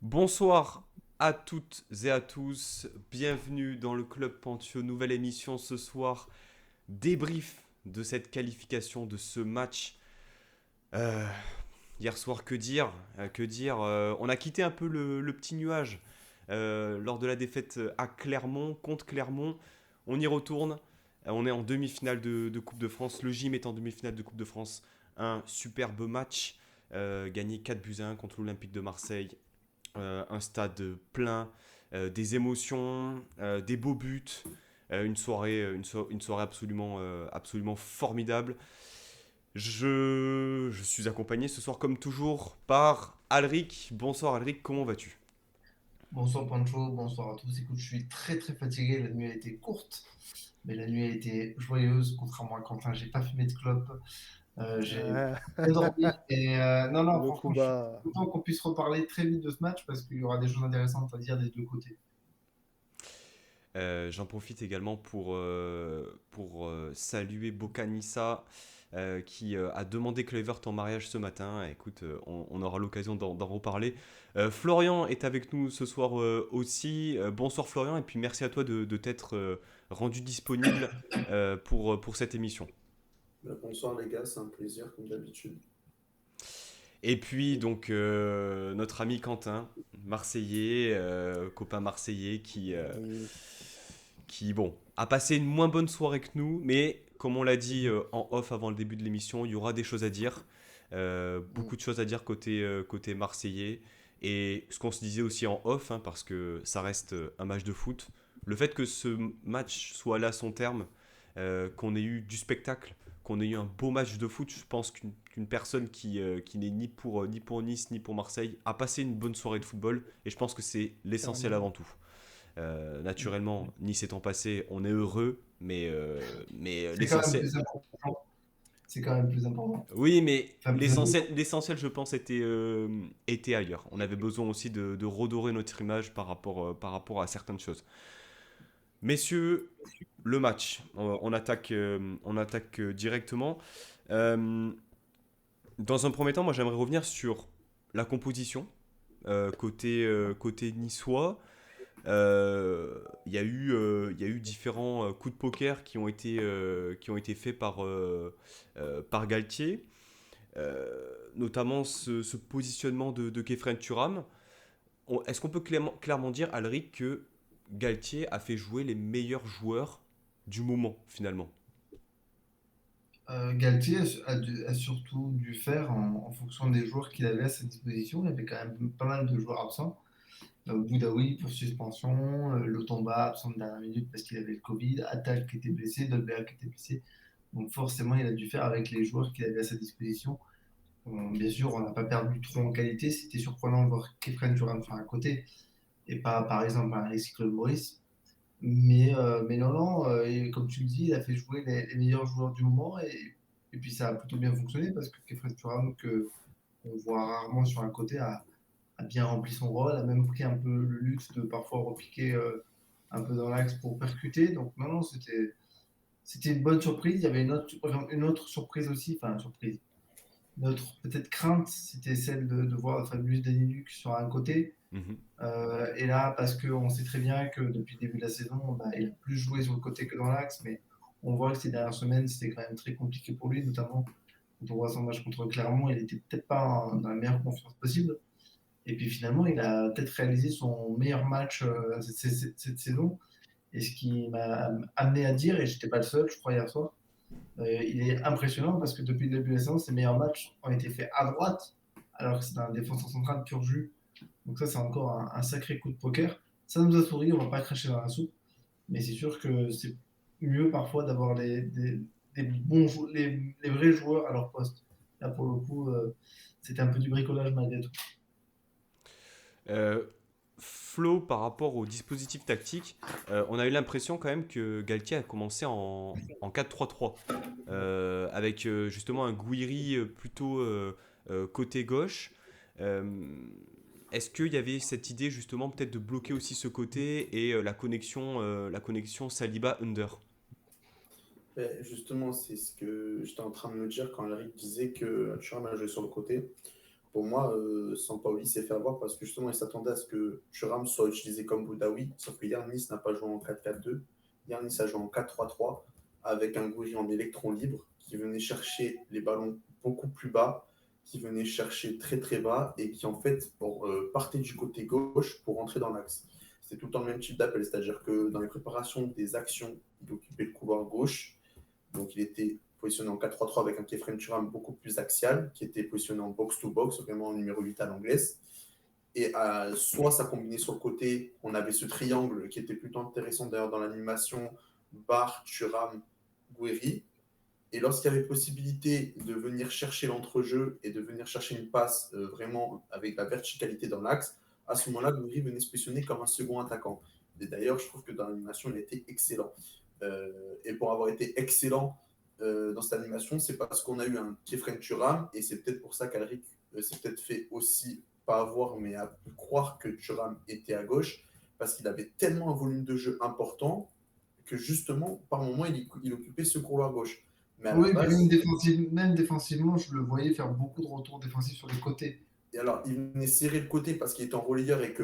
Bonsoir à toutes et à tous, bienvenue dans le Club Pantio, nouvelle émission ce soir, débrief de cette qualification, de ce match. Euh, Hier soir, que dire, on a quitté un peu le petit nuage lors de la défaite à Clermont, contre Clermont. On y retourne, on est en demi-finale de Coupe de France, le gym est en demi-finale de Coupe de France. Un superbe match, gagné 4 buts à 1 contre l'Olympique de Marseille, un stade plein, des émotions, des beaux buts, une soirée absolument formidable. Je suis accompagné ce soir comme toujours par Alric. Bonsoir Alric, comment vas-tu? Bonsoir Pancho, bonsoir à tous. Écoute, je suis très très fatigué. La nuit a été courte, mais la nuit a été joyeuse. Contrairement à Quentin, j'ai pas fumé de clope. J'ai Euh, bien dormi. Et non, non, le coup franchement, je suis bas. content qu'on puisse reparler très vite de ce match parce qu'il y aura des choses intéressantes à dire des deux côtés. J'en profite également pour saluer Bokanissa qui a demandé Clevert en mariage ce matin. Écoute, on aura l'occasion d'en reparler. Florian est avec nous ce soir aussi. Bonsoir Florian, et puis merci à toi de t'être rendu disponible pour cette émission. Bonsoir les gars, c'est un plaisir comme d'habitude. Et puis donc notre ami Quentin, Marseillais, copain marseillais Oui. qui bon, a passé une moins bonne soirée que nous, mais comme on l'a dit en off avant le début de l'émission, il y aura des choses à dire. Beaucoup de choses à dire côté marseillais. Et ce qu'on se disait aussi en off, hein, parce que ça reste un match de foot, le fait que ce match soit là à son terme, qu'on ait eu du spectacle, qu'on ait eu un beau match de foot, je pense qu'une personne qui n'est ni pour Nice ni pour Marseille a passé une bonne soirée de football. Et je pense que c'est l'essentiel Carrément. avant tout. Naturellement, Nice étant passé, on est heureux, mais C'est quand même l'essentiel. plus important. C'est quand même plus important. Oui, mais Enfin, plus l'essentiel, je pense, était ailleurs. On avait besoin aussi de redorer notre image par rapport à certaines choses. Messieurs, le match, on attaque directement. Euh, Dans un premier temps, moi j'aimerais revenir sur la composition côté niçois. Il y a eu différents coups de poker qui ont été faits par Galtier. Notamment ce positionnement de Kefren Turam. Est-ce qu'on peut clairement dire, Alric, que Galtier a fait jouer les meilleurs joueurs du moment, finalement? Galtier a surtout dû faire en fonction des joueurs qu'il avait à sa disposition. Il y avait quand même pas mal de joueurs absents. Boudaoui pour suspension, Lotomba absent de dernière minute parce qu'il avait le Covid, Attal qui était blessé, Dolberg qui était blessé. Donc forcément, il a dû faire avec les joueurs qu'il avait à sa disposition. Bien sûr, on n'a pas perdu trop en qualité. C'était surprenant de voir Kefren Turan faire à côté et pas par exemple un Alexis Claude Maurice. Mais non, non, et comme tu le dis, il a fait jouer les meilleurs joueurs du moment et puis ça a plutôt bien fonctionné parce que Kefren Turan, que on voit rarement sur un côté, a bien rempli son rôle, a même pris un peu le luxe de parfois repiquer un peu dans l'axe pour percuter. Donc non, non, c'était une bonne surprise. Il y avait une autre surprise aussi, enfin surprise. Notre peut-être crainte, c'était celle de voir Fabius Daniluk sur un côté. Mhm. Et là, parce qu'on sait très bien que depuis le début de la saison, bah, il a plus joué sur le côté que dans l'axe, mais on voit que ces dernières semaines, c'était quand même très compliqué pour lui, notamment quand on voit son match contre Clermont, il était peut-être pas dans la meilleure confiance possible. Et puis finalement, il a peut-être réalisé son meilleur match cette saison. Et ce qui m'a amené à dire, et j'étais pas le seul, je crois, hier soir, il est impressionnant parce que depuis le début de la saison, ses meilleurs matchs ont été faits à droite, alors que c'est un défenseur central pur jus. Donc ça, c'est encore un sacré coup de poker. Ça nous a souri, on va pas cracher dans la soupe, mais c'est sûr que c'est mieux parfois d'avoir des les vrais joueurs à leur poste. Là, pour le coup, c'était un peu du bricolage malgré tout. Euh, Flo, par rapport au dispositif tactique, on a eu l'impression quand même que Galtier a commencé en 4-3-3, avec justement un Gouiri plutôt côté gauche. Euh, Est-ce qu'il y avait cette idée justement peut-être de bloquer aussi ce côté et la connexion Saliba-Under? Justement, c'est ce que j'étais en train de me dire quand Eric disait que Thuram a joué sur le côté. Pour moi, Sampaoli s'est fait avoir parce que justement, il s'attendait à ce que Thuram soit utilisé comme Boudaoui, sauf que hier, Nice n'a pas joué en 4-4-2. Hier, Nice a joué en 4-3-3 avec un Gouiri en électron libre qui venait chercher les ballons beaucoup plus bas, qui venait chercher très très bas et qui en fait partait du côté gauche pour rentrer dans l'axe. C'était tout le temps le même type d'appel, c'est-à-dire que dans les préparations des actions, il occupait le couloir gauche, donc il était positionné en 4-3-3 avec un Kefren Turam beaucoup plus axial, qui était positionné en box-to-box, vraiment en numéro 8 à l'anglaise. Et soit ça combinait sur le côté, on avait ce triangle qui était plutôt intéressant d'ailleurs dans l'animation, Bar, Thuram, Gouiri. Et lorsqu'il y avait possibilité de venir chercher l'entrejeu et de venir chercher une passe vraiment avec la verticalité dans l'axe, à ce moment-là, Gouiri venait se positionner comme un second attaquant. Et d'ailleurs, je trouve que dans l'animation, il a été excellent. Et pour avoir été excellent dans cette animation, c'est parce qu'on a eu un Kefren Turam, et c'est peut-être pour ça qu'Alric s'est peut-être fait aussi, pas avoir, mais à croire que Thuram était à gauche, parce qu'il avait tellement un volume de jeu important que justement, par moment, il occupait ce couloir gauche. Mais à la Oui, puis base, même défensivement, je le voyais faire beaucoup de retours défensifs sur les côtés. et alors, il venait serrer le côté parce qu'il est en relayeur et que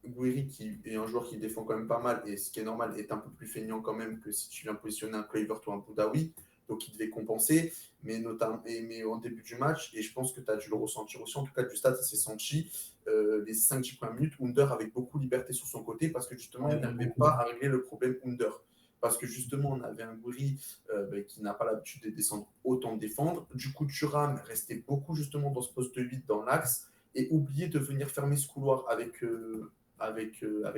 Gouiri, qui est un joueur qui défend quand même pas mal, et ce qui est normal, est un peu plus feignant quand même que si tu viens positionner un Kluivert ou un Boudaoui. Donc, il devait compenser, mais en début du match, et je pense que tu as dû le ressentir aussi, en tout cas du stade, ça s'est senti, les 5-10 premières minutes, Under avait beaucoup de liberté sur son côté parce que justement, Ouais, il n'arrivait beaucoup. pas à régler le problème Under. Parce que justement, on avait un Gouiri qui n'a pas l'habitude de descendre autant défendre. Du coup, Thuram restait beaucoup justement dans ce poste 8 dans l'axe et oubliait de venir fermer ce couloir avec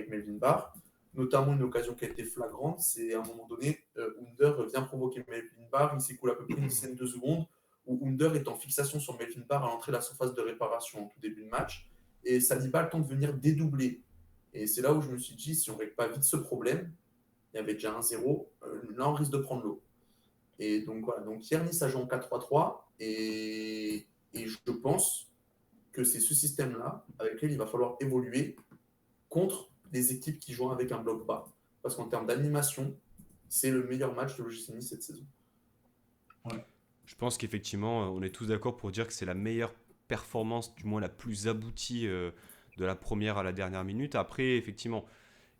Melvin Barr. Notamment une occasion qui a été flagrante, c'est à un moment donné, Under vient provoquer Melvin Barr, il s'écoule à peu près une dizaine de secondes, où Under est en fixation sur Melvin Barr à l'entrée de la surface de réparation en tout début de match, et Saliba a le temps de venir dédoubler. Et c'est là où je me suis dit, si on ne règle pas vite ce problème, il y avait déjà 1-0, là on risque de prendre l'eau. Et donc voilà, donc hier Nice a joué en 4-3-3, et je pense que c'est ce système-là avec lequel il va falloir évoluer contre des équipes qui jouent avec un bloc bas. Parce qu'en termes d'animation, c'est le meilleur match de l'OGC Nice cette saison. Ouais. Je pense qu'effectivement, on est tous d'accord pour dire que c'est la meilleure performance, du moins la plus aboutie de la première à la dernière minute. Après, effectivement,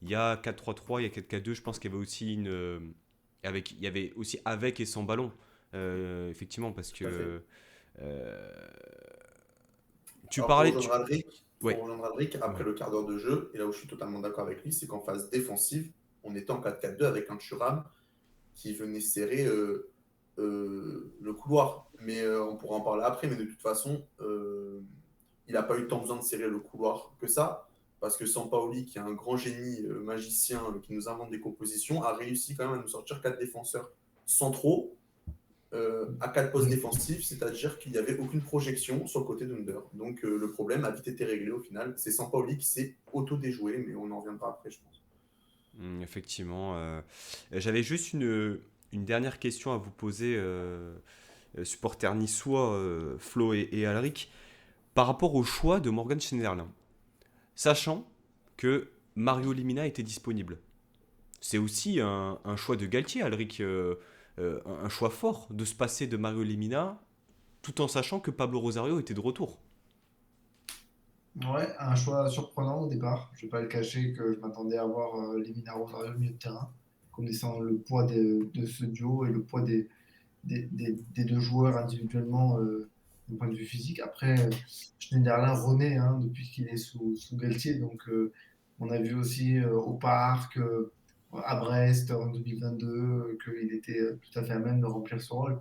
il y a 4-3-3, il y a 4-4-2. Je pense qu'il y avait aussi il y avait aussi avec et sans ballon. Effectivement, parce Tout à fait. que tu Alors pour parlais. rejoindre Alric, Ouais. après Ouais. le quart d'heure de jeu, et là où je suis totalement d'accord avec lui, c'est qu'en phase défensive, on était en 4-4-2 avec un Thuram qui venait serrer le couloir. Mais on pourra en parler après, mais de toute façon, il n'a pas eu tant besoin de serrer le couloir que ça, parce que Sampaoli, qui est un grand génie magicien qui nous invente des compositions, a réussi quand même à nous sortir 4 défenseurs centraux à 4 postes défensifs, c'est-à-dire qu'il n'y avait aucune projection sur le côté d'Under. Donc le problème a vite été réglé au final. C'est Sampaoli qui s'est auto-déjoué, mais on en reviendra après, je pense. Effectivement. J'avais juste une dernière question à vous poser, supporter niçois, Flo et Alric, par rapport au choix de Morgan Schneiderlin, sachant que Mario Lemina était disponible. C'est aussi un choix de Galtier, Alric, un choix fort de se passer de Mario Lemina, tout en sachant que Pablo Rosario était de retour. Ouais, un choix surprenant au départ. Je ne vais pas le cacher que je m'attendais à voir Lemina Rosario au milieu de terrain, connaissant le poids de ce duo et le poids des deux joueurs individuellement d'un point de vue physique. Après, Schneiderlin renaît depuis qu'il est sous Galtier. Donc, on a vu aussi au parc, à Brest en 2022, qu'il était tout à fait à même de remplir ce rôle.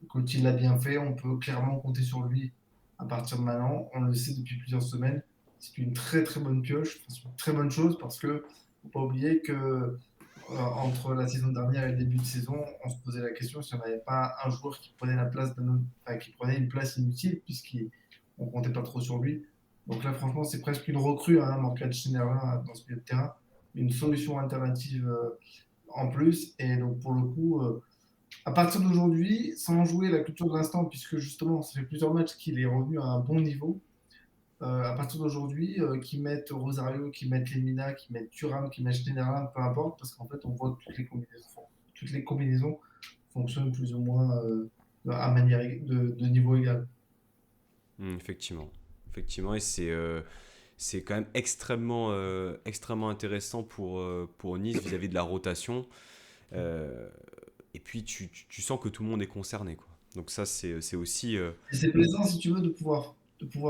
Quand il l'a bien fait, on peut clairement compter sur lui à partir de maintenant. On le sait depuis plusieurs semaines. C'est une très très bonne pioche, c'est une très bonne chose parce que faut pas oublier que entre la saison dernière et le début de saison, on se posait la question si on n'avait pas un joueur qui prenait la place qui prenait une place inutile puisqu'on comptait pas trop sur lui. Donc là, franchement, c'est presque une recrue, Morgan Schneiderlin dans ce milieu de terrain, une solution alternative en plus. Et donc pour le coup, à partir d'aujourd'hui, sans jouer la culture de l'instant, puisque justement, ça fait plusieurs matchs qu'il est revenu à un bon niveau. À partir d'aujourd'hui, qui mettent Rosario, qui mettent Lemina, qui mettent Thuram, qui mettent Schneiderlin, peu importe, parce qu'en fait, on voit que toutes les combinaisons fonctionnent plus ou moins à manière de niveau égal. Effectivement. effectivement, et c'est quand même extrêmement intéressant pour Nice vis-à-vis de la rotation. Euh, et puis, tu sens que tout le monde est concerné, quoi. Donc ça, c'est aussi... Et c'est plaisant, si tu veux, de pouvoir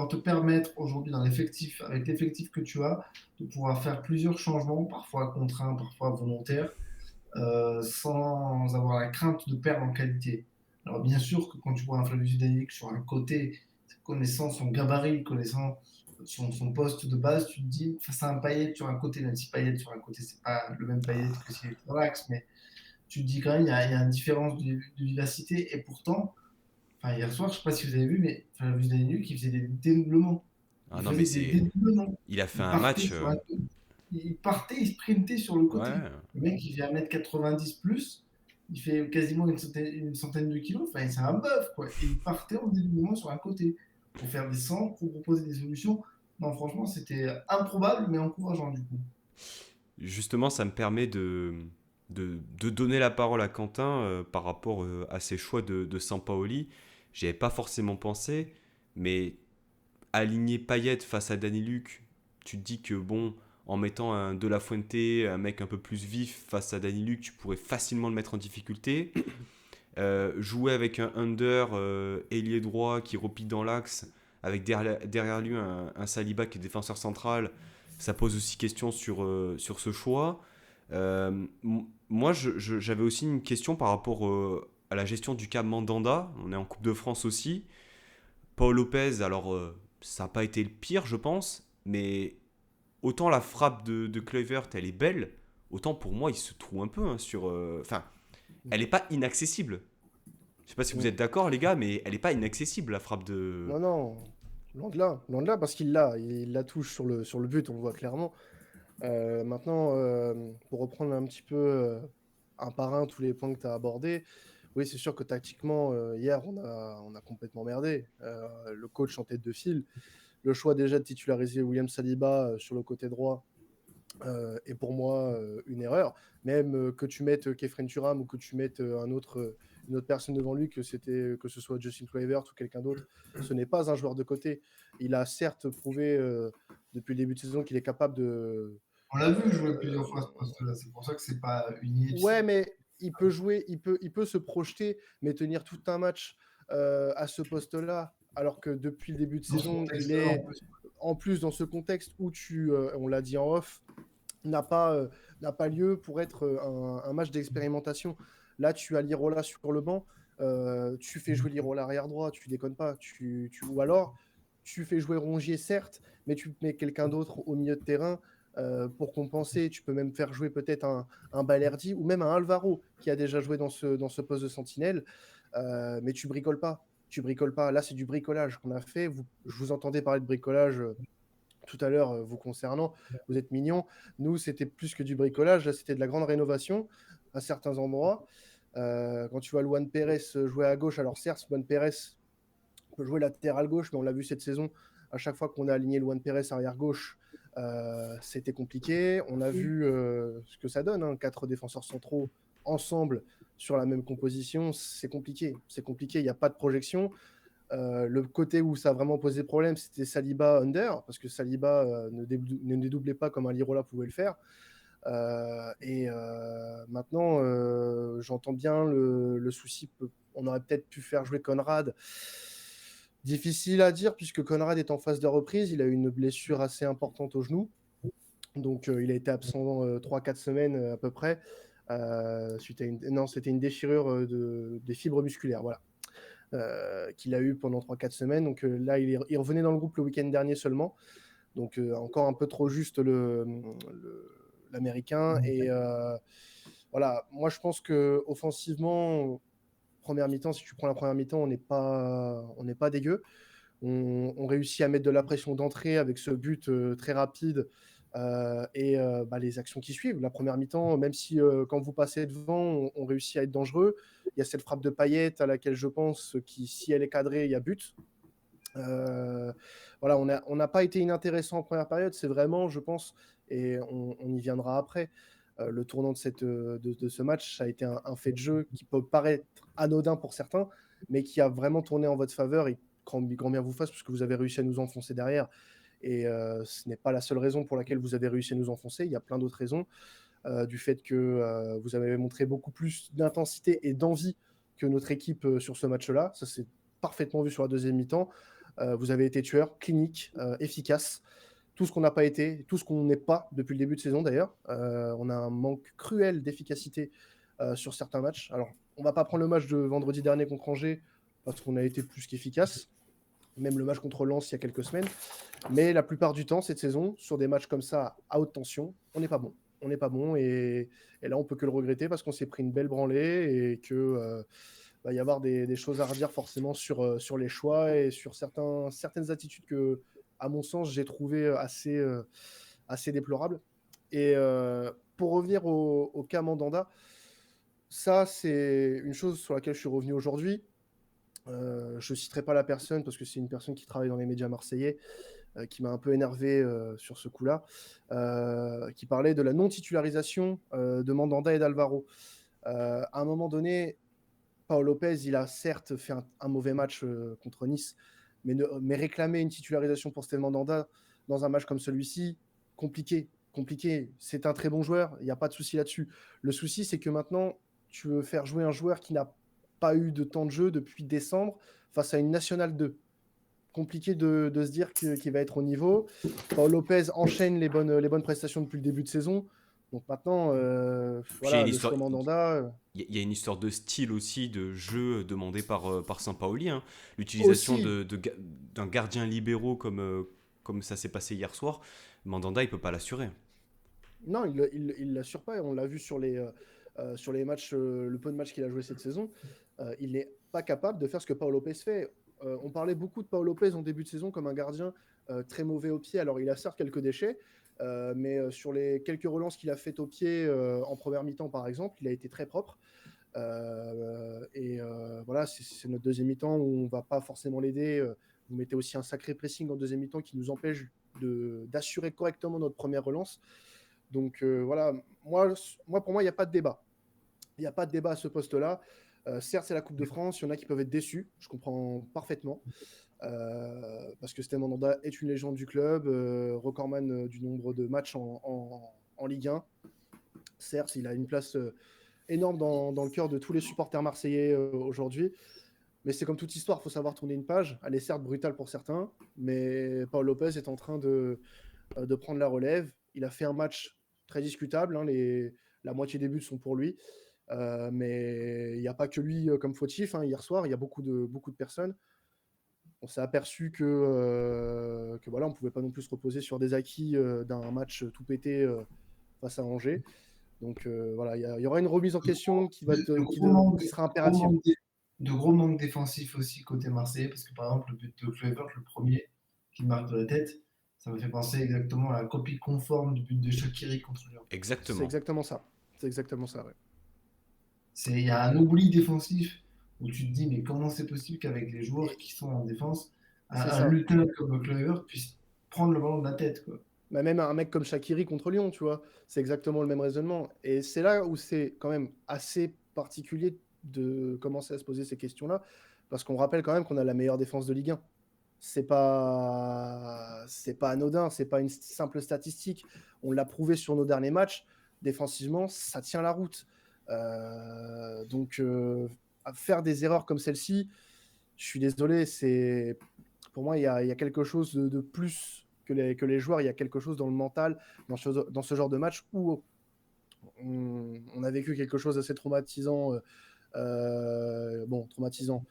te permettre aujourd'hui, dans l'effectif, avec l'effectif que tu as, de pouvoir faire plusieurs changements, parfois contraints, parfois volontaires, sans avoir la crainte de perdre en qualité. Alors bien sûr que quand tu vois un Flavius Daniel sur un côté, connaissant son gabarit, connaissant son poste de base, tu te dis, face à un Payet sur un côté, même si Payet sur un côté, c'est pas le même Payet que s'il était dans l'axe, mais tu te dis quand même, il y a une différence de vivacité, et pourtant, enfin, hier soir, je sais pas si vous avez vu, mais Flavius Daniel qui faisait des dédoublements. Ah Il non, mais faisait des dédoublements. il a fait Il un partait match... sur un il partait, il sprintait sur le côté. ouais. Le mec, il fait 1,90 m plus, il fait quasiment une centaine de kilos. Enfin, c'est un bœuf, quoi. Et il partait en dédoublement sur un côté pour faire des centres, pour proposer des solutions. Non, franchement, c'était improbable, mais encourageant, du coup. Justement, ça me permet de donner la parole à Quentin par rapport à ses choix de Sampaoli. J'y avais pas forcément pensé, mais aligner Payet face à Danny Luc, tu te dis que bon, en mettant un De La Fuente, un mec un peu plus vif face à Danny Luc, tu pourrais facilement le mettre en difficulté. Jouer avec un under ailier droit qui replie dans l'axe, avec derrière lui un Saliba qui est défenseur central, ça pose aussi question sur ce choix. Moi, j'avais aussi une question par rapport à la gestion du cas Mandanda. On est en Coupe de France aussi. Paul Lopez, alors ça n'a pas été le pire, je pense, mais autant la frappe de Kluivert, elle est belle, autant pour moi, il se trouve un peu hein, sur. Enfin, elle n'est pas inaccessible. Je sais pas si vous Mm. êtes d'accord, les gars, mais elle n'est pas inaccessible, la frappe de. Non, non, loin de là, parce il la touche sur le but, on le voit clairement. Maintenant, pour reprendre un petit peu un par un tous les points que tu as abordés, oui, c'est sûr que tactiquement, hier, on a complètement merdé. Le coach en tête de file, le choix déjà de titulariser William Saliba sur le côté droit est pour moi une erreur. Même que tu mettes Kefren Turam ou que tu mettes une autre personne devant lui, que ce soit Justin Kluivert ou quelqu'un d'autre, ce n'est pas un joueur de côté. Il a certes prouvé depuis le début de saison qu'il est capable de. On l'a vu jouer plusieurs fois ce poste-là. C'est pour ça que c'est pas une Ouais, ellipse. mais il peut jouer, il peut se projeter, mais tenir tout un match à ce poste-là, alors que depuis le début de Dans ce saison, il contexte-là, en est plus. en plus dans ce contexte où on l'a dit en off, n'a pas lieu pour être un match d'expérimentation. Là, tu as Lirola sur le banc, tu fais jouer Lirola arrière droit, tu déconnes pas. Ou alors, tu fais jouer Rongier, certes, mais tu mets quelqu'un d'autre au milieu de terrain pour compenser. Tu peux même faire jouer peut-être un Balerdi ou même un Alvaro qui a déjà joué dans ce poste de sentinelle, mais tu bricoles pas. Tu bricoles pas. Là, c'est du bricolage qu'on a fait. Je vous entendais parler de bricolage tout à l'heure vous concernant, vous êtes mignons. Nous, c'était plus que du bricolage, là, c'était de la grande rénovation à certains endroits. Quand tu vois Luan Pérez jouer à gauche, alors certes, Luan Pérez peut jouer latéral gauche, mais on l'a vu cette saison, à chaque fois qu'on a aligné Luan Pérez arrière gauche, c'était compliqué. On a vu ce que ça donne, hein, 4 défenseurs centraux ensemble sur la même composition, c'est compliqué. C'est compliqué, il n'y a pas de projection. Le côté où ça a vraiment posé problème, c'était Saliba under, parce que Saliba ne dédoublait pas comme un Lirola pouvait le faire. Maintenant, j'entends bien le souci. On aurait peut-être pu faire jouer Conrad. Difficile à dire, puisque Conrad est en phase de reprise. Il a eu une blessure assez importante au genou. Donc, il a été absent 3-4 semaines à peu près. Suite à non, c'était une déchirure des fibres musculaires. Voilà. Qu'il a eu pendant 3-4 semaines. Donc là, il revenait dans le groupe le week-end dernier seulement. Donc encore un peu trop juste l'Américain. Et voilà, moi je pense que offensivement, première mi-temps, si tu prends la première mi-temps, on n'est pas dégueu. On réussit à mettre de la pression d'entrée avec ce but très rapide les actions qui suivent. La première mi-temps, même si quand vous passez devant, on réussit à être dangereux. Il y a cette frappe de Payet à laquelle je pense qui, si elle est cadrée, il y a but. Voilà, on n'a pas été inintéressant en première période. C'est vraiment, je pense, et on y viendra après, le tournant de ce match, ça a été un fait de jeu qui peut paraître anodin pour certains, mais qui a vraiment tourné en votre faveur et grand bien vous fasse, parce que vous avez réussi à nous enfoncer derrière. Et ce n'est pas la seule raison pour laquelle vous avez réussi à nous enfoncer. Il y a plein d'autres raisons. Du fait que vous avez montré beaucoup plus d'intensité et d'envie que notre équipe sur ce match-là. Ça s'est parfaitement vu sur la deuxième mi-temps. Vous avez été tueur, clinique, efficace. Tout ce qu'on n'a pas été, tout ce qu'on n'est pas depuis le début de saison d'ailleurs. On a un manque cruel d'efficacité sur certains matchs. Alors, on ne va pas prendre le match de vendredi dernier contre Angers parce qu'on a été plus qu'efficace. Même le match contre Lens il y a quelques semaines. Mais la plupart du temps, cette saison, sur des matchs comme ça, à haute tension, on n'est pas bon. On n'est pas bon et là, on peut que le regretter parce qu'on s'est pris une belle branlée et que va y avoir des choses à redire forcément sur les choix et sur certaines attitudes que, à mon sens, j'ai trouvé assez déplorables. Et pour revenir au cas Mandanda, ça, c'est une chose sur laquelle je suis revenu aujourd'hui. Je ne citerai pas la personne parce que c'est une personne qui travaille dans les médias marseillais qui m'a un peu énervé sur ce coup-là, qui parlait de la non-titularisation de Mandanda et d'Alvaro. À un moment donné, Paolo Lopez, il a certes fait un mauvais match contre Nice, mais réclamer une titularisation pour Steve Mandanda dans un match comme celui-ci, compliqué. C'est un très bon joueur, il n'y a pas de souci là-dessus. Le souci, c'est que maintenant, tu veux faire jouer un joueur qui n'a pas eu de temps de jeu depuis décembre face à une Nationale 2. Compliqué de se dire qu'il va être au niveau. Paolo Lopez enchaîne les bonnes prestations depuis le début de saison. Donc maintenant, voilà, le choix Mandanda. Il y a une histoire de style aussi, de jeu demandé par Sampaoli. Hein. L'utilisation d'un gardien libéraux comme ça s'est passé hier soir, Mandanda, il ne peut pas l'assurer. Non, il l'assure pas. On l'a vu sur les matchs, le peu de matchs qu'il a joué cette saison. Il n'est pas capable de faire ce que Paolo Lopez fait. On parlait beaucoup de Paolo Lopez en début de saison comme un gardien très mauvais au pied. Alors, il a certes quelques déchets, mais sur les quelques relances qu'il a faites au pied en première mi-temps, par exemple, il a été très propre. Voilà, c'est notre deuxième mi-temps où on ne va pas forcément l'aider. Vous mettez aussi un sacré pressing en deuxième mi-temps qui nous empêche d'assurer correctement notre première relance. Donc voilà, pour moi, il n'y a pas de débat. Il n'y a pas de débat à ce poste-là. Certes, c'est la Coupe de France, il y en a qui peuvent être déçus, je comprends parfaitement, parce que Steve Mandanda est une légende du club, recordman du nombre de matchs en Ligue 1. Certes, il a une place énorme dans le cœur de tous les supporters marseillais aujourd'hui, mais c'est comme toute histoire, il faut savoir tourner une page. Elle est certes brutale pour certains, mais Paolo Lopez est en train de prendre la relève. Il a fait un match très discutable, hein, la moitié des buts sont pour lui. Mais il n'y a pas que lui comme fautif. Hier soir, il y a beaucoup de personnes. On s'est aperçu que voilà, on ne pouvait pas non plus se reposer sur des acquis d'un match tout pété face à Angers. Donc voilà, il y aura une remise en question qui sera impérative. De gros manques défensifs aussi côté Marseillais, parce que par exemple, le but de Kluivert, le premier qui marque de la tête, ça me fait penser exactement à la copie conforme du but de Shaqiri contre Lyon. Exactement. C'est exactement ça, ouais. Il y a un oubli défensif où tu te dis, mais comment c'est possible qu'avec les joueurs qui sont en défense, un lutin comme Kluivert puisse prendre le ballon de la tête, quoi. Bah même un mec comme Shaqiri contre Lyon, tu vois, c'est exactement le même raisonnement. Et c'est là où c'est quand même assez particulier de commencer à se poser ces questions-là, parce qu'on rappelle quand même qu'on a la meilleure défense de Ligue 1. C'est pas anodin, c'est pas une simple statistique. On l'a prouvé sur nos derniers matchs. Défensivement, ça tient la route. Donc, faire des erreurs comme celle-ci, je suis désolé, pour moi, il y a quelque chose de plus que les joueurs. Il y a quelque chose dans le mental, dans ce genre de match où on a vécu quelque chose d'assez traumatisant. Traumatisant.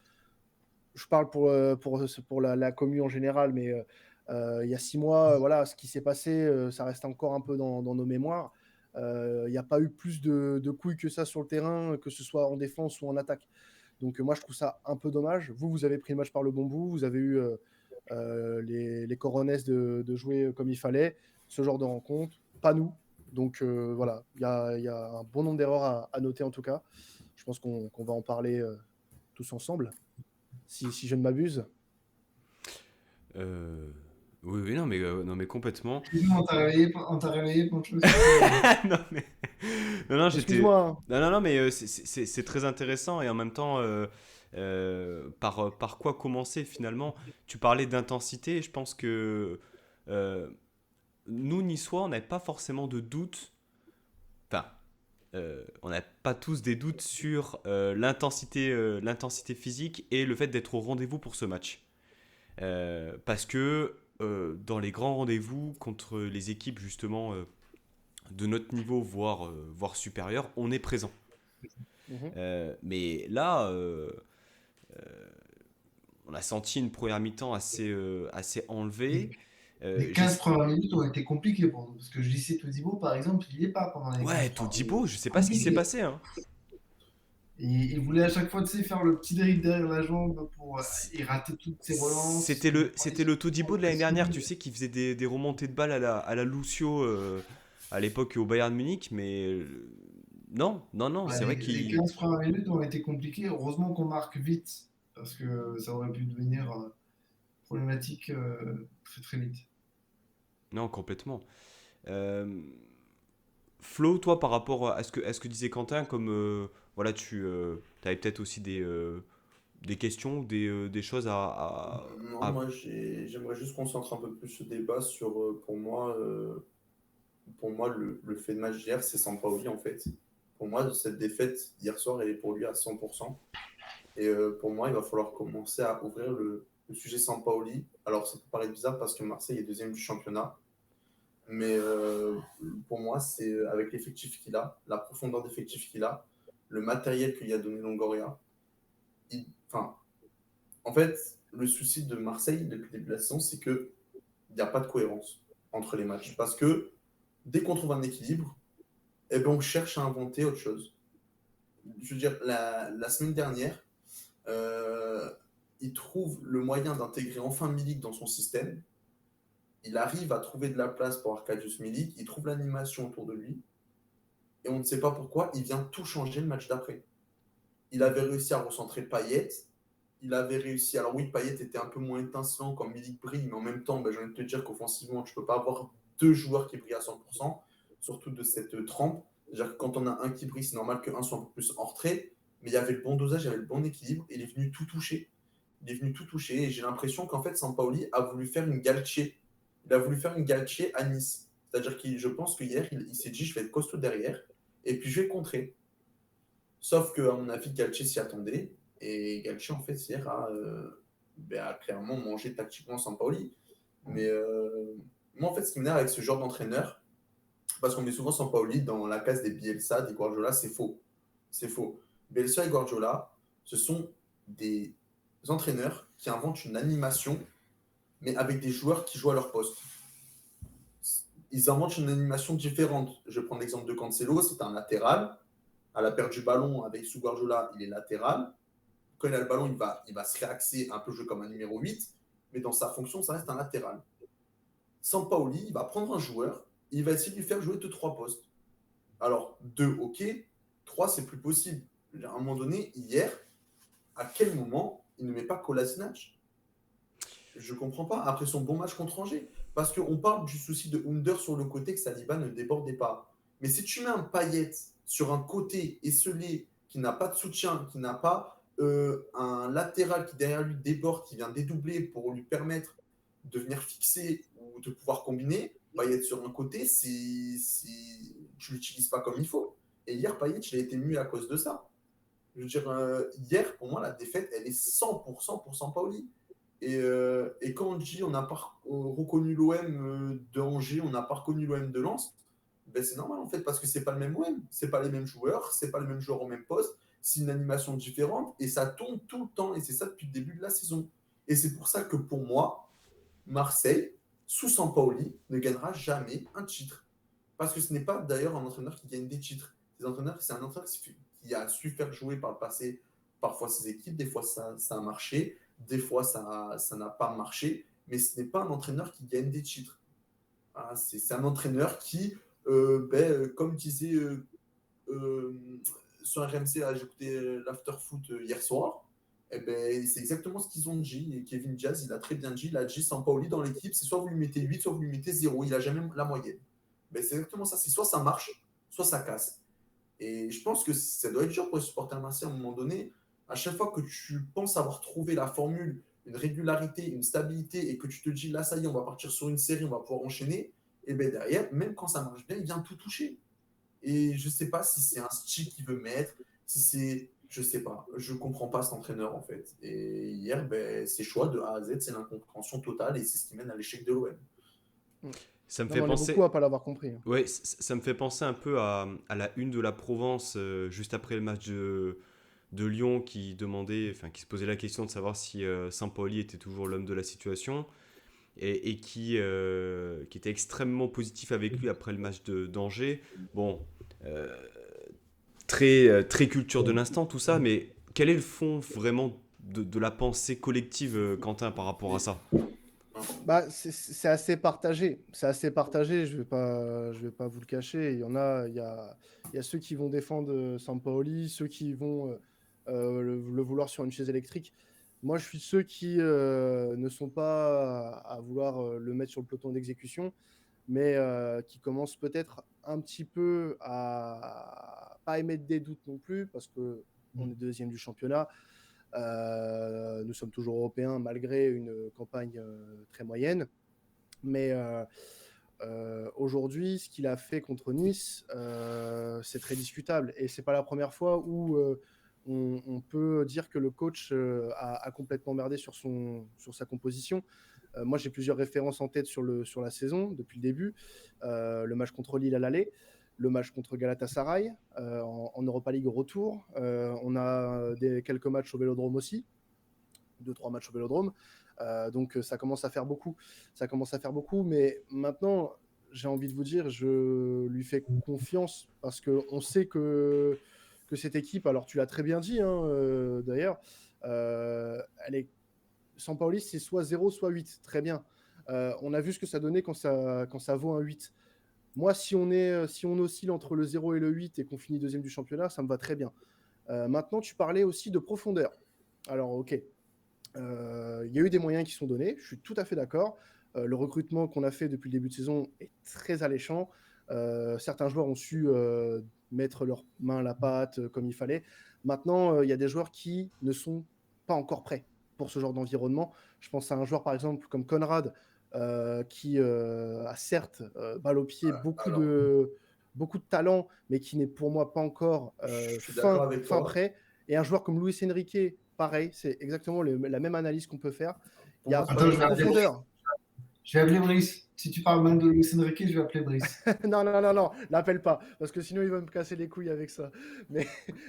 Je parle pour la commu en général, mais il y a 6 mois, voilà, ce qui s'est passé, ça reste encore un peu dans nos mémoires. Il n'y a pas eu plus de couilles que ça sur le terrain, que ce soit en défense ou en attaque. Donc moi, je trouve ça un peu dommage. Vous avez pris le match par le bon bout, vous avez eu les Coronets de jouer comme il fallait. Ce genre de rencontre, pas nous. Donc voilà, il y a un bon nombre d'erreurs à noter en tout cas. Je pense qu'on va en parler tous ensemble, si je ne m'abuse. Oui, non mais complètement. Excuse-moi, on t'a réveillé pour chose. non, j'étais. Excuse-moi. Non, mais c'est très intéressant et en même temps, par quoi commencer finalement? Tu parlais d'intensité, je pense que euh, nous, Niçois, on n'avait pas forcément de doute, enfin, on n'a pas tous des doutes sur l'intensité physique et le fait d'être au rendez-vous pour ce match. Parce que dans les grands rendez-vous contre les équipes justement de notre niveau, voire supérieur, on est présent. Mhm. Mais là, on a senti une première mi-temps assez enlevée. Les J'ai... 15 premières minutes ont été compliquées pour nous. Parce que JC Todibo, par exemple, il n'y est pas pendant les 15 Ouais, premières Todibo, minutes. je sais pas ce qui s'est Compliqué. passé, hein. Et il voulait à chaque fois, tu sais, faire le petit dribble derrière la jambe pour C- y rater toutes ses relances. C'était Il le, prenait c'était son le temps Todibo de l'année précieux. dernière, tu sais, qui faisait des remontées de balles à la Lucio à l'époque au Bayern Munich, mais non, non, non, Bah, c'est vrai les qu'il... 15 premières minutes ont été compliquées. Heureusement qu'on marque vite. Parce que ça aurait pu devenir problématique très très vite. Non, complètement. Euh, Flo, toi, par rapport à ce que disait Quentin, comme voilà, tu avais peut-être aussi des questions, des choses Non, à- moi j'aimerais juste concentrer un peu plus ce débat sur, pour moi le fait de match d'hier, c'est Sampaoli en fait. Pour moi, cette défaite hier soir, elle est pour lui à 100%. Et pour moi, il va falloir commencer à ouvrir le sujet Sampaoli. Alors, ça peut paraître bizarre parce que Marseille est deuxième du championnat. Mais pour moi, c'est avec l'effectif qu'il a, la profondeur d'effectif qu'il a, le matériel qu'il a donné Longoria. Enfin, en fait, le souci de Marseille depuis le début de la saison, c'est qu'il n'y a pas de cohérence entre les matchs. Parce que dès qu'on trouve un équilibre, eh ben, on cherche à inventer autre chose. Je veux dire, la semaine dernière, euh, il trouve le moyen d'intégrer enfin Milik dans son système. Il arrive à trouver de la place pour Arkadiusz Milik. Il trouve l'animation autour de lui. Et on ne sait pas pourquoi, il vient tout changer le match d'après. Il avait réussi à recentrer Payet. Il avait réussi. Alors oui, Payet était un peu moins étincelant quand Milik brille, mais en même temps, j'ai envie de te dire qu'offensivement, tu ne peux pas avoir deux joueurs qui brillent à 100%, surtout de cette trempe. C'est-à-dire que quand on a un qui brille, c'est normal qu'un soit un peu plus en retrait, mais il y avait le bon dosage, il y avait le bon équilibre, et il est venu tout toucher. Il est venu tout toucher, et j'ai l'impression qu'en fait, Sampaoli a voulu faire une Galtier. Il a voulu faire une Galtier à Nice. C'est-à-dire que je pense qu'hier, il s'est dit, je vais être costaud derrière, et puis je vais contrer. Sauf qu'à mon avis, Galtier s'y attendait. Et Galtier, en fait, hier, a clairement mangé tactiquement Sampaoli. Mais moi, en fait, ce qui m'énerve avec ce genre d'entraîneur, parce qu'on met souvent Sampaoli dans la case des Bielsa, des Guardiola, c'est faux. C'est faux. Bielsa et Guardiola, ce sont des entraîneurs qui inventent une animation, mais avec des joueurs qui jouent à leur poste. Ils inventent une animation différente. Je prends l'exemple de Cancelo, c'est un latéral. À la perte du ballon, avec sous Guardiola, il est latéral. Quand il a le ballon, il va se réaxer un peu jouer comme un numéro 8, mais dans sa fonction, ça reste un latéral. Sampaoli, il va prendre un joueur, et il va essayer de lui faire jouer 2-3 postes. Alors, 2, ok, 3, c'est plus possible. À un moment donné, hier, à quel moment il ne met pas Kolasinac? Je ne comprends pas, après son bon match contre Angers. Parce qu'on parle du souci de Under sur le côté, que Saliba ne débordait pas. Mais si tu mets un Payet sur un côté esselé, qui n'a pas de soutien, qui n'a pas un latéral qui derrière lui déborde, qui vient dédoubler pour lui permettre de venir fixer ou de pouvoir combiner, Payet sur un côté, tu ne l'utilises pas comme il faut. Et hier, Payet, il a été muet à cause de ça. Je veux dire, hier, pour moi, la défaite, elle est 100% pour Sampaoli. Et quand on dit on n'a pas reconnu l'OM de Angers, on n'a pas reconnu l'OM de Lens, ben c'est normal en fait, parce que c'est pas le même OM, c'est pas les mêmes joueurs, c'est pas le même joueur au même poste, c'est une animation différente et ça tombe tout le temps. Et c'est ça depuis le début de la saison. Et c'est pour ça que pour moi, Marseille, sous Sampaoli, ne gagnera jamais un titre. Parce que ce n'est pas d'ailleurs un entraîneur qui gagne des titres. C'est un entraîneur qui a su faire jouer par le passé parfois ses équipes, des fois ça a marché, des fois ça n'a pas marché, mais ce n'est pas un entraîneur qui gagne des titres. Voilà, c'est un entraîneur qui, comme disait euh, sur RMC, j'ai écouté l'after-foot hier soir, eh ben, c'est exactement ce qu'ils ont dit. Et Kevin Diaz, il a très bien dit, il a dit Sampaoli dans l'équipe, c'est soit vous lui mettez 8, soit vous lui mettez 0, il n'a jamais la moyenne. Ben, c'est exactement ça, c'est soit ça marche, soit ça casse. Et je pense que ça doit être dur pour les supporters marseillais à un moment donné À chaque fois que tu penses avoir trouvé la formule, une régularité, une stabilité, et que tu te dis là, ça y est, on va partir sur une série, on va pouvoir enchaîner, et bien derrière, même quand ça marche bien, il vient tout toucher. Et je ne sais pas si c'est un style qu'il veut mettre, si c'est. Je ne sais pas. Je ne comprends pas cet entraîneur, en fait. Et hier, ben, ses choix de A à Z, c'est l'incompréhension totale, et c'est ce qui mène à l'échec de l'OM. Ça me Non, fait mais on est penser. beaucoup à pas l'avoir compris. Ouais, ça me fait penser un peu à la une de la Provence juste après le match de Lyon qui demandait, enfin qui se posait la question de savoir si Sampaoli était toujours l'homme de la situation et qui était extrêmement positif avec lui après le match d'Angers. Bon, euh, très culture de l'instant tout ça, mais quel est le fond vraiment de la pensée collective, Quentin, par rapport à ça? Bah, c'est assez partagé. C'est assez partagé, je vais pas vous le cacher. Il y a ceux qui vont défendre Sampaoli, ceux qui vont le vouloir sur une chaise électrique. Moi, je suis de ceux qui ne sont pas à vouloir le mettre sur le peloton d'exécution, mais qui commencent peut-être un petit peu à pas émettre des doutes non plus, parce que on est deuxième du championnat. Nous sommes toujours européens malgré une campagne très moyenne. Mais aujourd'hui, ce qu'il a fait contre Nice, c'est très discutable. Et c'est pas la première fois où on peut dire que le coach a complètement merdé sur sa composition. Moi, j'ai plusieurs références en tête sur la saison depuis le début. Le match contre Lille à l'aller, le match contre Galatasaray en Europa League au retour. On a quelques matchs au Vélodrome aussi, 2-3 matchs au Vélodrome. Donc ça commence à faire beaucoup. Ça commence à faire beaucoup, mais maintenant, j'ai envie de vous dire, je lui fais confiance parce qu'on sait que cette équipe, alors tu l'as très bien dit d'ailleurs, elle est Sampaoli, c'est soit 0, soit 8. Très bien. On a vu ce que ça donnait quand ça vaut un 8. Moi, si on oscille entre le 0 et le 8 et qu'on finit deuxième du championnat, ça me va très bien. Maintenant, tu parlais aussi de profondeur. Alors, ok. Il y a eu des moyens qui sont donnés, je suis tout à fait d'accord. Le recrutement qu'on a fait depuis le début de saison est très alléchant. Certains joueurs ont su mettre leurs mains à la pâte comme il fallait. Maintenant, il y a des joueurs qui ne sont pas encore prêts pour ce genre d'environnement. Je pense à un joueur, par exemple, comme Conrad, qui a certes, balle au pied, Alors, beaucoup de talent, mais qui n'est pour moi pas encore je suis d'accord avec fin toi. prêt. Et un joueur comme Luis Enrique, pareil, c'est exactement la même analyse qu'on peut faire. Il Pour y moi, a c'est pas Attends, beaucoup je de vais appeler Brice. profondeur. Je vais appeler Brice. Si tu parles même de Luis Enrique, je vais appeler Brice. Non, l'appelle pas, parce que sinon il va me casser les couilles avec ça. Mais,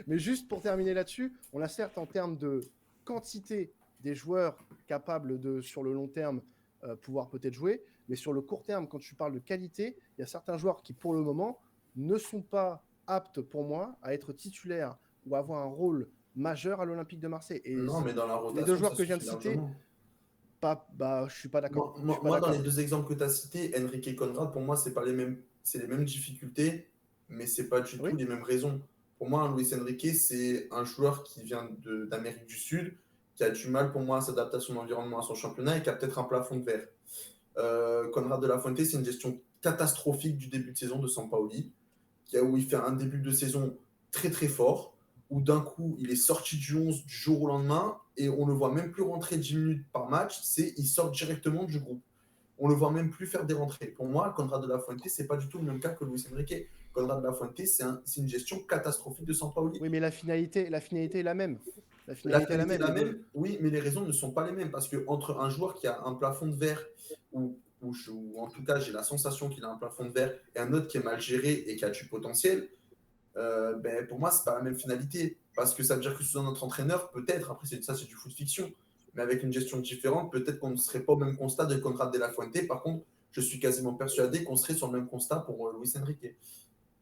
mais juste pour terminer là-dessus, on a certes en termes de quantité des joueurs capables de, sur le long terme, pouvoir peut-être jouer, mais sur le court terme, quand tu parles de qualité, il y a certains joueurs qui, pour le moment, ne sont pas aptes pour moi à être titulaires ou à avoir un rôle majeur à l'Olympique de Marseille. Et Non, mais dans la les deux rotation, joueurs ça que je viens de suffit citer, largement. je suis pas d'accord. Moi, dans les deux exemples que tu as cités, Enrique et Conrad, pour moi, c'est les mêmes difficultés, mais c'est pas du tout Oui. les mêmes raisons. Pour moi, Luis Enrique, c'est un joueur qui vient d'Amérique du Sud, qui a du mal pour moi à s'adapter à son environnement, à son championnat, et qui a peut-être un plafond de verre. Conrad de la Fuente, c'est une gestion catastrophique du début de saison de Sampaoli, où il fait un début de saison très très fort, où d'un coup il est sorti du 11 du jour au lendemain, et on ne le voit même plus rentrer 10 minutes par match, il sort directement du groupe. On ne le voit même plus faire des rentrées. Pour moi, Conrad de la Fuente, c'est pas du tout le même cas que Luis Enrique. Conrad de la Fuente, c'est une gestion catastrophique de Sampaoli. Oui, mais la finalité est la même. La La finalité est la finalité est même. la même, oui, mais les raisons ne sont pas les mêmes. Parce qu'entre un joueur qui a un plafond de verre, ou en tout cas j'ai la sensation qu'il a un plafond de verre, et un autre qui est mal géré et qui a du potentiel, pour moi, c'est pas la même finalité. Parce que ça veut dire que sous un autre entraîneur, peut-être, après ça c'est du foot fiction, mais avec une gestion différente, peut-être qu'on ne serait pas au même constat de Conrad de la Fuente. Par contre, je suis quasiment persuadé qu'on serait sur le même constat pour Luis Enrique.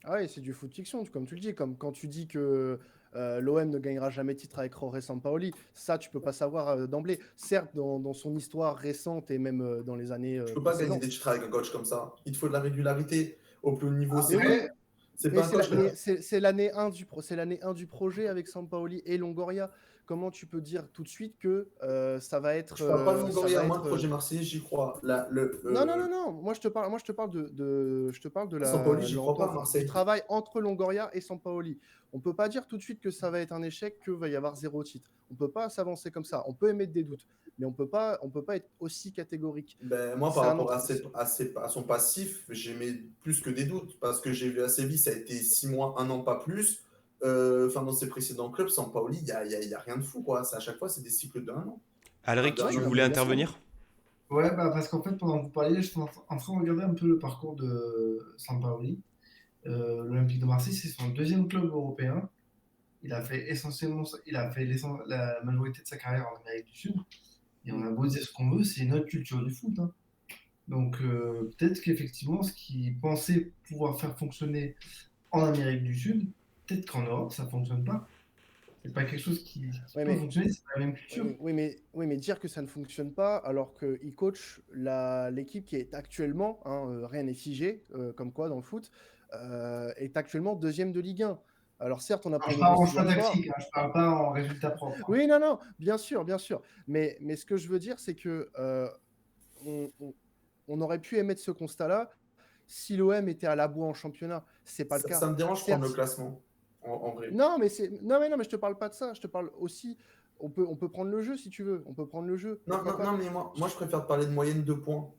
Ah oui, c'est du foot fiction, comme tu le dis. Comme quand tu dis que l'OM ne gagnera jamais de titre avec Jorge Sampaoli, ça, tu peux pas savoir d'emblée. Certes, dans son histoire récente et même dans les années Je peux pas gagner précédentes. des titres avec un coach comme ça. Il te faut de la régularité au plus haut niveau. Après, Mais oui, C'est mais pas un coach. c'est l'année 1 du projet avec Sampaoli et Longoria. comment tu peux dire tout de suite que ça va être. Je parle pas de Ça Longoria, va moi, le être projet marseillais, j'y crois. non. Moi, je te parle de Sampaoli, j'y crois pas à l'entente, du Marseille. travail entre Longoria et Sampaoli. On peut pas dire tout de suite que ça va être un échec, que va y avoir 0 titre. On peut pas s'avancer comme ça. On peut émettre des doutes, mais on peut pas être aussi catégorique. Ben, moi, par C'est un rapport entre... à son passif, j'ai mis plus que des doutes. Parce que j'ai vu à Séville, ça a été 6 mois, 1 an, pas plus. Dans ses précédents clubs, Sampaoli, il y a rien de fou, quoi. À chaque fois, c'est des cycles d'1 an. Alric, Ouais, tu non, voulais mais bien sûr. intervenir? Ouais, bah, parce qu'en fait, pendant que vous parliez, je suis en train de regarder un peu le parcours de Sampaoli. L'Olympique de Marseille, c'est son deuxième club européen. Il a fait la majorité de sa carrière en Amérique du Sud. Et on a beau dire ce qu'on veut, c'est une autre culture du foot, hein. Donc peut-être qu'effectivement, ce qu'il pensait pouvoir faire fonctionner en Amérique du Sud, peut-être qu'en Europe, ça ne fonctionne pas. C'est pas quelque chose qui Ouais, peut mais fonctionner, c'est pas la même culture. oui, mais dire que ça ne fonctionne pas alors qu'il coach l'équipe qui est actuellement, hein, rien n'est figé, comme quoi dans le foot, est actuellement deuxième de Ligue 1. Alors certes, on a Alors, pris je une parle en grosse choix victoire. tactique, hein, je parle pas en résultat propre, hein. Oui, non, bien sûr, bien sûr. Mais ce que je veux dire, c'est que on, on- on aurait pu émettre ce constat-là si l'OM était à la boue en championnat. C'est pas le Ça cas. me dérange de prendre le Certes, classement, en vrai. non, mais je te parle pas de ça. Je te parle aussi. On peut prendre le jeu si tu veux. On peut prendre le jeu. Non, Pourquoi non, non, pas? mais moi, je préfère te parler de moyenne de points.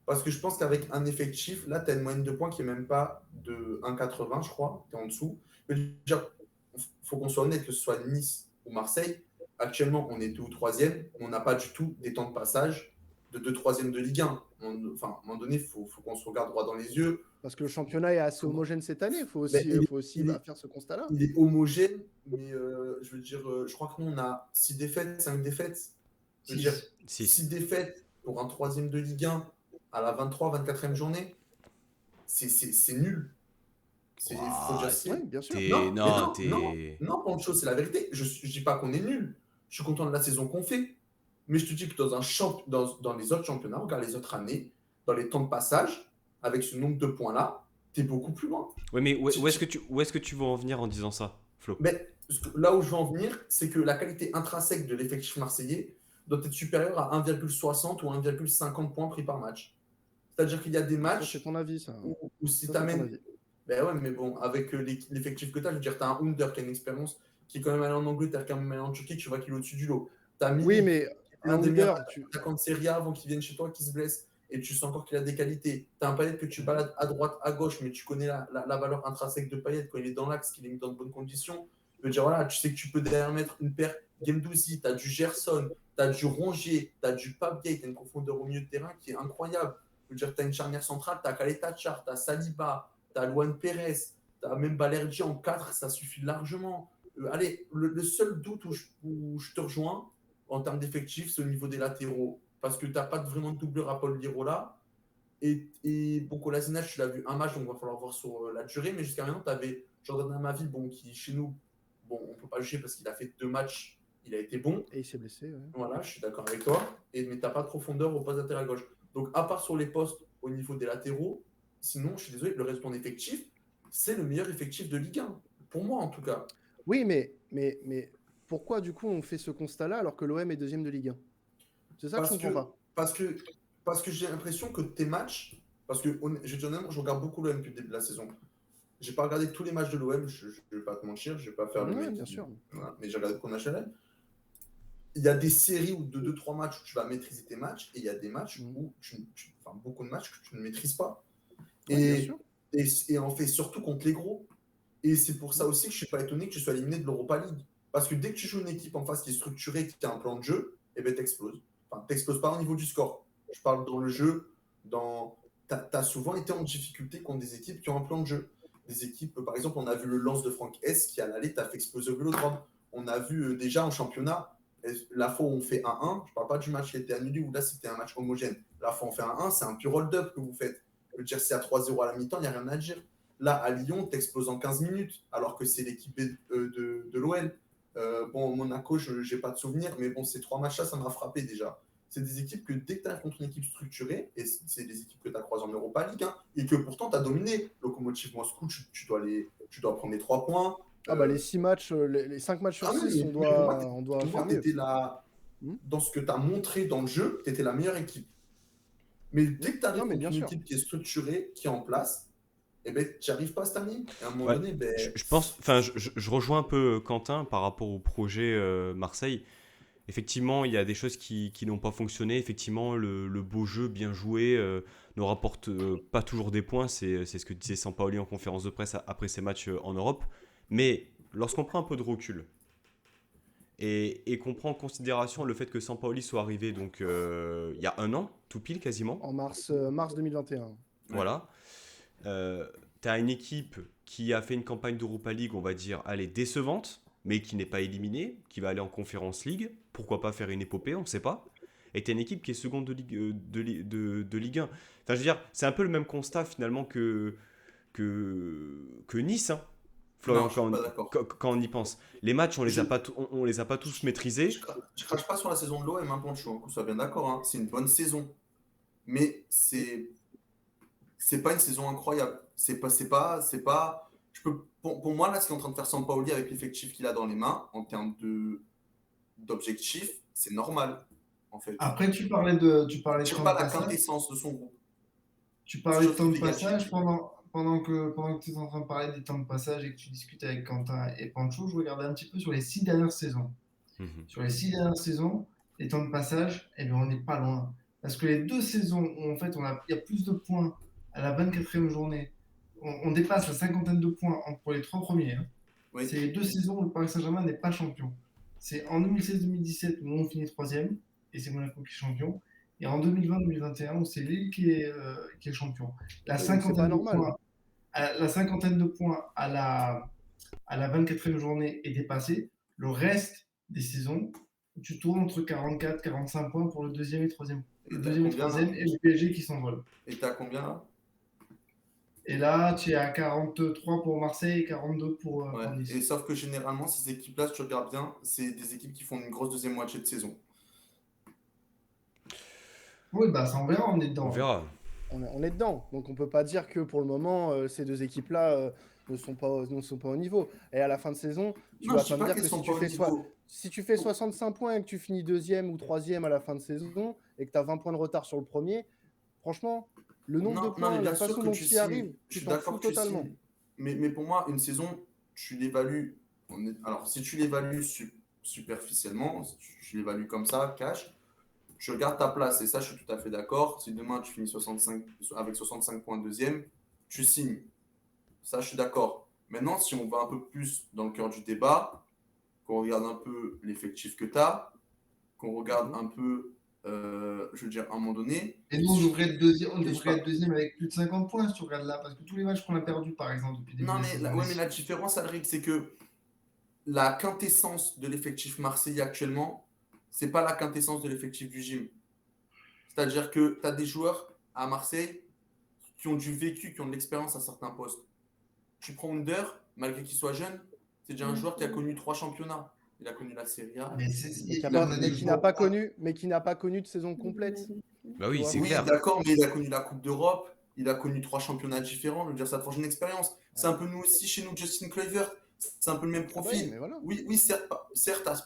Parce que je pense qu'avec un effectif, là, tu as une moyenne de points qui est même pas de 1,80, je crois. Tu es en dessous. Je veux dire, faut qu'on soit honnête, que ce soit Nice ou Marseille. Actuellement, on est 2 ou 3e. On n'a pas du tout des temps de passage de 2 3e de Ligue 1. Enfin, à un moment donné, il faut qu'on se regarde droit dans les yeux. Parce que le championnat est assez homogène cette année. Il faut Mais aussi, il est, faire ce constat-là. il est homogène, mais je veux dire, je crois que nous, on a 6 défaites, 5 défaites. Je veux dire, 6. 6. 6 défaites pour un 3e de Ligue 1 à la 23, 24e journée, c'est nul. Faut dire ce qui Oui, est. bien sûr. Non, mais Non, non, Pancho, c'est la vérité. Je ne dis pas qu'on est nul. Je suis content de la saison qu'on fait. Mais je te dis que dans les autres championnats, regarde les autres années, dans les temps de passage, avec ce nombre de points-là, tu es beaucoup plus loin. Ouais, mais où est-ce que tu veux en venir en disant ça, Flo? Mais là où je veux en venir, c'est que la qualité intrinsèque de l'effectif marseillais doit être supérieure à 1,60 ou 1,50 points pris par match. C'est-à-dire qu'il y a des Ça, c'est matchs ton avis, ça. où si Ça, tu c'est ton amènes. avis. Ben ouais, mais bon, avec l'effectif que tu as, je veux dire, tu as un Under qui a une expérience, qui est quand même allé en Angleterre, qui est quand même allé en Turquie, tu vois qu'il est au-dessus du lot. Tu as Oui, Milik, mais qui est l'un des meilleurs Under, attaquants de Serie A avant qu'il vienne chez toi, qui se blesse, et tu sens encore qu'il a des qualités. Tu as un Payet que tu balades à droite, à gauche, mais tu connais la valeur intrinsèque de Payet quand il est dans l'axe, qu'il est mis dans de bonnes conditions. Je veux dire, voilà, tu sais que tu peux derrière mettre une paire Guendouzi, tu as du Gerson, tu as du Rongier, tu as du Pape Gay, tu as une profondeur au milieu de terrain qui est incroyable. Je veux dire, tu as une charnière centrale, tu as Kaleta Char, tu as Saliba, tu as Luan Pérez, tu as même Balerdi en 4, ça suffit largement. Allez, le seul doute où je te rejoins en termes d'effectifs, c'est au niveau des latéraux. Parce que tu n'as pas vraiment de doubleur à Paul Lirola. Et bon, Kolasinac, tu l'as vu un match, donc il va falloir voir sur la durée. Mais jusqu'à maintenant, tu avais Jordan Amavi, bon, qui chez nous, bon, on ne peut pas juger parce qu'il a fait 2 matchs, il a été bon. et il s'est blessé. Ouais. Voilà, je suis d'accord avec toi. Mais tu n'as pas de profondeur au poste latéral gauche. Donc, à part sur les postes au niveau des latéraux, sinon, je suis désolé, le reste de ton effectif, c'est le meilleur effectif de Ligue 1. Pour moi, en tout cas. Oui, mais pourquoi du coup on fait ce constat-là alors que l'OM est deuxième de Ligue 1? C'est ça que je Parce comprends que, pas. parce que j'ai l'impression que tes matchs, parce que je dis honnêtement, je regarde beaucoup l'OM depuis le début de la saison. J'ai pas regardé tous les matchs de l'OM, je vais pas te mentir, je vais pas faire le Ouais, mec bien qui. sûr. Voilà, mais j'ai regardé beaucoup de matchs de l'OM. Il y a des séries de 2-3 matchs où tu vas maîtriser tes matchs, et il y a des matchs où enfin, beaucoup de matchs que tu ne maîtrises pas. Ouais, bien Et, sûr. et on fait surtout contre les gros. Et c'est pour ça aussi que je suis pas étonné que tu sois éliminé de l'Europa League. Parce que dès que tu joues une équipe en face qui est structurée, qui a un plan de jeu, et ben t'exploses. Enfin, t'exploses pas au niveau du score. Je parle dans le jeu, t'as souvent été en difficulté contre des équipes qui ont un plan de jeu. Des équipes, par exemple, on a vu le lance de Franck S qui à l'aller t'a fait exploser au Vélodrome. On a vu déjà en championnat, la fois où on fait 1-1, je parle pas du match qui était annulé, où là c'était un match homogène. La fois où on fait 1-1, c'est un pur hold-up que vous faites. Je veux dire, si à 3-0 à la mi-temps, il n'y a rien à dire. Là, à Lyon, t'exploses en 15 minutes, alors que c'est l'équipe de l'OL. Bon, Monaco, je n'ai pas de souvenir, mais bon, ces 3 matchs-là, ça m'a frappé déjà. C'est des équipes que dès que tu arrives contre une équipe structurée, et c'est des équipes que tu as croisées en Europa League, hein, et que pourtant tu as dominé. Lokomotiv Moscou, tu dois prendre les 3 points. Ah bah les 6 matchs, les 5 matchs sur Ah oui, 6, mais pour moi, on doit pour moi, faire mieux. t'étais là, Hmm. dans ce que tu as montré dans le jeu, tu étais la meilleure équipe. Mais dès que tu arrives Non, mais contre bien une sûr. équipe qui est structurée, qui est en place, eh ben, tu n'y arrives pas cette année. Et à un moment Ouais. donné, ben, Je pense, enfin, je rejoins un peu Quentin par rapport au projet Marseille. Effectivement, il y a des choses qui n'ont pas fonctionné. Effectivement, le beau jeu bien joué ne rapporte pas toujours des points. C'est ce que disait Sampaoli en conférence de presse après ses matchs en Europe. Mais lorsqu'on prend un peu de recul et qu'on prend en considération le fait que Sampaoli soit arrivé donc il y a un an, tout pile quasiment, En mars 2021. voilà, tu as une équipe qui a fait une campagne d'Europa League, on va dire, allez, décevante, mais qui n'est pas éliminée, qui va aller en Conference League. Pourquoi pas faire une épopée, on ne sait pas. Et tu as une équipe qui est seconde de Ligue 1. Enfin, je veux dire, c'est un peu le même constat finalement que Nice, hein, Florian, non, je suis pas d'accord. quand on y pense. Les matchs, Je, on les a pas tous je, maîtrisés. je crache pas sur la saison de l'OM, hein, Pancho, qu'on soit bien d'accord. Hein. C'est une bonne saison. Mais c'est pas une saison incroyable. Pour moi, là, ce qu'il est en train de faire Sampaoli avec l'effectif qu'il a dans les mains, en termes d'objectifs, c'est normal, en fait. Après, tu Il parlais de tire temps pas de la passage. quintessence de son groupe. Tu C'est parlais de chose qui temps est de négative. passage pendant que tu es en train de parler des temps de passage et que tu discutes avec Quentin et Pancho, je regardais un petit peu sur les 6 dernières saisons. Mhm. Sur les 6 dernières saisons, les temps de passage, eh bien, on n'est pas loin. Parce que les 2 saisons où en fait il y a plus de points à la 24e journée, on dépasse la cinquantaine de points pour les 3 premiers. Hein. Oui, C'est les 2 saisons où le Paris Saint-Germain n'est pas champion. C'est en 2016-2017 où on finit troisième et c'est Monaco qui est champion. Et en 2020-2021 où c'est Lille qui est champion. La Oui, donc c'est pas cinquantaine de normal. points, à la 24e journée est dépassée. Le reste des saisons, tu tournes entre 44 et 45 points pour le deuxième et troisième. et Le t'as deuxième et combien là? troisième et le PSG qui s'envole. Et t'as combien là? Et là, tu es à 43 pour Marseille et 42 Ouais. pour Et Nice. sauf que généralement, ces équipes-là, si tu regardes bien, c'est des équipes qui font une grosse deuxième moitié de saison. Oui, bah ça on verra, on est On dedans. verra. On est dedans. Donc on peut pas dire que pour le moment, ces deux équipes-là ne sont pas au niveau. Et à la fin de saison, tu Non, vas je dis pas me pas dire qu'elles que sont pas au niveau. si tu fais 65 points et que tu finis deuxième ou troisième à la fin de saison et que tu as 20 points de retard sur le premier, franchement, le nombre de Non, non, mais points, la bien sûr façon que dont tu tu y signes. arrives, Je tu suis t'en d'accord fous que tu totalement. signes. Mais pour moi, une saison, tu l'évalues. Alors, si tu l'évalues superficiellement, si tu l'évalues comme ça, cash, tu regardes ta place. Et ça, je suis tout à fait d'accord. Si demain tu finis 65, avec 65 points deuxième, tu signes. Ça, je suis d'accord. Maintenant, si on va un peu plus dans le cœur du débat, qu'on regarde un peu l'effectif que tu as, qu'on regarde Mhm. un peu, je veux dire, à un moment donné, Et nous, si je on je sais devrait être pas. deuxième avec plus de 50 points si tu regardes là. Parce que tous les matchs qu'on a perdus, par exemple, depuis le début Non, de la mais saison, ouais, mais la différence, Alric, c'est que la quintessence de l'effectif marseillais actuellement, c'est pas la quintessence de l'effectif du gym. C'est-à-dire que tu as des joueurs à Marseille qui ont du vécu, qui ont de l'expérience à certains postes. Tu prends Under, malgré qu'il soit jeune, c'est déjà un joueur qui a connu 3 championnats. Il a connu la Serie A. mais Mais il en a des joueurs. qui n'a pas connu de saison complète. Bah Tu oui, vois. c'est Oui, clair. d'accord, mais il a connu la Coupe d'Europe, il a connu 3 championnats différents. Je veux dire, ça te forge une expérience. C'est Ouais. un peu nous aussi chez nous, Justin Kluivert. C'est un peu le même Ah bah oui, profil. mais voilà. Oui, oui, certes,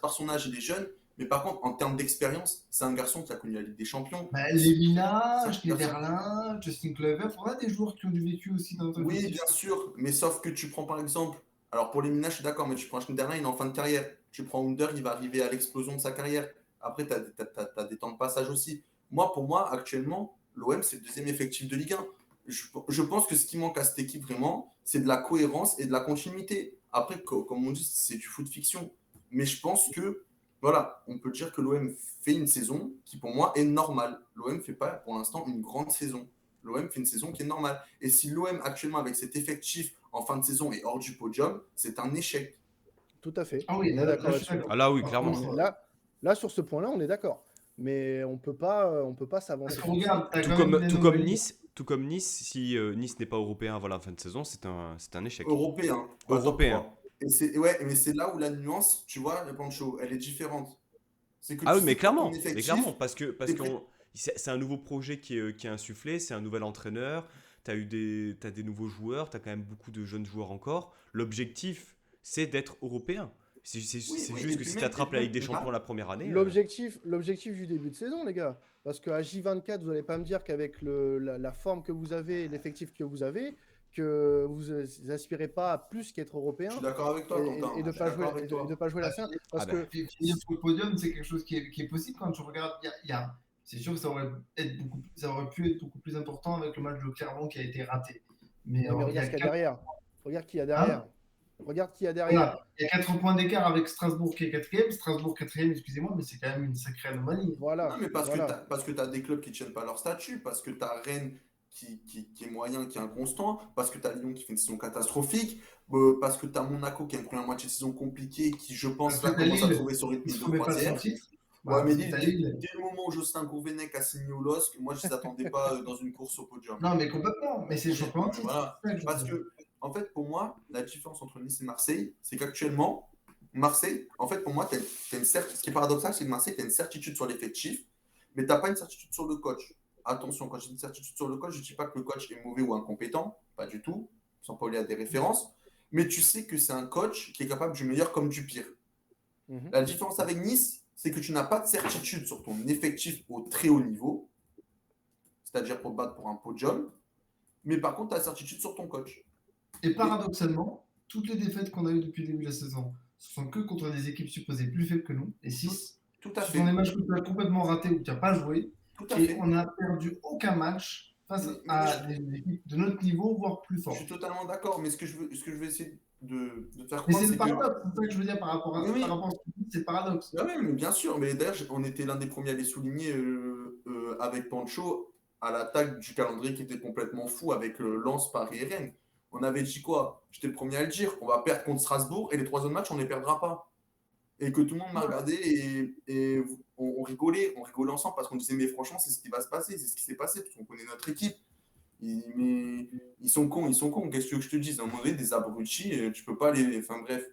par son âge, il est jeune, mais par contre, en termes d'expérience, c'est un garçon qui a connu la Ligue des Champions. Bah, C'est Lemina, un garçon. Schneiderlin, Justin Kluivert, on a des joueurs qui ont du vécu aussi dans notre Oui, effectif. bien sûr, mais sauf que tu prends par exemple, alors pour les Mina, je suis d'accord, mais tu prends Schneiderlin, il est en fin de carrière. Tu prends Under, il va arriver à l'explosion de sa carrière. Après, tu as des temps de passage aussi. Pour moi, actuellement, l'OM, c'est le deuxième effectif de Ligue 1. Je pense que ce qui manque à cette équipe vraiment, c'est de la cohérence et de la continuité. Après, comme on dit, c'est du foot fiction. Mais je pense que, voilà, on peut dire que l'OM fait une saison qui, pour moi, est normale. L'OM ne fait pas, pour l'instant, une grande saison. L'OM fait une saison qui est normale. Et si l'OM, actuellement, avec cet effectif en fin de saison, est hors du podium, c'est un échec. Tout à fait. Ah oui, On est là, d'accord je suis là-dessus. d'accord. Ah là, oui, Par clairement. contre, Là, sur ce point-là, on est d'accord. Mais on peut pas parce s'avancer que sur ça. regarde, tu as Tout quand même comme, une tout comme anomalie. Nice, si Nice n'est pas européen avant la fin de saison, c'est un échec. Européen, pas top Européen. 3. Ouais, mais c'est là où la nuance, tu vois, le Pancho, elle est différente. C'est que Ah tu oui, sais que dans ton mais clairement, effectif, parce t'es que prêt. c'est un nouveau projet qui est insufflé, c'est un nouvel entraîneur, t'as des nouveaux joueurs, t'as quand même beaucoup de jeunes joueurs encore. L'objectif, c'est d'être européen. C'est Oui, juste et que puis si même, tu attrapes la Ligue des là, Champions la première année, L'objectif du début de saison, les gars, parce qu'à J24, vous n'allez pas me dire qu'avec la forme que vous avez, l'effectif que vous avez, que vous aspirez pas à plus qu'être je suis européen d'accord avec toi, Quentin. et de Je suis pas jouer d'accord avec de toi. pas jouer la fin. ah Parce ben, que Finir sur le podium, c'est quelque chose qui est possible quand tu regardes. C'est sûr que ça aurait pu être beaucoup plus important avec le match de Clermont qui a été raté. Mais ouais, mais il y regarde a ce qu'il y a 4, derrière. Regarde qui y a hein, derrière. Regarde qui y a derrière. regarde, il y a 4 points d'écart avec Strasbourg qui est quatrième. Strasbourg quatrième, excusez-moi, mais c'est quand même une sacrée anomalie. Voilà, Non, mais voilà. parce que tu as des clubs qui tiennent pas leur statut, parce que tu as Rennes qui est moyen, qui est inconstant, parce que tu as Lyon qui fait une saison catastrophique, parce que tu as Monaco qui a une première moitié de saison compliquée, qui, je Parce pense, que là, t'as commence à Lille, trouver son rythme il se de remet pas de son croisière. titre. Ouais, Bah, mais parce que t'as Lille. dès le moment où Jocelyn Gourvenec a signé au LOSC, moi, je ne les attendais pas dans une course au podium. Non, mais complètement. Mais c'est le champion Honnêtement, de mais titre. voilà. C'est ça que je veux Parce dire. que, en fait, pour moi, la différence entre Nice et Marseille, c'est qu'actuellement, Marseille, en fait, pour moi, ce qui est paradoxal, c'est que Marseille, tu as une certitude sur l'effectif, mais tu n'as pas une certitude sur le coach. Attention, quand je dis une certitude sur le coach, je ne dis pas que le coach est mauvais ou incompétent, pas du tout, sans pas aller à des références, mais tu sais que c'est un coach qui est capable du meilleur comme du pire. Mhm. La différence avec Nice, c'est que tu n'as pas de certitude sur ton effectif au très haut niveau, c'est-à-dire pour battre pour un podium, mais par contre, tu as la certitude sur ton coach. Et paradoxalement, toutes les défaites qu'on a eues depuis le début de la saison, ce sont que contre des équipes supposées plus faibles que nous, les 6. Tout à Ce sont des fait. matchs que tu as complètement ratés ou que tu n'as pas joué. Tout à Et fait. on n'a perdu aucun match face Mais à des équipes de notre niveau, voire plus je suis fortes. totalement d'accord, mais ce que je veux essayer de te faire Mais comprendre, c'est le c'est que. paradoxe, c'est ça que je veux dire par rapport Oui, par oui. rapport à ce que tu dis, c'est le paradoxe. Ah oui, mais bien sûr. Mais d'ailleurs, on était l'un des premiers à les souligner avec Pancho à l'attaque du calendrier qui était complètement fou avec Lens, Paris et Rennes. On avait dit quoi? J'étais le premier à le dire. On va perdre contre Strasbourg et les 3 autres matchs, on ne les perdra pas. Et que tout le monde m'a regardé et on rigolait ensemble parce qu'on disait, mais franchement, c'est ce qui va se passer, c'est ce qui s'est passé, parce qu'on connaît notre équipe. Mais ils sont cons. Qu'est-ce que tu veux que je te dise? À un moment donné, des abrutis, tu peux pas les. Enfin bref.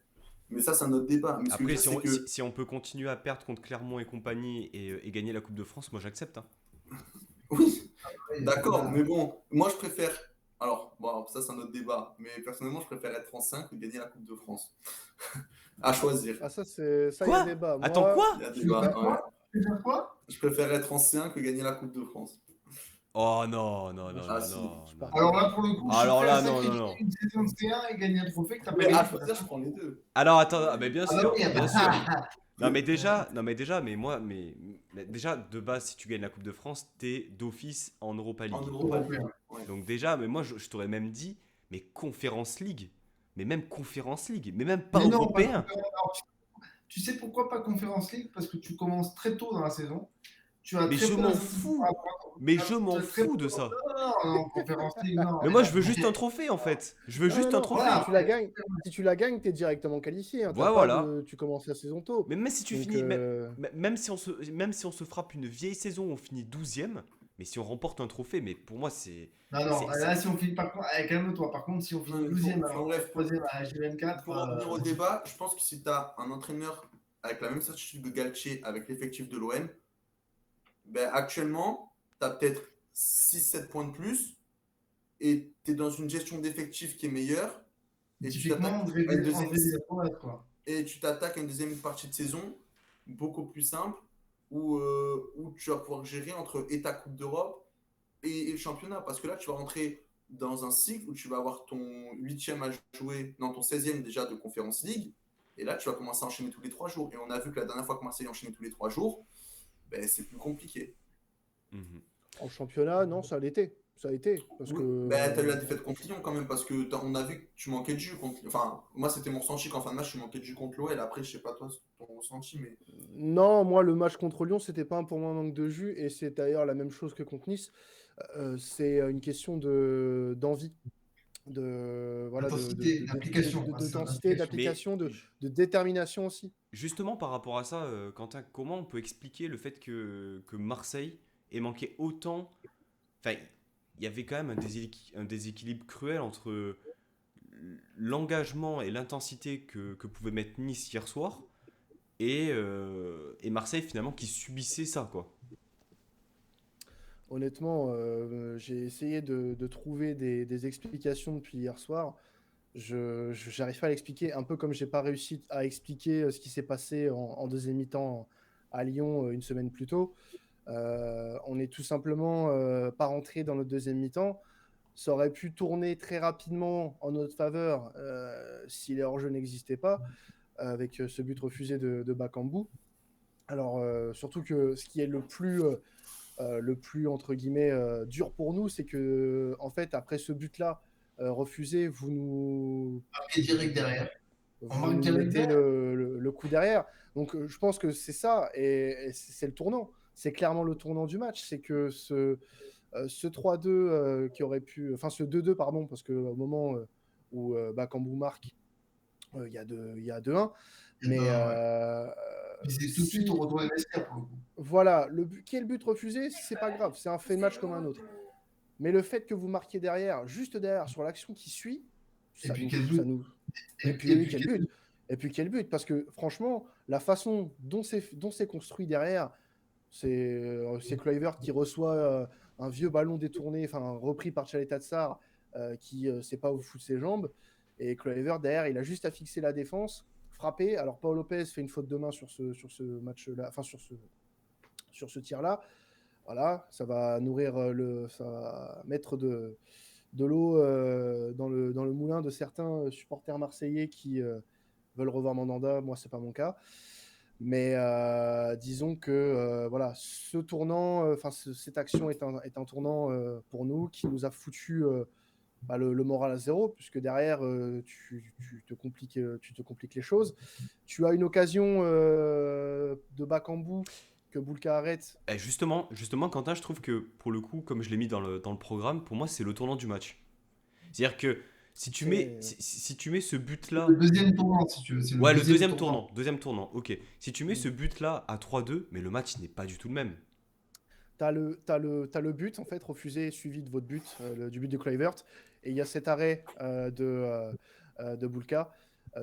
Mais ça, c'est un autre débat. Mais ce que je après, veux dire, c'est que. si on peut continuer à perdre contre Clermont et compagnie et gagner la Coupe de France, moi j'accepte. Hein. Oui, Et d'accord, là, mais bon, moi je préfère. Alors, bon, ça c'est un autre débat, mais personnellement, je préfère être en 5 que gagner la Coupe de France. À choisir. Ah, ça, il y a Quoi? débat. Attends, Moi, quoi? Il y a tu veux débat, faire ouais. quoi? Tu veux faire quoi? Je préfère être ancien que gagner la Coupe de France. Oh non, non, moi, non, Ah non, si. non, je non, partage. Alors non. là, pour le coup, je suis Alors prêt à là, non, non, sacrifier non. une saison de C1 et gagner un trophée que tu n'as pas Mais gagné. à choisir, je prends les deux. Alors attends, ah, mais bien Ah bah sûr, oui, ah bien bah, sûr. Mais déjà, de base, si tu gagnes la Coupe de France, t'es d'office en Europa En League. Europa League. Ouais. Donc déjà, mais moi, je t'aurais même dit, mais Conference League. Mais même Conference League. Mais même pas Mais non, pas européen. Conférence. Alors, tu sais pourquoi pas Conférence League? Parce que tu commences très tôt dans la saison. Tu as Mais très je peu m'en d'incertitudes fous. par rapport à Mais tu as- je tu m'en as très fous peu- de ça. Non, Conférence League, non. Mais moi, je veux juste un trophée, en fait. Je veux Ah, juste non, un non, trophée. Voilà. si tu la gagnes, t'es directement qualifié. Hein. Voilà. Tu commences la saison tôt. Mais même si tu Donc, finis, même si on se frappe une vieille saison, on finit 12e, mais si on remporte un trophée, mais pour moi, c'est. Non, non, c'est- là, si on finit par contre, calme-toi. Par contre, si on finit Non, 12e, enfin, alors bref, 3e à J24, pour en revenir au débat, je pense que si tu as un entraîneur avec la même certitude que Galtier, avec l'effectif de l'OM, ben, actuellement, tu as peut-être 6-7 points de plus et tu es dans une gestion d'effectifs qui est meilleure et tu typiquement, t'attaques on devait à une des deuxième, quoi. et tu t'attaques à une deuxième partie de saison beaucoup plus simple où tu vas pouvoir gérer entre et ta Coupe d'Europe et le championnat. Parce que là, tu vas rentrer dans un cycle où tu vas avoir ton 8e à jouer, non, ton 16e déjà de Conference League. Et là, tu vas commencer à enchaîner tous les 3 jours. Et on a vu que la dernière fois que Marseille enchaînait tous les 3 jours, ben, c'est plus compliqué. Mhm. En championnat, non, ça l'était. Ça a été. Parce Oui, que. ben, tu as eu la défaite contre Lyon quand même, parce que on a vu que tu manquais de jus. Enfin, moi, c'était mon ressenti qu'en fin de match, tu manquais de jus contre l'OL. Après, je sais pas toi, ton ressenti, mais. Non, moi, le match contre Lyon, c'était pas pour moi un manque de jus. Et c'est d'ailleurs la même chose que contre Nice. C'est une question d'envie. D'intensité, d'application. D'intensité, d'application, de détermination aussi. Justement, par rapport à ça, Quentin, comment on peut expliquer le fait que Marseille ait manqué autant. Enfin, il y avait quand même un déséquilibre cruel entre l'engagement et l'intensité que pouvait mettre Nice hier soir et Marseille finalement qui subissait ça, quoi. Honnêtement, j'ai essayé de trouver des explications depuis hier soir. j'arrive pas à l'expliquer, un peu comme j'ai pas réussi à expliquer ce qui s'est passé en deuxième mi-temps à Lyon une semaine plus tôt. On est tout simplement pas rentré dans notre deuxième mi-temps. Ça aurait pu tourner très rapidement en notre faveur si les hors-jeux n'existaient pas, avec ce but refusé de Bakambu. Alors, surtout que ce qui est le plus entre guillemets dur pour nous, c'est que en fait après ce but-là refusé, Et direct derrière. On vous marque nous direct mettez derrière. le coup derrière. Donc je pense que c'est ça et c'est le tournant. C'est clairement le tournant du match, c'est que ce 3-2 qui aurait pu, enfin ce 2-2 pardon, parce que au moment où Bakambu marque, il y a 2-1, Eh mais ben, ouais. Et c'est tout de suite, on si retourne les vestiaires pour le coup. voilà, qui est le but refusé, c'est pas grave, c'est un fait de match comme un autre. Mais le fait que vous marquiez derrière, juste derrière, sur l'action qui suit, Et ça puis nous, quel ça but. nous. Et Et puis oui, puis quel quel but. but. Et puis quel but, parce que franchement, la façon dont c'est construit derrière, c'est Kluivert qui reçoit un vieux ballon détourné, enfin repris par Tchaleta Tsar, qui sait pas où foutre ses jambes. Et Kluivert derrière, il a juste à fixer la défense, frapper. Alors Paul Lopez fait une faute de main sur ce match-là, enfin sur ce tir-là. Voilà, ça va nourrir ça va mettre de l'eau dans le moulin de certains supporters marseillais qui veulent revoir Mandanda. Moi, c'est pas mon cas. Mais disons que voilà, ce tournant, cette action est un tournant pour nous qui nous a foutu le moral à zéro, puisque derrière, tu te compliques les choses. Tu as une occasion de Bakambu que Boulka arrête. Et justement, Quentin, je trouve que pour le coup, comme je l'ai mis dans le programme, pour moi, c'est le tournant du match. C'est-à-dire que si tu mets, C'est si tu mets ce but-là. Le deuxième tournant, si tu veux. C'est le Ouais, le deuxième deuxième tournant. tournant. Deuxième tournant, ok. Si tu mets ce but-là à 3-2, mais le match n'est pas du tout le même. T'as le but, en fait, refusé, suivi de votre but, du but de Kluivert. Et il y a cet arrêt de Boulka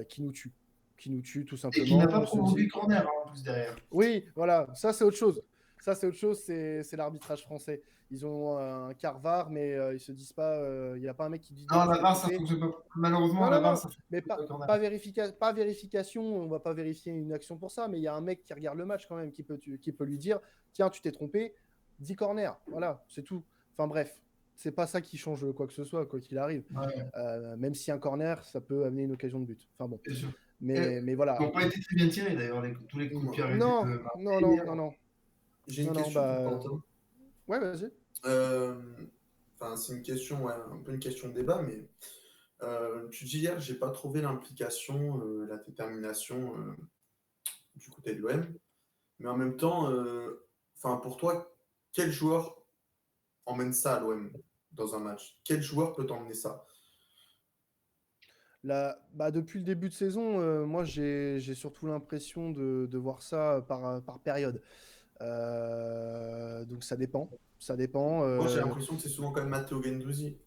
qui nous tue. Qui nous tue, tout Et qui n'a pas simplement. provoqué corner en plus derrière. Oui, voilà, ça c'est autre chose. Ça c'est autre chose, c'est l'arbitrage français. Ils ont un quart VAR, mais ils se disent pas, il n'y a pas un mec qui dit non, Non, tu la t'es VAR, ça trompé. fonctionne pas. Malheureusement, Non, la non, VAR, non, ça fonctionne mais pas. Corner. pas vérification, on va pas vérifier une action pour ça, mais il y a un mec qui regarde le match quand même, qui peut lui dire, tiens, tu t'es trompé, 10 corner, voilà, c'est tout. Enfin bref, c'est pas ça qui change quoi que ce soit, quoi qu'il arrive. Ouais, Même si un corner, ça peut amener une occasion de but. Enfin bon, bien sûr. mais Ils voilà. n'ont pas été très bien tirés d'ailleurs, tous les coups de pied arrêtés Non, de non, Marseille non, hier. non, non. J'ai une Non, non, question pour bah. Quentin. Ouais, vas-y. Enfin, c'est une question, ouais, un peu une question de débat, mais tu dis hier, j'ai pas trouvé l'implication, la détermination du côté de l'OM, mais en même temps, enfin, pour toi, quel joueur emmène ça à l'OM dans un match? Quel joueur peut t'emmener ça? Depuis le début de saison, moi, j'ai surtout l'impression de voir ça par période. Donc, ça dépend. Ça dépend. Moi, j'ai l'impression que c'est souvent quand même Matteo Guendouzi.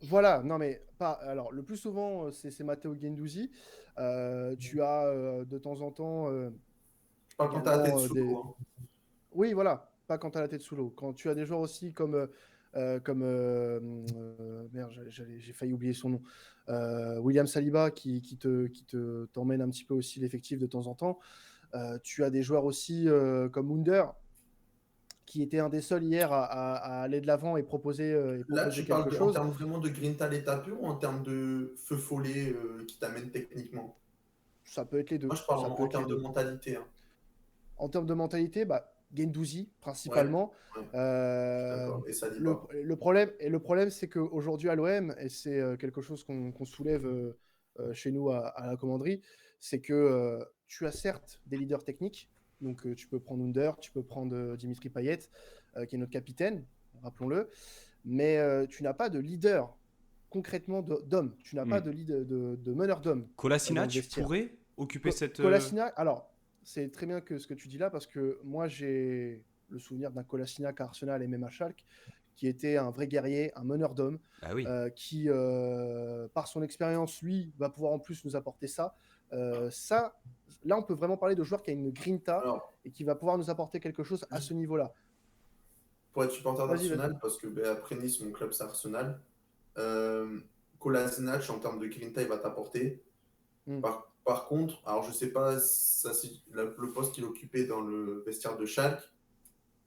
Voilà, non, mais pas. Alors, le plus souvent, c'est Matteo Guendouzi. Tu as de temps en temps Je parle quand t'as la tête également sous des. l'eau, hein. Oui, voilà, pas quand tu as la tête sous l'eau. Quand tu as des joueurs aussi merde, j'ai failli oublier son nom. William Saliba t'emmène un petit peu aussi l'effectif de temps en temps. Tu as des joueurs aussi comme Wunder qui était un des seuls hier à aller de l'avant et proposer Là, tu quelque parles en chose. termes vraiment de grinta l'état pur ou en termes de feu follet qui t'amène techniquement? Ça peut être les Moi, deux. je parle Ça peut en être les termes de deux. mentalité, hein. En termes de mentalité, Guendouzi Ouais, principalement. ouais, je suis d'accord. Et Saliba. Le problème, c'est qu'aujourd'hui à l'OM, et c'est quelque chose qu'on soulève chez nous à la commanderie, c'est que tu as certes des leaders techniques, donc tu peux prendre Under, tu peux prendre Dimitri Payet, qui est notre capitaine, rappelons-le, mais tu n'as pas de leader concrètement d'homme, tu n'as pas de meneur d'homme dans le Kolasinac vestiaire. pourrait occuper cette. Kolasinac, alors, c'est très bien ce que tu dis là, parce que moi, j'ai le souvenir d'un Kolasinac à Arsenal et même à Schalke, qui était un vrai guerrier, un meneur d'hommes, Ah oui. qui, par son expérience, lui, va pouvoir en plus nous apporter ça. Là, on peut vraiment parler de joueur qui a une grinta Alors, et qui va pouvoir nous apporter quelque chose à ce niveau-là. pour être supporter Vas-y, d'Arsenal, vas-y. parce que après Nice, mon club, c'est Arsenal. Kolasinac, en termes de grinta, il va t'apporter. Mm. Par contre, alors je sais pas ça, c'est le poste qu'il occupait dans le vestiaire de Schalke,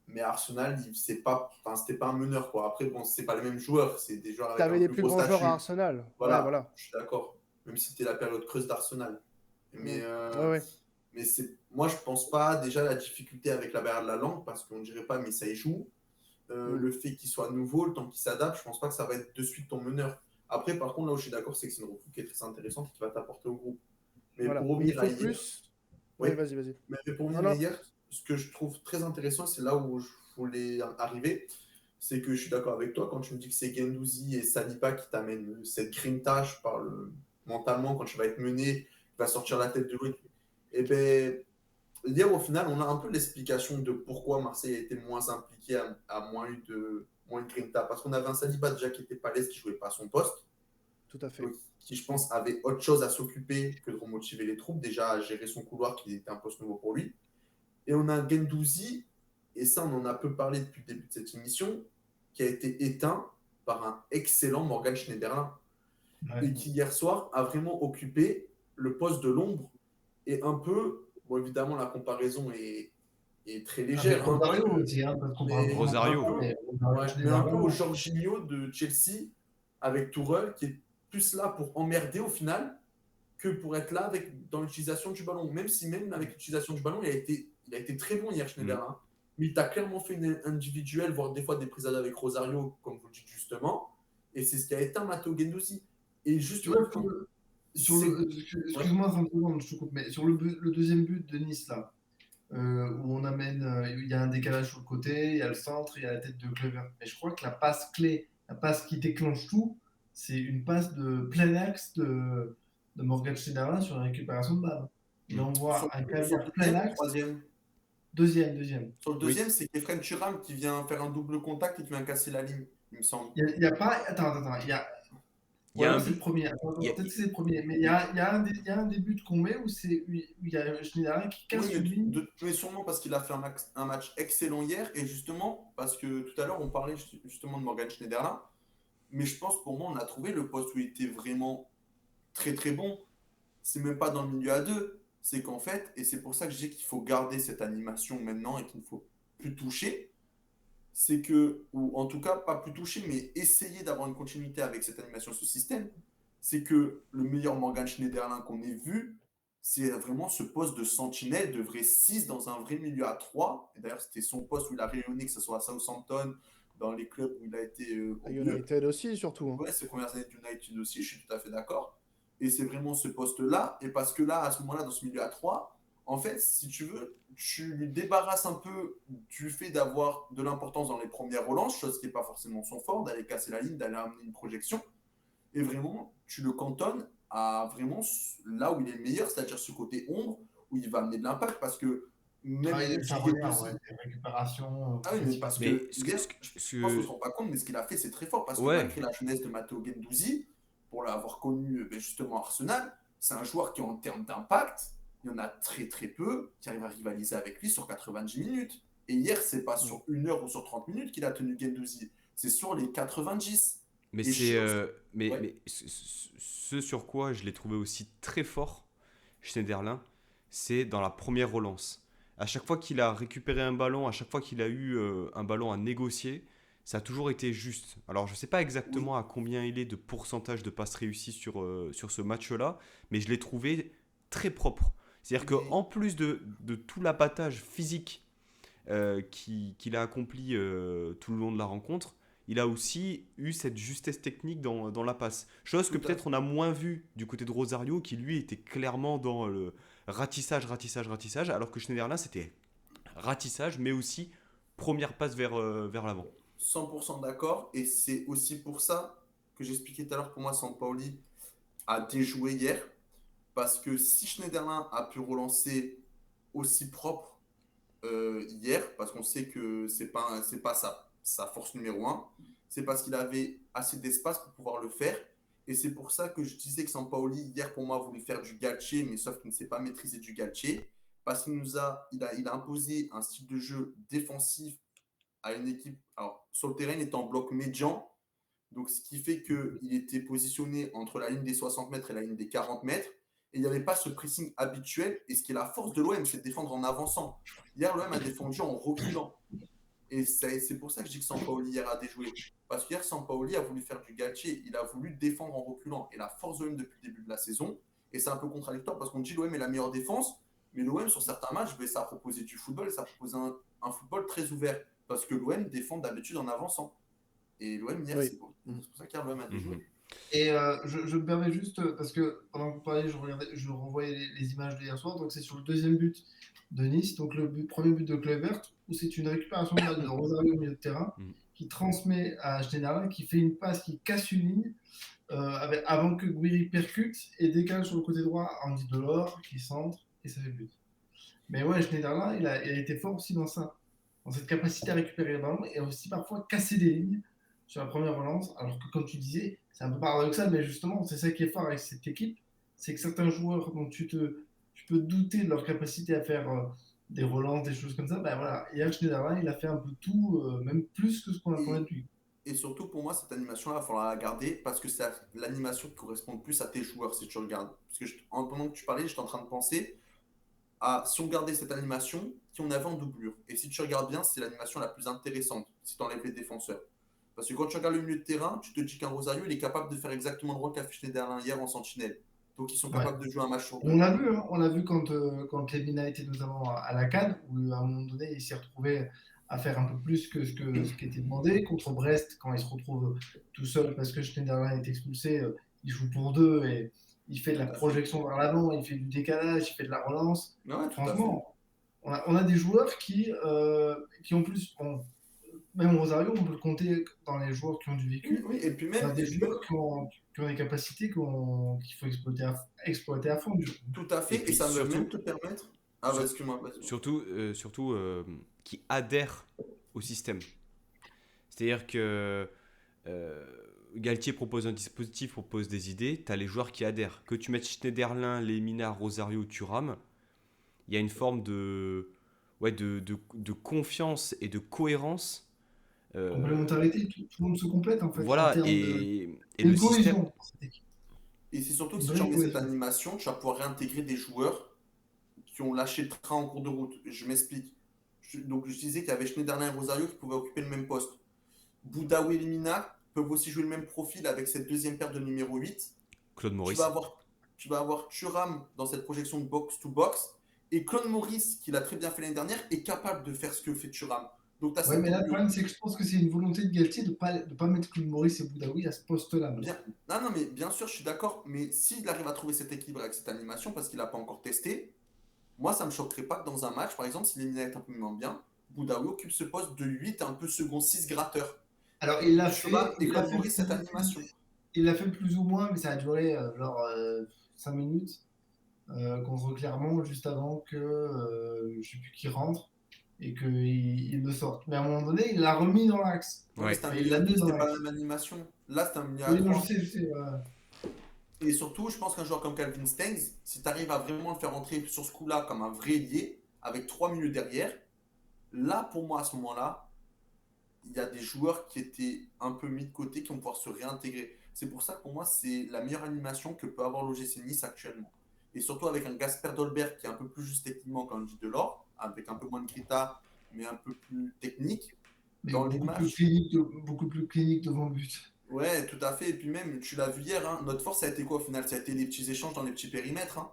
mais Arsenal, c'était pas un meneur, quoi. Après, bon, c'est pas les mêmes joueurs, c'est des joueurs avec T'avais un les plus plus gros grands joueurs à statut. Arsenal. Ouais, Voilà, voilà. je suis d'accord. Même si c'était la période creuse d'Arsenal. Mais, Mm. Ouais, ouais. moi, je pense pas déjà la difficulté avec la barrière de la langue, parce qu'on ne dirait pas, mais ça y joue. Mm. Le fait qu'il soit nouveau, le temps qu'il s'adapte, je pense pas que ça va être de suite ton meneur. Après, par contre, là où je suis d'accord, c'est que c'est une recrue qui est très intéressante et qui va t'apporter au groupe. Mais pour Voilà. Mais il revenir à faut hier, plus. oui, Ouais, vas-y. mais pour Non, revenir à non. hier, ce que je trouve très intéressant, c'est là où je voulais arriver, c'est que je suis d'accord avec toi quand tu me dis que c'est Guendouzi et Saliba qui t'amènent cette grintage mentalement quand tu vas être mené, tu vas sortir la tête de l'autre. Et ben, hier au final, on a un peu l'explication de pourquoi Marseille a été moins impliqué, a moins de grinta. Parce qu'on avait un Saliba déjà qui était pas l'aise, qui jouait pas à son poste, Tout à fait. donc, qui je pense avait autre chose à s'occuper que de remotiver les troupes, déjà à gérer son couloir qui était un poste nouveau pour lui. Et on a un Guendouzi, et ça on en a peu parlé depuis le début de cette émission, qui a été éteint par un excellent Morgan Schneiderlin. Ouais. Et qui hier soir a vraiment occupé le poste de l'ombre. Et un peu, bon évidemment la comparaison est très légère, Avec Rosario aussi, hein, parce qu'on parle mais, vraiment pas Rosario. de ça, mais Rosario mais un peu Schneiderlin, au Jorginho de Chelsea avec Tourelle, qui est plus là pour emmerder au final que pour être là dans l'utilisation du ballon. Même si même avec l'utilisation du ballon, il a été très bon hier, Schneiderlin. Mais il t'a clairement fait une individuelle, voire des fois des prises avec Rosario, comme vous le dites justement. Et c'est ce qui a éteint Matteo Guendouzi. Et tu justement, vois, excuse-moi 30 secondes, je te coupe, mais sur le deuxième but de Nice, là, où on amène, il y a un décalage sur le côté, il y a le centre, il y a la tête de Clever. Mais je crois que la passe clé, la passe qui déclenche tout, c'est une passe de plein axe de Morgan Schneiderlin sur la récupération de balle. Il sur, envoie un sur caviar le plein deuxième, axe, troisième. deuxième. Sur le Oui. deuxième, c'est Kefren Turam qui vient faire un double contact et qui vient casser la ligne, il me semble. Il y a pas. Attends, il y a. Il Ou y a alors un c'est le but. premier. il y a- Peut-être que c'est le premier. Mais il y a un des buts qu'on met où il y a Schneiderlin qui Oui, casse une ligne. mais sûrement parce qu'il a fait un match excellent hier et justement parce que tout à l'heure on parlait justement de Morgan Schneiderlin, mais je pense pour moi on a trouvé le poste où il était vraiment très très bon. C'est même pas dans le milieu à deux, c'est qu'en fait, et c'est pour ça que je dis qu'il faut garder cette animation maintenant et qu'il ne faut plus toucher, c'est que, ou en tout cas pas plus toucher, mais essayer d'avoir une continuité avec cette animation, ce système, c'est que le meilleur Morgan Schneiderlin qu'on ait vu, c'est vraiment ce poste de sentinelle, de vrai 6 dans un vrai milieu à 3. Et d'ailleurs, c'était son poste où il a rayonné, que ce soit à Southampton, dans les clubs où il a été À au mieux. United aussi, surtout. Hein. Ouais, ses premières années d'United aussi, je suis tout à fait d'accord. Et c'est vraiment ce poste-là. Et parce que là, à ce moment-là, dans ce milieu à 3, en fait, si tu veux, tu lui débarrasses un peu du fait d'avoir de l'importance dans les premières relances, chose qui n'est pas forcément son fort, d'aller casser la ligne, d'aller amener une projection. Et vraiment, tu le cantonnes à vraiment là où il est le meilleur, c'est-à-dire ce côté ombre, où il va amener de l'impact. Parce que même Ah, il si ça revient, ouais, des récupérations. ah oui, mais parce Mais que hier, je ce pense qu'on ne se que- rend pas compte, mais ce qu'il a fait, c'est très fort. Parce que Ouais. malgré la jeunesse de Matteo Guendouzi, pour l'avoir connu justement à Arsenal, c'est un joueur qui, en termes d'impact, il y en a très très peu qui arrivent à rivaliser avec lui sur 90 minutes. Et hier, c'est pas sur 1 heure ou sur 30 minutes qu'il a tenu Guendouzi, c'est sur les 90. Mais Et c'est. chose. Ouais. Mais ce sur quoi je l'ai trouvé aussi très fort, Schneiderlin, c'est dans la première relance. À chaque fois qu'il a récupéré un ballon, à chaque fois qu'il a eu un ballon à négocier, ça a toujours été juste. Alors je ne sais pas Oui. exactement à combien il est de pourcentage de passes réussies sur ce match-là, mais je l'ai trouvé très propre. C'est-à-dire Mais- qu'en plus de tout l'abattage physique qu'il a accompli tout le long de la rencontre, il a aussi eu cette justesse technique dans la passe. Chose que Tout à peut-être on a moins vu du côté de Rosario, qui lui était clairement dans le ratissage, alors que Schneiderlin, c'était ratissage, mais aussi première passe vers l'avant. 100% d'accord. Et c'est aussi pour ça que j'expliquais tout à l'heure, pour moi, Sampaoli a déjoué hier. Parce que si Schneiderlin a pu relancer aussi propre hier, parce qu'on sait que c'est pas sa force numéro un, c'est parce qu'il avait assez d'espace pour pouvoir le faire. Et c'est pour ça que je disais que Sampaoli, hier, pour moi, voulait faire du Galtier, mais sauf qu'il ne sait pas maîtriser du Galtier. Parce qu'il a imposé un style de jeu défensif à une équipe. Alors, sur le terrain, il est en bloc médian. Donc, ce qui fait qu'il était positionné entre la ligne des 60 mètres et la ligne des 40 mètres. Et il n'y avait pas ce pressing habituel. Et ce qui est la force de l'OM, c'est de défendre en avançant. Hier, l'OM a défendu en reculant. Et c'est pour ça que je dis que Sampaoli hier a déjoué. Parce qu'hier, Sampaoli a voulu faire du Galtier. Il a voulu défendre en reculant. Et la force de l'OM depuis le début de la saison, et c'est un peu contradictoire parce qu'on dit l'OM est la meilleure défense, mais l'OM sur certains matchs, ça a proposé du football, ça a proposé un football très ouvert. Parce que l'OM défend d'habitude en avançant. Et l'OM hier, Oui. c'est pour ça qu'hier l'OM a déjoué. Et je me permets juste, parce que pendant que vous parliez, je revoyais les images d'hier soir. Donc c'est sur le deuxième but de Nice, donc premier but de Kluivert, où c'est une récupération de balle de Rosario au milieu de terrain, qui transmet à Schneiderlin, qui fait une passe qui casse une ligne, avant que Guiri percute et décale sur le côté droit Andy Delors, qui centre, et ça fait but. Mais ouais, Schneiderlin, il a été fort aussi dans ça, dans cette capacité à récupérer le ballon, et aussi parfois casser des lignes sur la première relance, alors que comme tu disais, c'est un peu paradoxal, mais justement, c'est ça qui est fort avec cette équipe, c'est que certains joueurs dont tu peux douter de leur capacité à faire des relances, des choses comme ça, ben voilà, hier Schneiderlin, il a fait un peu tout, même plus que ce qu'on attendait de lui. Et surtout, pour moi, cette animation-là, il va falloir la garder parce que c'est l'animation qui correspond le plus à tes joueurs si tu regardes. Parce que pendant que tu parlais, j'étais en train de penser à si on gardait cette animation, qui on avait en doublure. Et si tu regardes bien, c'est l'animation la plus intéressante si tu enlèves les défenseurs. Parce que quand tu regardes le milieu de terrain, tu te dis qu'un Rosario, il est capable de faire exactement le rôle qu'a fait Schneiderlin hier en sentinelle. Donc ils sont capables de jouer un match sur deux. On l'a vu quand Lemina était notamment à la CAN, où à un moment donné, il s'est retrouvé à faire un peu plus que ce qui était demandé. Contre Brest, quand il se retrouve tout seul parce que Schneiderlin est expulsé, il joue pour deux et il fait de la projection vers l'avant, il fait du décalage, il fait de la relance. Ouais, franchement, on a des joueurs qui en plus, même Rosario, on peut le compter dans les joueurs qui ont du vécu. Oui, et puis même, on a des joueurs qui ont des capacités qu'il faut exploiter à fond. Tout à fait, et ça va même te permettre. Ah, bah, excuse-moi. Surtout, qui adhèrent au système. C'est-à-dire que Galtier propose un dispositif, propose des idées, tu as les joueurs qui adhèrent. Que tu mettes Schneiderlin, Lemina, Rosario, Thuram, il y a une forme de confiance et de cohérence. Complémentarité, tout le monde se complète en fait. Voilà, et le système. Et c'est surtout que si tu remets cette animation, tu vas pouvoir réintégrer des joueurs qui ont lâché le train en cours de route. Je m'explique. Donc je disais qu'il y avait Schneiderlin et Rosario qui pouvaient occuper le même poste. Boudaoui et Lemina peuvent aussi jouer le même profil avec cette deuxième paire de numéro 8. Claude Maurice. Tu vas avoir Thuram dans cette projection de box-to-box. Et Claude Maurice, qui l'a très bien fait l'année dernière, est capable de faire ce que fait Thuram. Donc, ouais, mais là, le problème, c'est que je pense que c'est une volonté de Galtier de pas mettre Claude Maurice et Boudaoui à ce poste-là. Non, mais bien sûr, je suis d'accord. Mais s'il arrive à trouver cet équilibre avec cette animation, parce qu'il n'a pas encore testé, moi, ça ne me choquerait pas que dans un match, par exemple, si Lemina est un peu moins bien, Boudaoui occupe ce poste de 8, un peu second 6 gratteur. Alors, il l'a fait. Et Claude Maurice, cette animation. Il l'a fait plus ou moins, mais ça a duré 5 minutes contre Clermont, juste avant que je ne sais plus qui rentre et qu'il le sorte. Mais à un moment donné, il l'a remis dans l'axe. Ouais, c'était pas la même animation. Là, c'était un milieu à 3. Je sais. Et surtout, je pense qu'un joueur comme Calvin Stengs, si tu arrives à vraiment le faire rentrer sur ce coup-là comme un vrai ailier, avec 3 milieux derrière, là, pour moi, à ce moment-là, il y a des joueurs qui étaient un peu mis de côté, qui vont pouvoir se réintégrer. C'est pour ça que pour moi, c'est la meilleure animation que peut avoir l'OGC Nice actuellement. Et surtout avec un Gasper Dolberg qui est un peu plus juste techniquement qu'un Andy Delors, avec un peu moins de Grita, mais un peu plus technique. Mais dans beaucoup plus clinique devant le but. Ouais, tout à fait. Et puis même, tu l'as vu hier, hein, notre force, ça a été quoi au final? Ça a été les petits échanges dans les petits périmètres. Hein.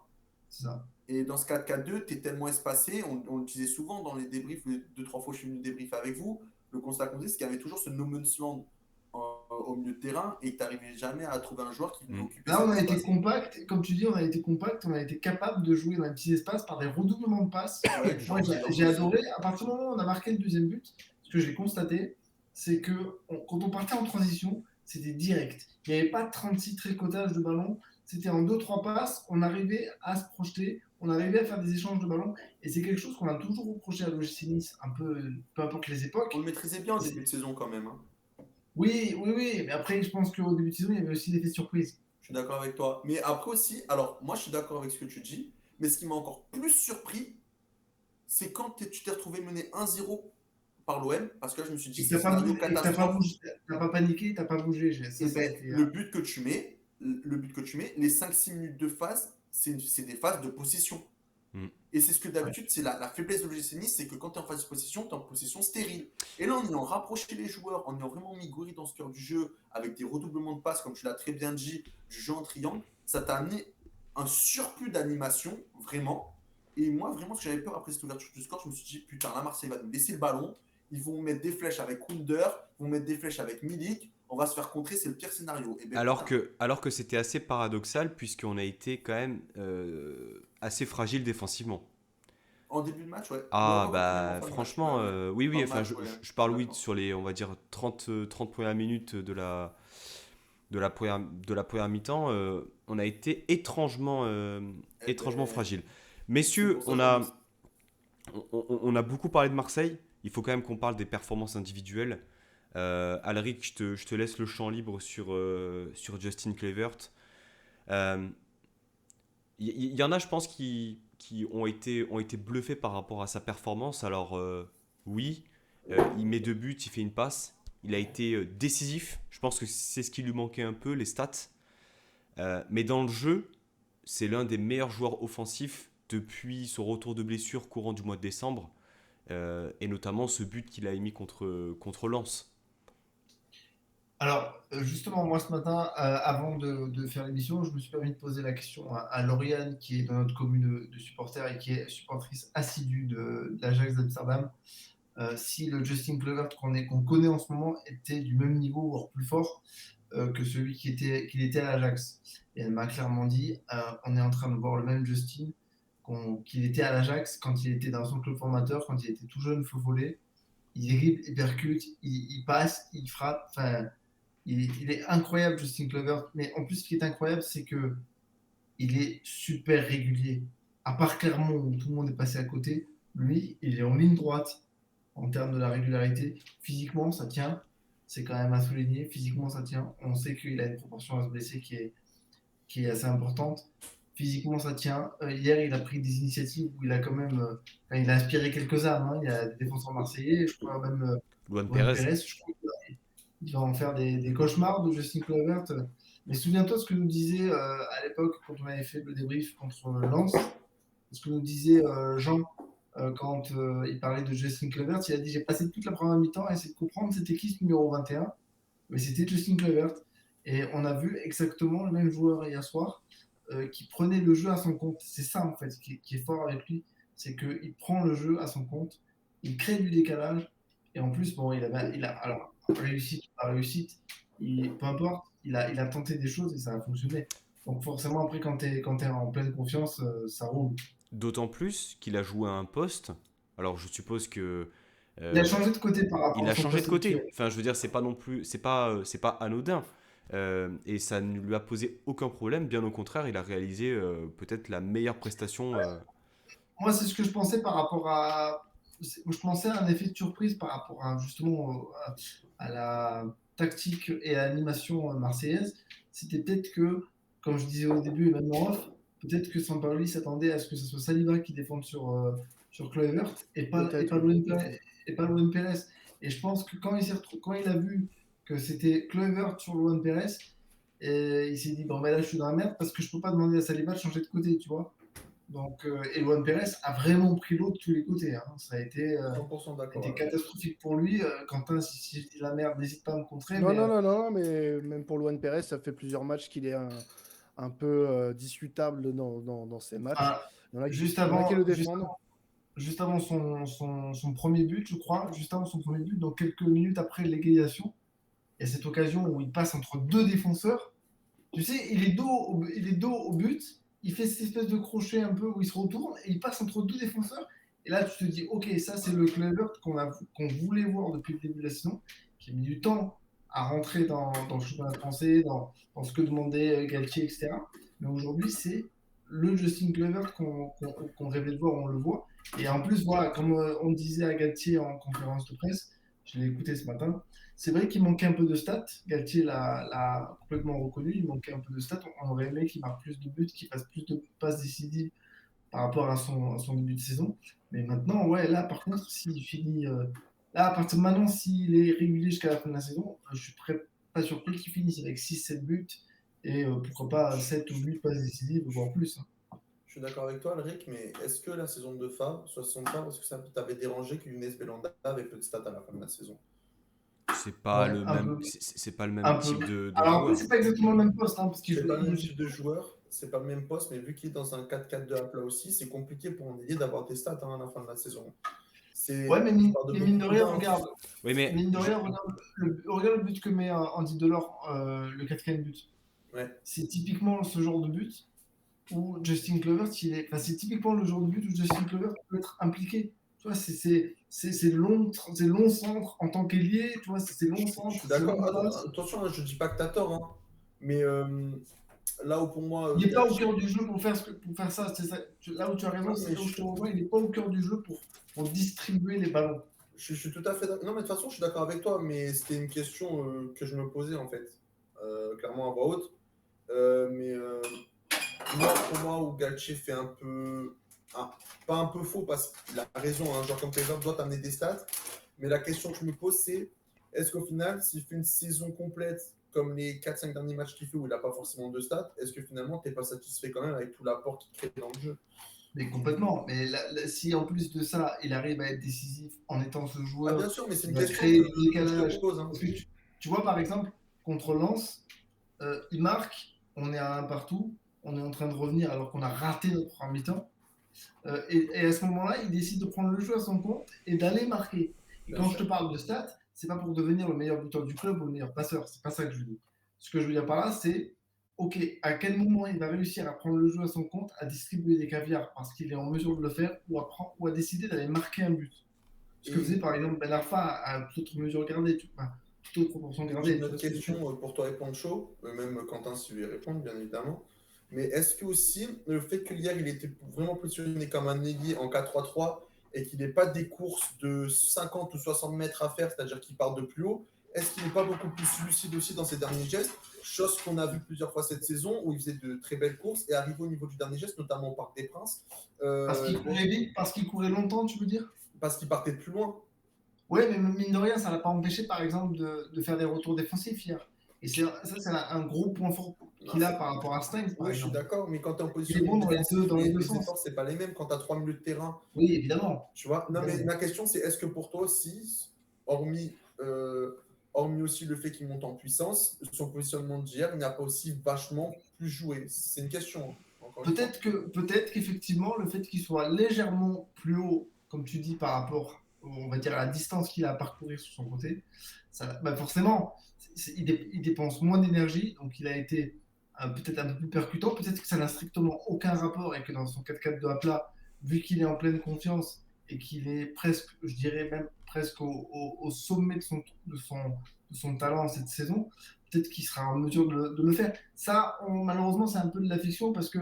C'est ça. Et dans ce 4-4-2, tu es tellement espacé, on le disait souvent dans les débriefs, 2-3 fois je suis venu débriefer avec vous, le constat qu'on dit, c'est qu'il y avait toujours ce no man's land au milieu de terrain et que tu n'arrivais jamais à trouver un joueur qui venait occuper. Là, on a été compact, comme tu dis, on a été capable de jouer dans les petits espaces par des redoublements de passes. Ouais, moi, j'ai adoré. À partir du moment où on a marqué le deuxième but, ce que j'ai constaté, c'est que quand on partait en transition, c'était direct. Il n'y avait pas 36 tricotages de ballon. C'était en 2-3 passes, on arrivait à se projeter, on arrivait à faire des échanges de ballons. Et c'est quelque chose qu'on a toujours reproché à l'OGC Nice, un peu importe les époques. On le maîtrisait bien au début de saison quand même. Hein. Oui. Mais après, je pense qu'au début de saison, il y avait aussi l'effet surprise. Je suis d'accord avec toi. Mais après aussi, alors moi je suis d'accord avec ce que tu dis, mais ce qui m'a encore plus surpris, c'est quand tu t'es retrouvé mené 1-0 par l'OM, parce que là, je me suis dit, Et c'est scénario catastrophe. t'as pas paniqué, t'as pas bougé. Ça, Et ça a ben, été, le but que tu mets, les 5-6 minutes de phase, c'est des phases de possession. Mm. Et c'est ce que d'habitude, c'est la faiblesse de l'OGC Nice, c'est que quand tu es en phase de possession, tu es en possession stérile. Et là, en ayant rapproché les joueurs, en ayant vraiment mis Gouiri dans ce cœur du jeu, avec des redoublements de passes, comme tu l'as très bien dit, du jeu en triangle, ça t'a amené un surplus d'animation, vraiment. Et moi, vraiment, ce que j'avais peur après cette ouverture du score, je me suis dit, putain, là, Marseille va nous laisser le ballon. Ils vont mettre des flèches avec Wunder, ils vont mettre des flèches avec Milik. On va se faire contrer, c'est le pire scénario. Et ben, Alors que c'était assez paradoxal, puisqu'on a été quand même assez fragile défensivement. en début de match, ouais. Ah, Non, vraiment bah, fin de match, franchement, ouais. oui, Fin oui, de enfin, match, ouais. je parle, oui, D'accord. sur les, on va dire, 30 premières minutes de la première mi-temps, on a été Eh étrangement ben, fragile. c'est Messieurs, pour ça qu'on est. on a beaucoup parlé de Marseille. Il faut quand même qu'on parle des performances individuelles. Alric, je te laisse le champ libre sur Justin Kluivert. Il y en a, je pense, qui ont été bluffés par rapport à sa performance. Alors, oui, il met 2 buts, il fait une passe. Il a été décisif. Je pense que c'est ce qui lui manquait un peu, les stats. Mais dans le jeu, c'est l'un des meilleurs joueurs offensifs depuis son retour de blessure courant du mois de décembre. Et notamment ce but qu'il a émis contre Lens. Alors, justement, moi ce matin, avant de faire l'émission, je me suis permis de poser la question à Lauriane, qui est dans notre commune de supporters et qui est supportrice assidue de l'Ajax d'Amsterdam, si le Justin Kluivert qu'on connaît en ce moment était du même niveau, voire plus fort que celui qu'il était à l'Ajax. Et elle m'a clairement dit, on est en train de voir le même Justin qu'il était à l'Ajax quand il était dans son club formateur, quand il était tout jeune, feu follet. Il dribble, il percute, il passe, il frappe. Enfin, il est incroyable, Justin Kluivert. Mais en plus, ce qui est incroyable, c'est que il est super régulier. À part Clermont, où tout le monde est passé à côté, lui, il est en ligne droite en termes de la régularité. Physiquement, ça tient. C'est quand même à souligner. Physiquement, ça tient. On sait qu'il a une proportion à se blesser qui est assez importante. Physiquement, ça tient. Hier, il a pris des initiatives où il a quand même. Enfin, il a aspiré quelques âmes. Hein. Il y a des défenseurs marseillais. Je crois même Luan Juan Pérez. Pérez. Je crois il va en faire des cauchemars de Justin Kluivert. Mais souviens-toi ce que nous disait à l'époque, quand on avait fait le débrief contre Lens, ce que nous disait Jean quand il parlait de Justin Kluivert. Il a dit: j'ai passé toute la première mi-temps à essayer de comprendre c'était qui ce numéro 21. Mais c'était Justin Kluivert. Et on a vu exactement le même joueur hier soir qui prenait le jeu à son compte. C'est ça en fait qui est fort avec lui, c'est qu'il prend le jeu à son compte, il crée du décalage, et en plus, bon, alors, réussite par réussite, peu importe, il a tenté des choses et ça a fonctionné. Donc forcément, après, quand tu es en pleine confiance, ça roule. D'autant plus qu'il a joué à un poste. Alors, je suppose que Il a euh, changé de côté par rapport il à a son changé de poste côté. actuel. Enfin, je veux dire, c'est pas non plus, c'est pas anodin. Et ça ne lui a posé aucun problème. Bien au contraire, il a réalisé peut-être la meilleure prestation. Moi, c'est ce que je pensais par rapport à. Je pensais à un effet de surprise par rapport à justement à la tactique et à l'animation marseillaise. C'était peut-être que, comme je disais au début et même en off, peut-être que Sampaoli s'attendait à ce que ce soit Saliba qui défende sur Kluivert Peut-être, oui. et pas Luan Pérez. Et je pense que quand il a vu que c'était Kluivert sur Luan Pérez, et il s'est dit: bon, ben là, je suis dans la merde parce que je peux pas demander à Saliba de changer de côté, tu vois. Donc, Luan Pérez a vraiment pris l'eau de tous les côtés. Hein. Ça a été, 100% d'accord avec. catastrophique pour lui. Quentin, si je dis la merde, n'hésite pas à me contrer. Non, Mais non, non, non, mais même pour Luan Pérez, ça fait plusieurs matchs qu'il est un peu discutable dans ces matchs. enfin, Il y en a qui le juste défendent. juste avant son premier but, je crois, juste avant son premier but, donc quelques minutes après l'égalisation, il y a cette occasion où il passe entre deux défenseurs. Tu sais, il est dos au but, il fait cette espèce de crochet un peu où il se retourne et il passe entre deux défenseurs. Et là, tu te dis: ok, ça c'est le Kluivert qu'on voulait voir depuis le début de la saison, qui a mis du temps à rentrer dans le championnat français, dans ce que demandait Galtier, etc. Mais aujourd'hui, c'est le Justin Kluivert qu'on rêvait de voir, on le voit. Et en plus, voilà, comme on disait à Galtier en conférence de presse, je l'ai écouté ce matin, c'est vrai qu'il manquait un peu de stats. Galtier l'a complètement reconnu. Il manquait un peu de stats. On aurait aimé qu'il marque plus de buts, qu'il fasse plus de passes décisives par rapport à son début de saison. Mais maintenant, ouais, là, par contre, s'il finit Là, à partir de maintenant, s'il est régulier jusqu'à la fin de la saison, je suis pas surpris qu'il finisse avec 6-7 buts et pourquoi pas 7 ou 8 passes décisives, voire plus. Je suis d'accord avec toi, Alric, mais est-ce que la saison de Favre, 60 Favre, est-ce que ça t'avait dérangé que Younes Belhanda avait peu de stats à la fin de la saison? C'est pas Ouais, le un même, peu. c'est pas le même Un peu. type de Alors après, joueur. c'est pas exactement le même poste, parce qu'il C'est joue. pas le même type de joueur, c'est pas le même poste, mais vu qu'il est dans un 4-4-2 à plat aussi, c'est compliqué pour un ailier d'avoir des stats à la fin de la saison. Ouais, mais mine de mine de beaucoup rien, points. regarde. Oui, mais Mine de rien, regarde le but que met Andy Delors, le quatrième but. Ouais. C'est typiquement ce genre de but où Justin Kluivert, c'est typiquement le genre de but où Justin Kluivert peut être impliqué. Tu vois, c'est long centre en tant qu'ailier, tu vois, c'est long Je centre, suis c'est long d'accord. passe. Attention, je dis pas que t'as tort, hein. Mais là où pour moi, Il n'est pas au Galtier- cœur du jeu pour faire ça. C'est ça. Là où tu as raison, Non, c'est mais là où je te rejoins. Il n'est pas au cœur du jeu pour distribuer les ballons. je suis tout à fait d'accord. Non, mais de toute façon, je suis d'accord avec toi, mais c'était une question que je me posais en fait, clairement à voix haute. Moi, pour moi, où Galtier fait un peu. Pas un peu faux, parce qu'il a raison, hein, genre comme Taylor doit t'amener des stats. Mais la question que je me pose, c'est est-ce qu'au final, s'il fait une saison complète comme les 4-5 derniers matchs qu'il fait où il n'a pas forcément de stats, est-ce que finalement, tu n'es pas satisfait quand même avec tout l'apport qu'il crée dans le jeu? Mais complètement. Mais si en plus de ça, il arrive à être décisif en étant ce Ah, joueur bien sûr, mais c'est qui une va question créer que le je te décalage. pose. Hein. Parce que tu vois, par exemple, contre Lens, il marque, on est à un partout, on est en train de revenir alors qu'on a raté notre première mi-temps. Et à ce moment-là, il décide de prendre le jeu à son compte et d'aller marquer. Et Bien quand sûr. je te parle de stats, c'est pas pour devenir le meilleur buteur du club ou le meilleur passeur. C'est pas ça que je dis. Ce que je veux dire par là, c'est ok, à quel moment il va réussir à prendre le jeu à son compte, à distribuer des caviars parce qu'il est en mesure de le faire ou à décider d'aller marquer un but. Ce que faisait par exemple Ben Arfa à toute autre mesure gardée, toute autre proportion J'ai gardée. une autre question pour toi et Pancho, même Quentin si tu veux y répondre, bien évidemment. Mais est-ce que aussi le fait que hier il était vraiment positionné comme un ailier en 4-3-3 et qu'il n'ait pas des courses de 50 ou 60 mètres à faire, c'est-à-dire qu'il part de plus haut, est-ce qu'il n'est pas beaucoup plus lucide aussi dans ses derniers gestes? Chose qu'on a vu plusieurs fois cette saison où il faisait de très belles courses et arrivé au niveau du dernier geste, notamment au Parc des Princes. Parce qu'il courait vite, parce qu'il courait longtemps, tu veux dire? Parce qu'il partait de plus loin. Ouais, mais mine de rien, ça ne l'a pas empêché, par exemple, de faire des retours défensifs hier. Et ça, c'est un gros point fort qu'il a par rapport à Stengs, par Oui, je suis exemple. d'accord, mais quand tu es en Il position est bon dans les deux les sens. efforts, c'est pas les mêmes quand tu as 3 milieux de terrain. Oui, évidemment. Tu vois? Non, mais Évidemment. ma question, c'est est-ce que pour toi aussi, hormis, hormis aussi le fait qu'il monte en puissance, son positionnement d'hier n'a pas aussi vachement plus joué? C'est une question, hein, encore une fois. Peut-être qu'effectivement, le fait qu'il soit légèrement plus haut, comme tu dis, par rapport, on va dire, à la distance qu'il a à parcourir sur son côté, ça, bah forcément, il dépense moins d'énergie, donc il a été peut-être un peu plus percutant. Peut-être que ça n'a strictement aucun rapport et que dans son 4-4-2 à plat, vu qu'il est en pleine confiance et qu'il est presque, je dirais même presque au sommet de son talent cette saison, peut-être qu'il sera en mesure de le faire. Ça, malheureusement, c'est un peu de la fiction parce que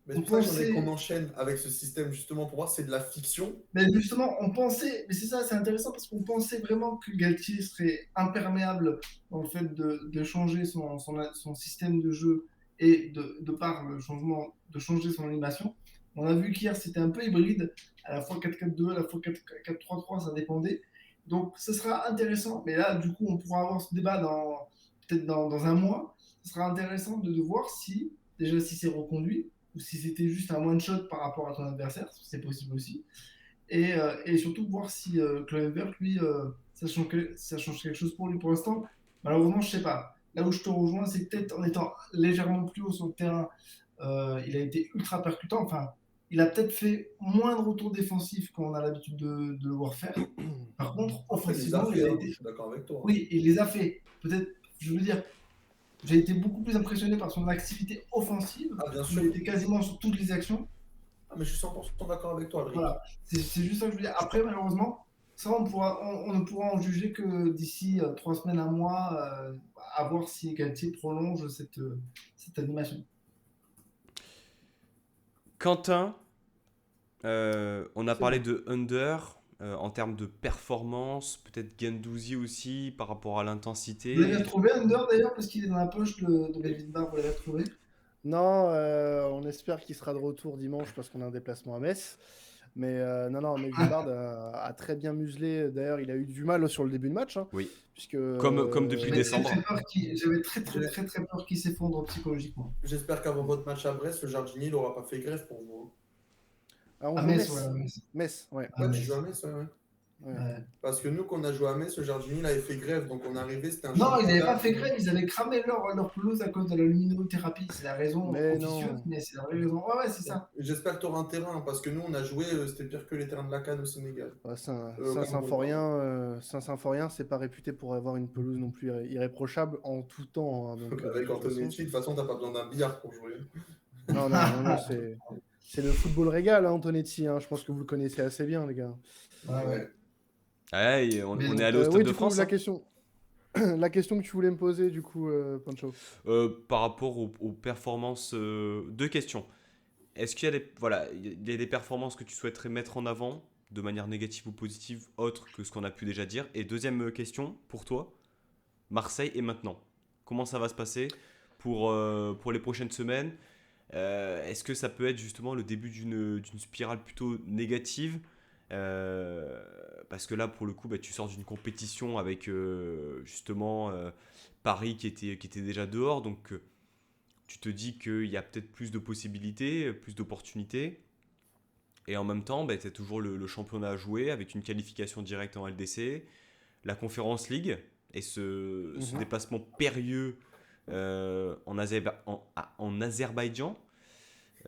Mais on c'est pour ça que j'aimerais pensait, qu'on enchaîne avec ce système, justement, pour voir c'est de la fiction. mais justement, on pensait, mais c'est ça, c'est intéressant parce qu'on pensait vraiment que Galtier serait imperméable dans le fait de changer son système de jeu et de par le changement, de changer son animation. On a vu qu'hier, c'était un peu hybride, à la fois 4-4-2, à la fois 4-3-3, ça dépendait. Donc, ce sera intéressant, mais là, du coup, on pourra avoir ce débat peut-être dans un mois. Ce sera intéressant de voir si, déjà, si c'est reconduit, ou si c'était juste un one-shot par rapport à ton adversaire, c'est possible aussi. Et surtout voir si Kluivert, lui, ça change quelque chose pour lui. Pour l'instant, malheureusement, je sais pas. Là où je te rejoins, c'est peut-être en étant légèrement plus haut sur le terrain, il a été ultra percutant. Enfin, il a peut-être fait moins de retours défensifs qu'on a l'habitude de le voir faire. Par contre, Après, il les a offensivement, fait, il a hein, été. je suis d'accord avec toi. Oui, il les a fait. Peut-être, je veux dire, j'ai été beaucoup plus impressionné par son activité offensive. Ah, bien Il sûr. était quasiment sur toutes les actions. Ah, mais je suis 100% d'accord avec toi, Adrien. Voilà, c'est juste ça que je veux dire. Après, malheureusement, ça, on ne pourra en juger que d'ici 3 semaines, un mois, à voir si Galtier prolonge cette animation. Quentin, on a C'est parlé bon. de under en termes de performance, peut-être Guendouzi aussi par rapport à Vous l'avez l'intensité. retrouvé, Under, d'ailleurs, parce qu'il est dans la poche de Melvin Barr, vous l'avez retrouvé? Non, on espère qu'il sera de retour dimanche parce qu'on a un déplacement à Metz. Mais non, mais Vibard a très bien muselé. D'ailleurs, il a eu du mal sur le début de match, hein, Oui. puisque Comme depuis J'avais très, décembre. très peur j'avais très peur qu'il s'effondre psychologiquement. J'espère qu'avant votre match à Brest, le jardinier il n'aura pas fait grève pour vous. on À joue Metz, Metz. ouais, à Metz. Metz, ouais. À Ouais, tu Metz. joues à Metz, ouais. Ouais. Ouais. Parce que nous, quand on a joué à Metz, le jardinier il avait fait grève, donc on est arrivé, c'était un Non, ils n'avaient championnat. pas fait grève, ils avaient cramé leur pelouse à cause de la luminothérapie. C'est la raison Mais officieuse, non. mais c'est la vraie raison. Ouais, c'est ça. J'espère que tu auras un terrain, parce que nous, on a joué, c'était pire que les terrains de la Cannes au Sénégal. Ouais, Cameroun, Saint-Symphorien, c'est pas réputé pour avoir une pelouse non plus irréprochable en tout temps, hein, donc, Avec de toute façon. Antonetti, de toute façon, t'as pas besoin d'un billard pour jouer. Non, c'est le football régal, hein, Antonetti. Hein. Je pense que vous le connaissez assez bien, les gars. Ouais. Ouais, et on Mais est donc, allé au Stade Oui, de du coup, France. la question que tu voulais me poser, du coup, Pancho. Par rapport aux performances, deux questions. Est-ce qu'il y a il y a des performances que tu souhaiterais mettre en avant de manière négative ou positive, autre que ce qu'on a pu déjà dire? Et deuxième question, pour toi, Marseille et maintenant. Comment ça va se passer pour les prochaines semaines? Est-ce que ça peut être justement le début d'une spirale plutôt négative? Parce que là, pour le coup, tu sors d'une compétition avec justement Paris qui était déjà dehors. Donc, tu te dis qu'il y a peut-être plus de possibilités, plus d'opportunités. Et en même temps, tu as toujours le championnat à jouer avec une qualification directe en LDC, la Conference League et ce déplacement périlleux en Azerbaïdjan.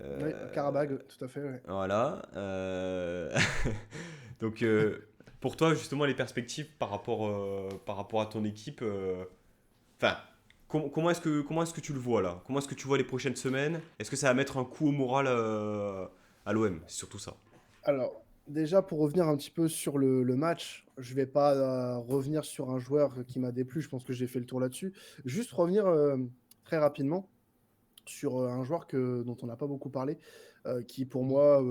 Oui, Karabag, tout à fait. Ouais. Voilà. Donc, pour toi, justement, les perspectives par rapport à ton équipe, enfin, comment est-ce que tu le vois là? Comment est-ce que tu vois les prochaines semaines? Est-ce que ça va mettre un coup au moral à l'OM? C'est surtout ça. Alors, déjà, pour revenir un petit peu sur le match, je vais pas revenir sur un joueur qui m'a déplu. Je pense que j'ai fait le tour là-dessus. Juste revenir très rapidement sur un joueur dont on n'a pas beaucoup parlé, qui pour moi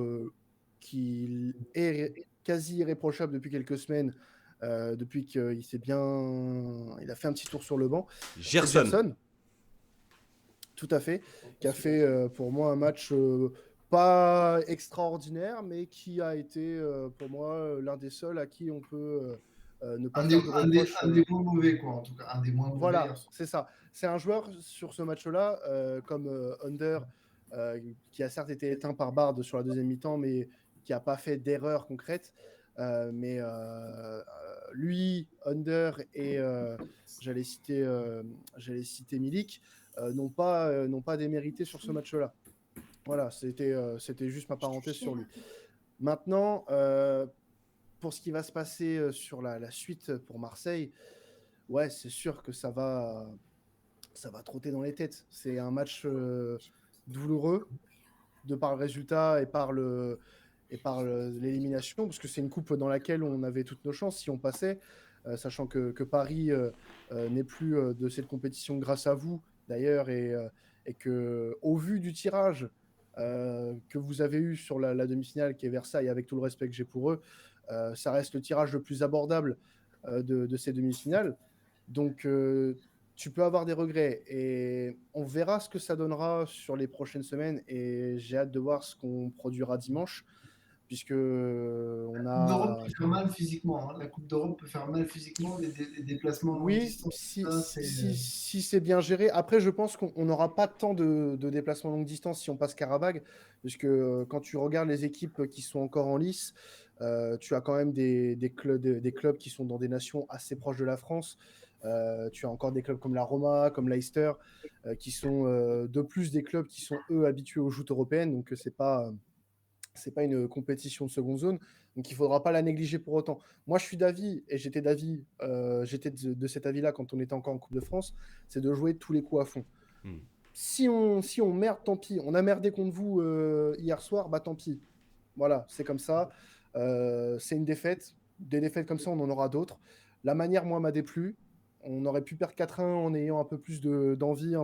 qui est quasi irréprochable depuis quelques semaines, depuis qu'il il a fait un petit tour sur le banc. C'est Gerson. Tout à fait, qui a fait pour moi un match pas extraordinaire, mais qui a été pour moi l'un des seuls à qui on peut ne pas faire de reproches. Un des moins mauvais, quoi, en tout cas. Un des moins mauvais. Voilà, c'est ça. C'est un joueur sur ce match-là, comme Under, qui a certes été éteint par Bard sur la deuxième mi-temps, mais qui n'a pas fait d'erreur concrète. Mais lui, Under et j'allais citer Milik, n'ont pas démérité sur ce match-là. Voilà, c'était juste ma parenthèse sur lui. Maintenant, pour ce qui va se passer sur la suite pour Marseille, ouais, c'est sûr que ça va trotter dans les têtes. C'est un match douloureux de par le résultat et par l'élimination, parce que c'est une coupe dans laquelle on avait toutes nos chances si on passait, sachant que Paris n'est plus de cette compétition grâce à vous, d'ailleurs, et que au vu du tirage que vous avez eu sur la demi-finale, qui est Versailles, avec tout le respect que j'ai pour eux, ça reste le tirage le plus abordable de ces demi-finales. Donc, tu peux avoir des regrets et on verra ce que ça donnera sur les prochaines semaines et j'ai hâte de voir ce qu'on produira dimanche puisque on La Coupe a... d'Europe peut faire mal physiquement. Hein. La Coupe d'Europe peut faire mal physiquement, les déplacements longue Oui, distance. si c'est bien géré. Après, je pense qu'on n'aura pas tant de déplacements longue distance si on passe Karabag, puisque quand tu regardes les équipes qui sont encore en lice, tu as quand même des clubs qui sont dans des nations assez proches de la France. Tu as encore des clubs comme la Roma, comme Leicester, qui sont de plus des clubs qui sont, eux, habitués aux joutes européennes. Donc, c'est pas une compétition de seconde zone, donc il ne faudra pas la négliger pour autant. Moi, je suis d'avis, et j'étais de cet avis-là quand on était encore en Coupe de France, c'est de jouer tous les coups à fond. Si on merde, tant pis. On a merdé contre vous hier soir, bah tant pis. Voilà, c'est comme ça. C'est une défaite. Des défaites comme ça, on en aura d'autres. La manière, moi, m'a déplu. On aurait pu perdre 4-1 en ayant un peu plus d'envie,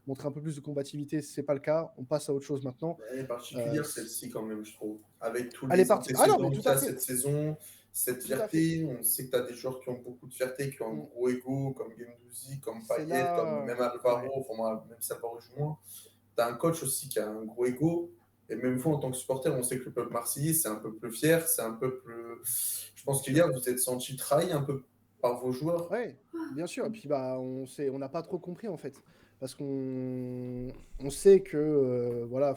montrer un peu plus de combativité. Ce n'est pas le cas. On passe à autre chose maintenant. Elle est particulière, celle-ci, quand même, je trouve. Avec tous Elle les est antécédents que tu as cette saison, cette fierté. On sait que tu as des joueurs qui ont beaucoup de fierté, qui ont un gros ego, comme Guendouzi, comme Payet, comme même Alvaro, enfin, même Alvaro joue moins. Tu as un coach aussi qui a un gros ego. Et même vous, en tant que supporter, on sait que le peuple marseillais, c'est un peuple fier, c'est un peuple. Je pense qu'hier, vous êtes senti trahi un peu par vos joueurs. Ouais, bien sûr. Et puis bah, on n'a pas trop compris en fait, parce qu'on sait que voilà,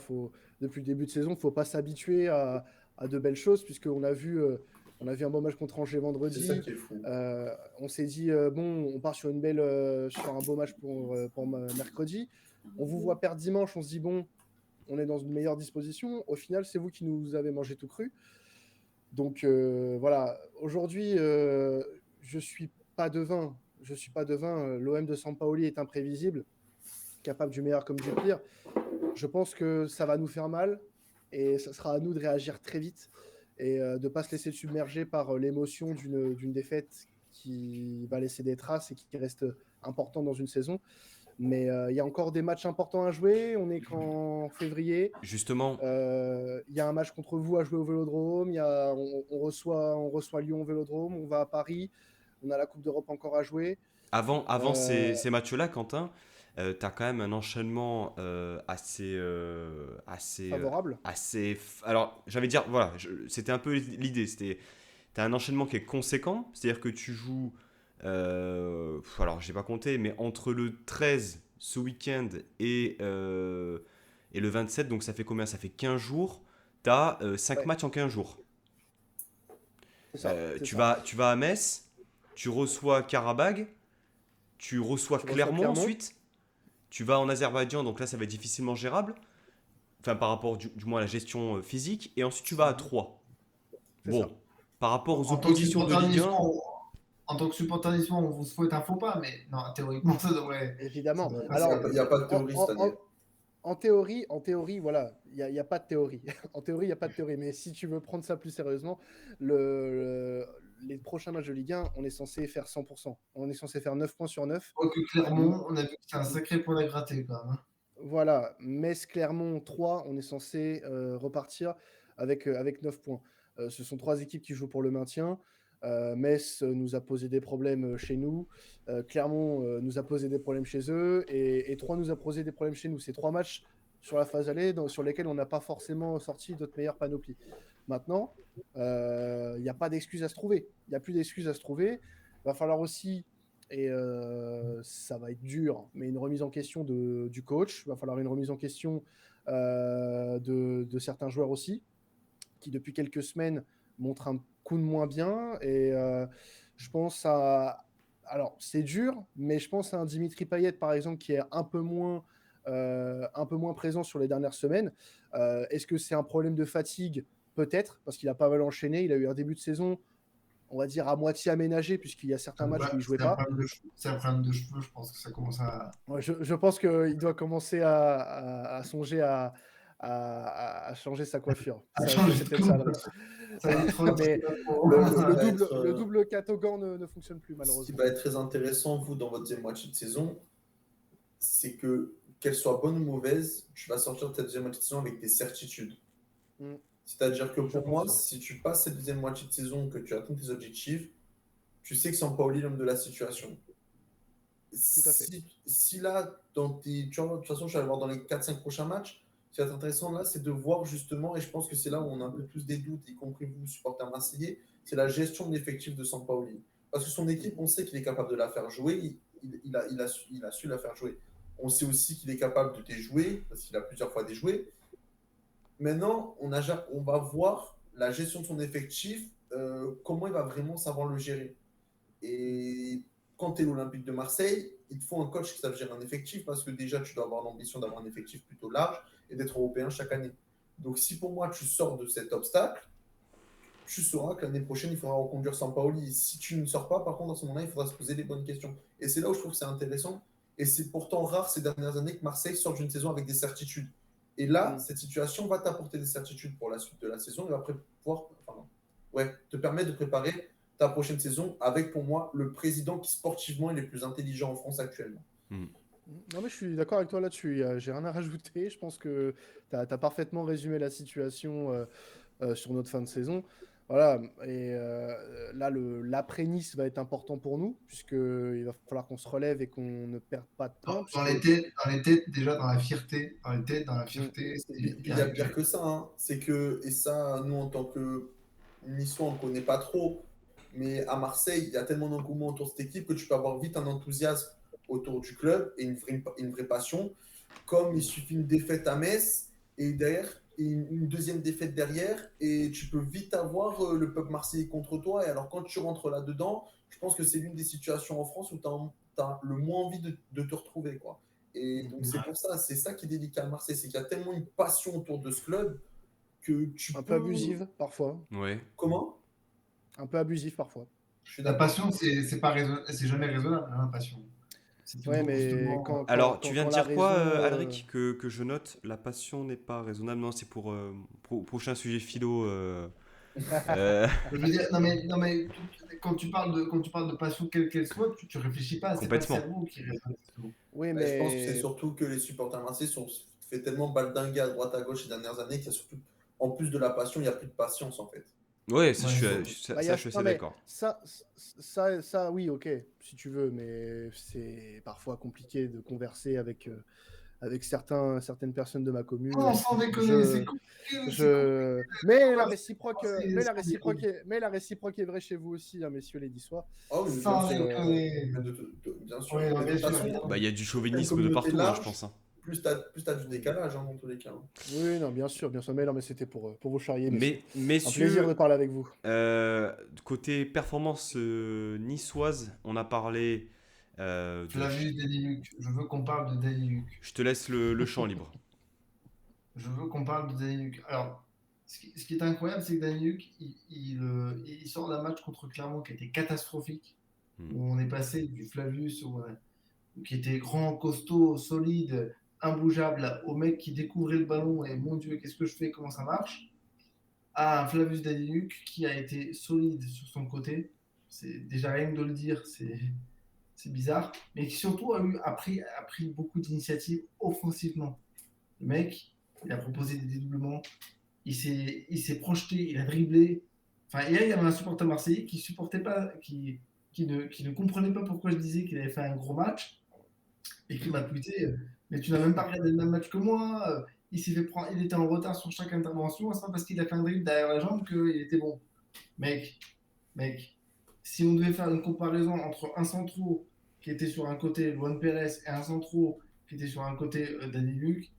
depuis le début de saison, faut pas s'habituer à de belles choses, puisqu'on on a vu un bon match contre Angers C'est ça vendredi. qui est fou. On s'est dit bon, on part sur sur un beau match pour mercredi. On vous voit perdre dimanche, on se dit bon, on est dans une meilleure disposition. Au final, c'est vous qui nous avez mangé tout cru. Donc voilà, aujourd'hui, je suis pas devin. Je suis pas devin. L'OM de Sampaoli est imprévisible, capable du meilleur comme du pire. Je pense que ça va nous faire mal et ça sera à nous de réagir très vite et de ne pas se laisser submerger par l'émotion d'une défaite qui va laisser des traces et qui reste important dans une saison. Mais il y a encore des matchs importants à jouer. On est qu'en février. Justement, Il y a un match contre vous à jouer au Vélodrome. On reçoit Lyon au Vélodrome. On va à Paris. On a la Coupe d'Europe encore à jouer. avant Euh, ces matchs-là, Quentin, tu as quand même un enchaînement Favorable. Alors, j'allais dire, voilà, c'était un peu l'idée. Tu as un enchaînement qui est conséquent, c'est-à-dire que tu joues, alors j'ai pas compté, mais entre le 13 ce week-end et le 27, donc ça fait combien? Ça fait 15 jours. Tu as 5 Ouais, matchs en 15 jours. c'est ça. C'est Tu ça. vas à Metz, tu reçois Karabag, tu reçois Tu reçois Clermont Clermont. ensuite, tu vas en Azerbaïdjan, donc là ça va être difficilement gérable, enfin par rapport du moins à la gestion physique, et ensuite tu vas à Troyes. C'est ça. Bon, par rapport aux En tant que oppositions de supporter Ligue 1, niçois, en tant que supporter niçois, on vous souhaite un faux pas, mais non, théoriquement, ça Évidemment. devrait Il n'y passer. a, Alors, pas- il y a pas de en, théorie cette en- année. en- en théorie, voilà, il y a pas de théorie. En théorie, il n'y a pas de théorie. Mais si tu veux prendre ça plus sérieusement, les prochains matchs de Ligue 1, on est censé faire 100%. On est censé faire 9 points sur 9. Quoique Clermont, on a vu que c'est un sacré point à gratter quand même, hein. Voilà, Metz, Clermont, 3, on est censé repartir avec 9 points. Ce sont 3 équipes qui jouent pour le maintien. Metz nous a posé des problèmes chez nous. Clermont nous a posé des problèmes chez eux. Et 3 nous a posé des problèmes chez nous. C'est 3 matchs sur la phase aller sur lesquels on n'a pas forcément sorti notre meilleure panoplie. Maintenant, il n'y a pas d'excuses à se trouver. Il n'y a plus d'excuses à se trouver. Il va falloir aussi et ça va être dur, mais une remise en question du coach. Il va falloir une remise en question de certains joueurs aussi, qui depuis quelques semaines montrent un coup de moins bien. Et je pense à... Alors, c'est dur, mais je pense à un Dimitri Payet, par exemple, qui est un peu moins présent sur les dernières semaines. Est-ce que c'est un problème de fatigue? Peut-être, parce qu'il a pas mal enchaîné. Il a eu un début de saison, on va dire, à moitié aménagé, puisqu'il y a certains matchs où il jouait C'est un pas. problème de cheveux. C'est un problème de cheveux, je pense que ça commence à. Ouais, je pense qu'il doit commencer à songer à changer sa coiffure. à Ça, changer c'est de peut-être ça. coupe. Ça va être trop. Mais Ça va être, le double catogan ne fonctionne plus, Ce qui malheureusement. va être très intéressant, vous, dans votre deuxième moitié de saison, c'est que, qu'elle soit bonne ou mauvaise, tu vas sortir de ta deuxième moitié de saison avec des certitudes. Mm. C'est-à-dire que Je pour moi, pense. si tu passes cette deuxième moitié de saison, que tu atteins tes objectifs, tu sais que c'est Sampaoli l'homme de la situation. Tout à fait. Si là, tu vois, de toute façon, je vais aller voir dans les 4-5 prochains matchs, ce qui va être intéressant là, c'est de voir justement, et je pense que c'est là où on a un peu plus des doutes, y compris vous, supporters marseillais, c'est la gestion de l'effectif de Sampaoli. Parce que son équipe, on sait qu'il est capable de la faire jouer, il a su la faire jouer. On sait aussi qu'il est capable de déjouer, parce qu'il a plusieurs fois déjoué. Maintenant, on va voir la gestion de son effectif, comment il va vraiment savoir le gérer. Et quand tu es l'Olympique de Marseille, il te faut un coach qui sache gérer un effectif parce que déjà, tu dois avoir l'ambition d'avoir un effectif plutôt large et d'être européen chaque année. Donc, si pour moi, tu sors de cet obstacle, tu sauras que l'année prochaine, il faudra reconduire Sampaoli. Si tu ne sors pas, par contre, à ce moment-là, il faudra se poser les bonnes questions. Et c'est là où je trouve que c'est intéressant. Et c'est pourtant rare ces dernières années que Marseille sorte d'une saison avec des certitudes. Et là, cette situation va t'apporter des certitudes pour la suite de la saison et va te permettre de préparer ta prochaine saison avec, pour moi, le président qui sportivement est le plus intelligent en France actuellement. Non, mais je suis d'accord avec toi là-dessus. J'ai rien à rajouter. Je pense que tu as parfaitement résumé la situation sur notre fin de saison. Voilà, et là, l'après-Nice va être important pour nous, puisqu'il va falloir qu'on se relève et qu'on ne perde pas de points. Dans les têtes, déjà dans la fierté. Dans les têtes, dans la Mm. fierté, Et puis il y a pire que ça, hein. C'est que, et ça, nous en tant que Niçois, on ne connaît pas trop, mais à Marseille, il y a tellement d'engouement autour de cette équipe que tu peux avoir vite un enthousiasme autour du club et une vraie passion. Comme il suffit une défaite à Metz et derrière, et une deuxième défaite derrière, et tu peux vite avoir le peuple marseillais contre toi. Et alors, quand tu rentres là-dedans, je pense que c'est l'une des situations en France où tu as le moins envie de te retrouver, quoi. Et donc, c'est pour ça, c'est ça qui est délicat à Marseille, c'est qu'il y a tellement une passion autour de ce club que tu Un peux. peu abusive, parfois. Ouais. Comment? Un peu abusif, parfois. Je suis La d'accord. passion, c'est jamais raisonnable, hein, la passion. C'est Ouais, toujours mais justement. Alors, tu viens de la dire quoi, raison, Alric, que je note? La passion n'est pas raisonnable. Non, c'est pour prochain sujet philo. Je veux dire, non, mais quand quand tu parles de passion, quelle qu'elle soit, tu réfléchis pas, c'est pas le Complètement. cerveau qui raisonne. c'est tout. Oui, Je pense que c'est mais surtout que les supporters marseillais sont fait tellement baldinguer à droite à gauche ces dernières années qu'il y a surtout, en plus de la passion, il n'y a plus de patience en fait. Ouais, ça, Ouais, bah, ça, je suis assez non, mais d'accord. ça, oui, ok, si tu veux, mais c'est parfois compliqué de converser avec certaines personnes de ma commune. Non, sans déconner, Je- c'est compliqué. Mais la réciproque, C'est- mais la c'est réciproque, mais la réciproque est vraie chez vous aussi, hein, messieurs les Niçois. Oh, mais bien Sans sûr, déconner. bien sûr. Ouais, non, Mais de bien toute sûr, façon, évidemment. Bah, il y a du une chauvinisme de communauté partout, hein, je large, pense. Hein. plus t'as du décalage hein, dans tous les cas. Hein. Oui, non, bien sûr, mais non, mais c'était pour vous charrier, messieurs. Mais, Un plaisir de messieurs, parler avec vous. côté performance niçoise, on a parlé. Je l'ai vu, Danny Luc. Je veux qu'on parle de Danny Luc. Je te laisse le champ libre. Je veux qu'on parle de Danny Luc. Alors, ce qui est incroyable, c'est que Danny Luc, il sort d'un match contre Clermont qui était catastrophique, où on est passé du Flavius, qui était grand, costaud, solide, imbougeable, au mec qui découvrait le ballon et mon Dieu, qu'est-ce que je fais, comment ça marche, à un Flavius Danny Luc qui a été solide sur son côté. C'est déjà rien que de le dire, c'est bizarre, mais qui surtout a pris beaucoup d'initiatives offensivement. Le mec, il a proposé des dédoublements, il s'est projeté, il a dribblé. Enfin, hier, il y avait un supporter marseillais qui supportait pas, qui ne comprenait pas pourquoi je disais qu'il avait fait un gros match et qui m'a tweeté mais tu n'as même pas regardé le même match que moi. Il était en retard sur chaque intervention. C'est pas parce qu'il a fait un dribble derrière la jambe qu'il était bon. Mec, si on devait faire une comparaison entre un centro qui était sur un côté, Luan Pérez, et un centro qui était sur un côté, Danny Luc,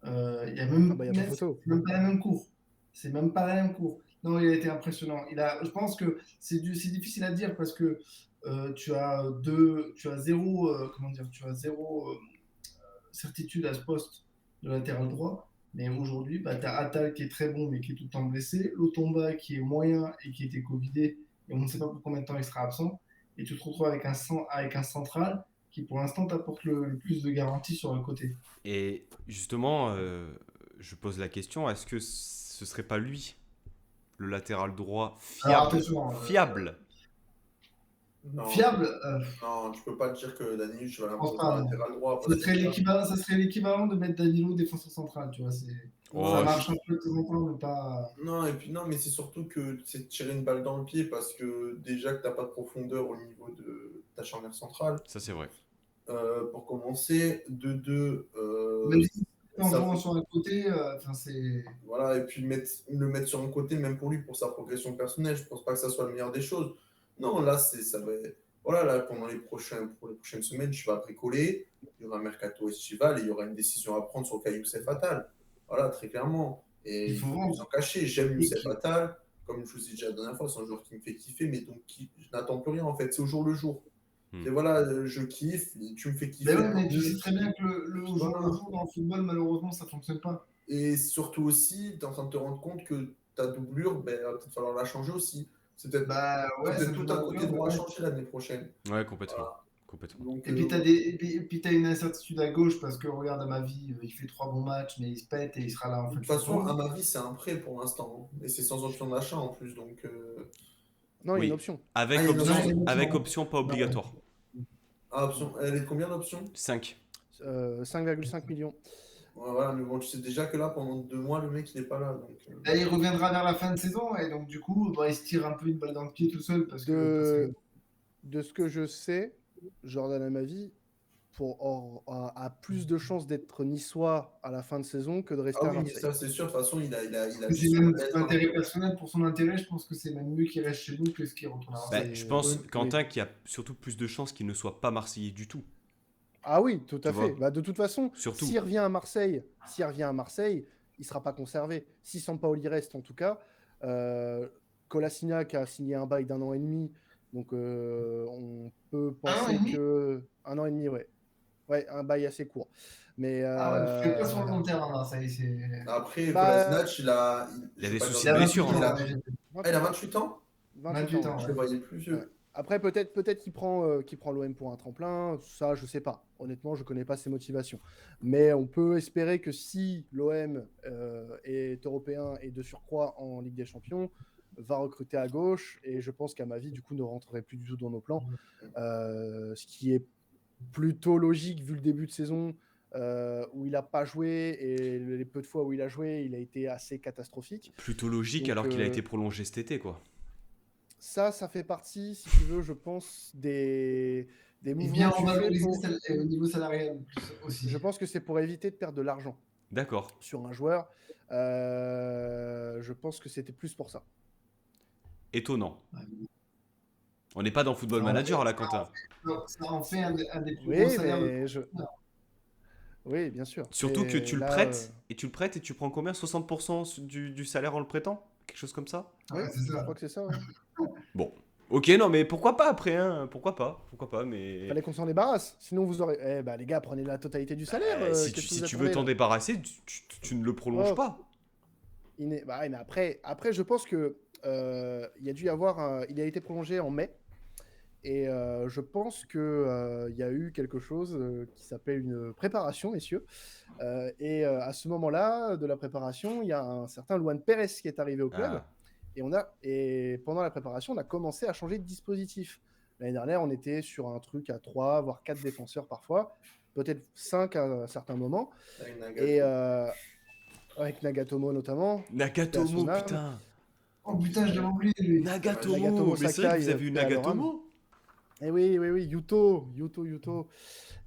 il y a Ah bah, y a pas photo. c'est même pas la même cour. C'est même pas la même cour. Non, il a été impressionnant. Je pense que c'est difficile à dire parce que tu as zéro, certitude à ce poste de latéral droit. Mais aujourd'hui, bah, tu as Attal qui est très bon mais qui est tout le temps blessé, Lotomba qui est moyen et qui était covidé et on ne sait pas pour combien de temps il sera absent. Et tu te retrouves avec un central qui pour l'instant t'apporte le plus de garanties sur le côté. Et justement, je pose la question, est-ce que ce serait pas lui, le latéral droit Alors fiable, attention, fiable? Non, fiable, non, tu peux pas te dire que Danny, tu vas je pense l'imposer pas. en Non. latéral droit. Ça Parce serait que l'équivalent de mettre Danilo défenseur central, tu vois. Oh, Ça marche un peu de temps en temps, mais pas. non, et puis non, mais c'est surtout que c'est de tirer une balle dans le pied parce que déjà que t'as pas de profondeur au niveau de ta charnière centrale. ça c'est vrai. Pour commencer, de deux, Même si en ça- jouant sur un côté, c'est. voilà, et puis le mettre sur un côté, même pour lui, pour sa progression personnelle, je pense pas que ça soit la meilleure des choses. Non, là, ça va. Voilà, là, pour les prochaines semaines, tu vas bricoler, il y aura un mercato estival et il y aura une décision à prendre sur Kyle Youssef Attal. Voilà, très clairement. Et Il faut il faut vendre. plus en cacher. J'aime Et Youssef qui- Attal, comme je vous ai dit la dernière fois, c'est un joueur qui me fait kiffer, mais donc je n'attends plus rien en fait, c'est au jour le jour. Et voilà, je kiffe, tu me fais kiffer. Mais ouais, mais tu sais très bien que le jour Voilà. le jour dans le football, malheureusement, ça fonctionne pas. Et surtout aussi, tu es en train de te rendre compte que ta doublure, ben, il va peut-être falloir la changer aussi. C'est peut-être Bah ouais, peut-être ça tout peut un être côté bien, droit à ouais. changer l'année prochaine. Ouais, complètement. Complètement. Donc, Et puis t'as une incertitude à gauche parce que regarde à ma vie, il fait 3 bons matchs, mais il se pète et il sera là en de fin toute de façon, saison. à ma vie, c'est un prêt pour l'instant. Hein. Et c'est sans option d'achat en plus. Donc, Non, il y a Oui. une option. Avec Ah, il y a une option, option. avec option pas obligatoire. option. Elle est de combien d'options 5. 5,5 millions. Ouais, voilà, mais bon, tu sais déjà que là, pendant 2 mois, le mec, il est pas là. Donc, Là, il reviendra vers la fin de saison et donc du coup, bah, il se tire un peu une balle dans le pied tout seul parce que De ce que je sais, Jordan Amavi a plus de chances d'être niçois à la fin de saison que de Ah rester à oui, mais Marseille. ça, c'est sûr. De toute façon, il a c'est juste même être son intérêt personnel pour son intérêt. Je pense que c'est même mieux qu'il reste chez nous que ce qu'il retourne à Bah, Marseille. je pense, oui. Quentin, qu'il y a surtout plus de chances qu'il ne soit pas marseillais du tout. Ah oui, tout Tu à fait. vois. Bah, de toute façon, Surtout. s'il revient à Marseille, il sera pas conservé. Si Sampaoli reste, en tout cas, Kolasinac a signé un bail d'1 an et demi, donc on peut 1 an et penser demi? que 1 an et demi, ouais, ouais, un bail assez court. Mais Ah ouais, je ne pas sur le long terme à Marseille. Après, bah, Kolasinac, Il a je des vais pas soucis Il dire de a blessure. 28 Hein. ans. Ouais, Ah, il a 28 ans? 28 28 ans. ans, Je Ouais. le voyais plus vieux. Ouais. Après, peut-être qu'il prend l'OM pour un tremplin. Ça, je sais pas. Honnêtement, je connais pas ses motivations. Mais on peut espérer que si l'OM est européen et de surcroît en Ligue des Champions, va recruter à gauche. Et je pense qu'à ma vie, du coup, ne rentrerait plus du tout dans nos plans. Ce qui est plutôt logique vu le début de saison où il n'a pas joué. Et les peu de fois où il a joué, il a été assez catastrophique. Plutôt logique Donc, alors qu'il a été prolongé cet été, quoi. ça fait partie, si tu veux, je pense, des Et mouvements bien que tu fais revalorisé pour... au niveau salarial aussi. Je pense que c'est pour éviter de perdre de l'argent D'accord. sur un joueur. Je pense que c'était plus pour ça. Étonnant. Ouais. On n'est pas dans Football Ça en Manager, fait- là, Quentin. Ça en fait un des plus Oui, gros salaires de mais oui, bien sûr. Surtout que Mais tu le là, prêtes, et tu le prêtes et tu prends combien? 60% du salaire en le prêtant? Quelque chose comme ça? oui, Ouais, c'est je ça. crois que c'est ça. Ouais. Bon. Ok, non, mais pourquoi pas après, hein? Pourquoi pas, mais... Fallait qu'on s'en débarrasse. Sinon, vous aurez... Eh ben, les gars, prenez la totalité du salaire. Si Qu'est-ce que si vous tu veux attendez, t'en là débarrasser, tu ne le prolonges Oh, pas. bah, ouais, mais après, je pense que il y a dû y avoir... il a été prolongé en mai. Et je pense qu'il y a eu quelque chose qui s'appelle une préparation, messieurs. Et à ce moment-là, de la préparation, il y a un certain Luan Pérez qui est arrivé au club. Ah. Et pendant la préparation, on a commencé à changer de dispositif. L'année dernière, on était sur un truc à 3, voire 4 défenseurs parfois, peut-être 5 à certains moments. Avec Et Nagatomo. avec Nagatomo notamment. Nagatomo, Paix à son âme. putain. Oh putain, je l'avais oublié, lui. Nagatomo, Nagatomo mais c'est vrai que vous Sakai, avez eu paix à leur âme. Nagatomo. Et oui, Yuto.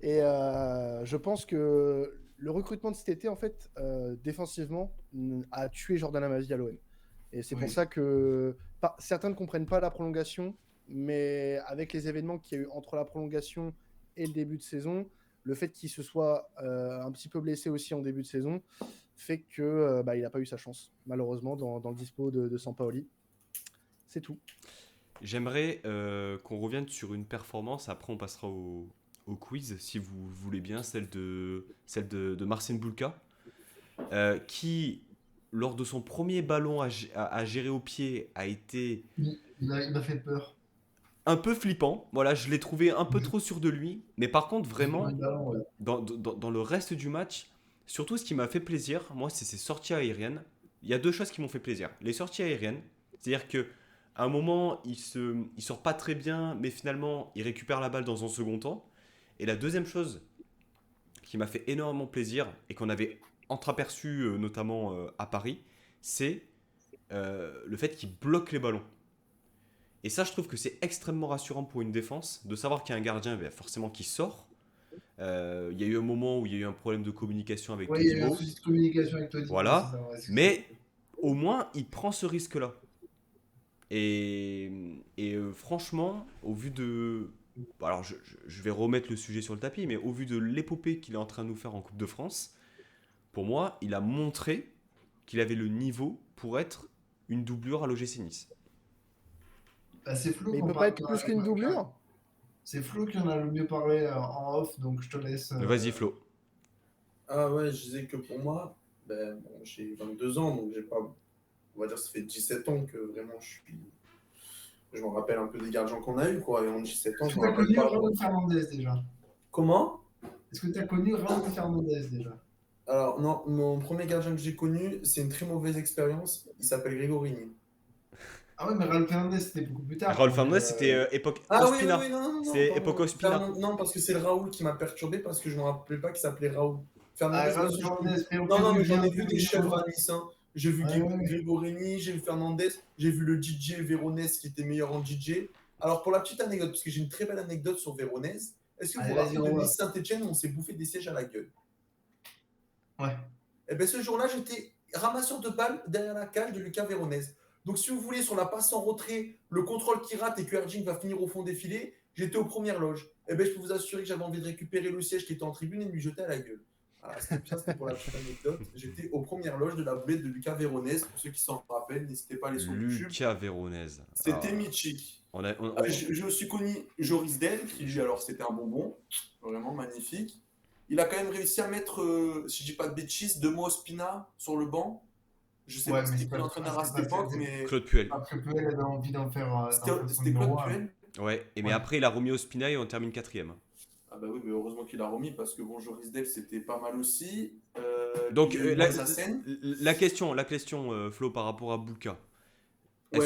Et je pense que le recrutement de cet été, en fait, défensivement, a tué Jordan Amavi à l'OM. Et c'est Oui. pour ça que certains ne comprennent pas la prolongation, mais avec les événements qu'il y a eu entre la prolongation et le début de saison, le fait qu'il se soit un petit peu blessé aussi en début de saison fait que il n'a pas eu sa chance, malheureusement, dans le dispo de Sampaoli. C'est tout. J'aimerais qu'on revienne sur une performance, après on passera au quiz, si vous voulez bien, celle de Marcin Bulka, qui, lors de son premier ballon à gérer au pied, a été Il m'a fait peur. un peu flippant. Voilà, je l'ai trouvé un peu trop sûr de lui, mais par contre, vraiment, Ouais. dans le reste du match, surtout ce qui m'a fait plaisir, moi, c'est ses sorties aériennes. Il y a deux choses qui m'ont fait plaisir. Les sorties aériennes, c'est-à-dire que à un moment, il sort pas très bien, mais finalement, il récupère la balle dans un second temps. Et la deuxième chose qui m'a fait énormément plaisir et qu'on avait entreaperçu notamment à Paris, c'est le fait qu'il bloque les ballons. Et ça, je trouve que c'est extrêmement rassurant pour une défense de savoir qu'il y a un gardien forcément qui sort. Il y a eu un moment où il y a eu un problème de communication avec Ouais, il y a eu un Todibo. souci de communication avec Todibo. Voilà. c'est ça, ouais, Mais au moins, il prend ce risque-là. Et franchement, au vu de... Alors, je vais remettre le sujet sur le tapis, mais au vu de l'épopée qu'il est en train de nous faire en Coupe de France, pour moi, il a montré qu'il avait le niveau pour être une doublure à l'OGC Nice. Bah, c'est Flo Mais il qu'on peut pas parle- être plus qu'une doublure. C'est Flo qui en a le mieux parlé en off, donc je te laisse. Vas-y, Flo. Ah ouais, je disais que pour moi, bon, j'ai 22 ans, donc j'ai pas, on va dire, ça fait 17 ans que vraiment je me rappelle un peu des gardiens qu'on a eu, quoi. Et en 17 ans, Est-ce je que me tu as rappelle connu pas. Raoul Fernandez déjà? Comment? Est-ce que tu as connu Raoul Fernandez déjà? Alors, non, mon premier gardien que j'ai connu, c'est une très mauvaise expérience. Il s'appelle Gregorini. Ah ouais, mais Raoul Fernandez c'était beaucoup plus tard. Raoul donc, Fernandez, c'était époque Ah oui, Ospina. non, C'est pardon. époque Ospina. Non, parce que c'est le Raoul qui m'a perturbé parce que je me rappelais pas qu'il s'appelait Raoul. Fernandez, Grâce moi, Fernandez, mais non, non, mais j'en ai Pérugien, vu des chefs à Nice. Hein. J'ai vu Ouais, ouais. Gregorini, j'ai vu Fernandez, j'ai vu le DJ Véronèse qui était meilleur en DJ. Alors, pour la petite anecdote, parce que j'ai une très belle anecdote sur Véronèse, est-ce que vous Allez, vous vas-y, rappelez de on va. Nice Saint-Etienne où on s'est bouffé des sièges à la gueule? Ouais. Eh bien, ce jour-là, j'étais ramasseur de balles derrière la cage de Lucas Véronèse. Donc, si vous voulez, sur la passe en retrait, le contrôle qui rate et que Erding va finir au fond des filets, j'étais aux premières loges. Eh bien, je peux vous assurer que j'avais envie de récupérer le siège qui était en tribune et de lui jeter à la gueule. Voilà, c'était pour la petite anecdote. J'étais aux premières loges de la boulette de Lucas Véronèse. Pour ceux qui s'en rappellent, n'hésitez pas à aller sur YouTube. Lucas Véronèse. C'était mythique. Je me suis connu Joris Del, qui lui, alors, c'était un bonbon. Vraiment magnifique. Il a quand même réussi à mettre, si je dis pas de bêtises, Demo Ospina sur le banc. Je sais Ouais, pas mais c'était c'est quel pas- entraîneur à c'est cette pas- époque, c'est- mais Claude Puel. Après Puel avait envie d'en faire son c'était numéro Claude un. Puel. Ouais, mais Ouais. après il a remis Ospina et on termine 4ème. Ah bah oui, mais heureusement qu'il a remis parce que bon, Joris Del c'était pas mal aussi. Donc il y a eu Moisassen. la question Flo, par rapport à Boulka. Ouais,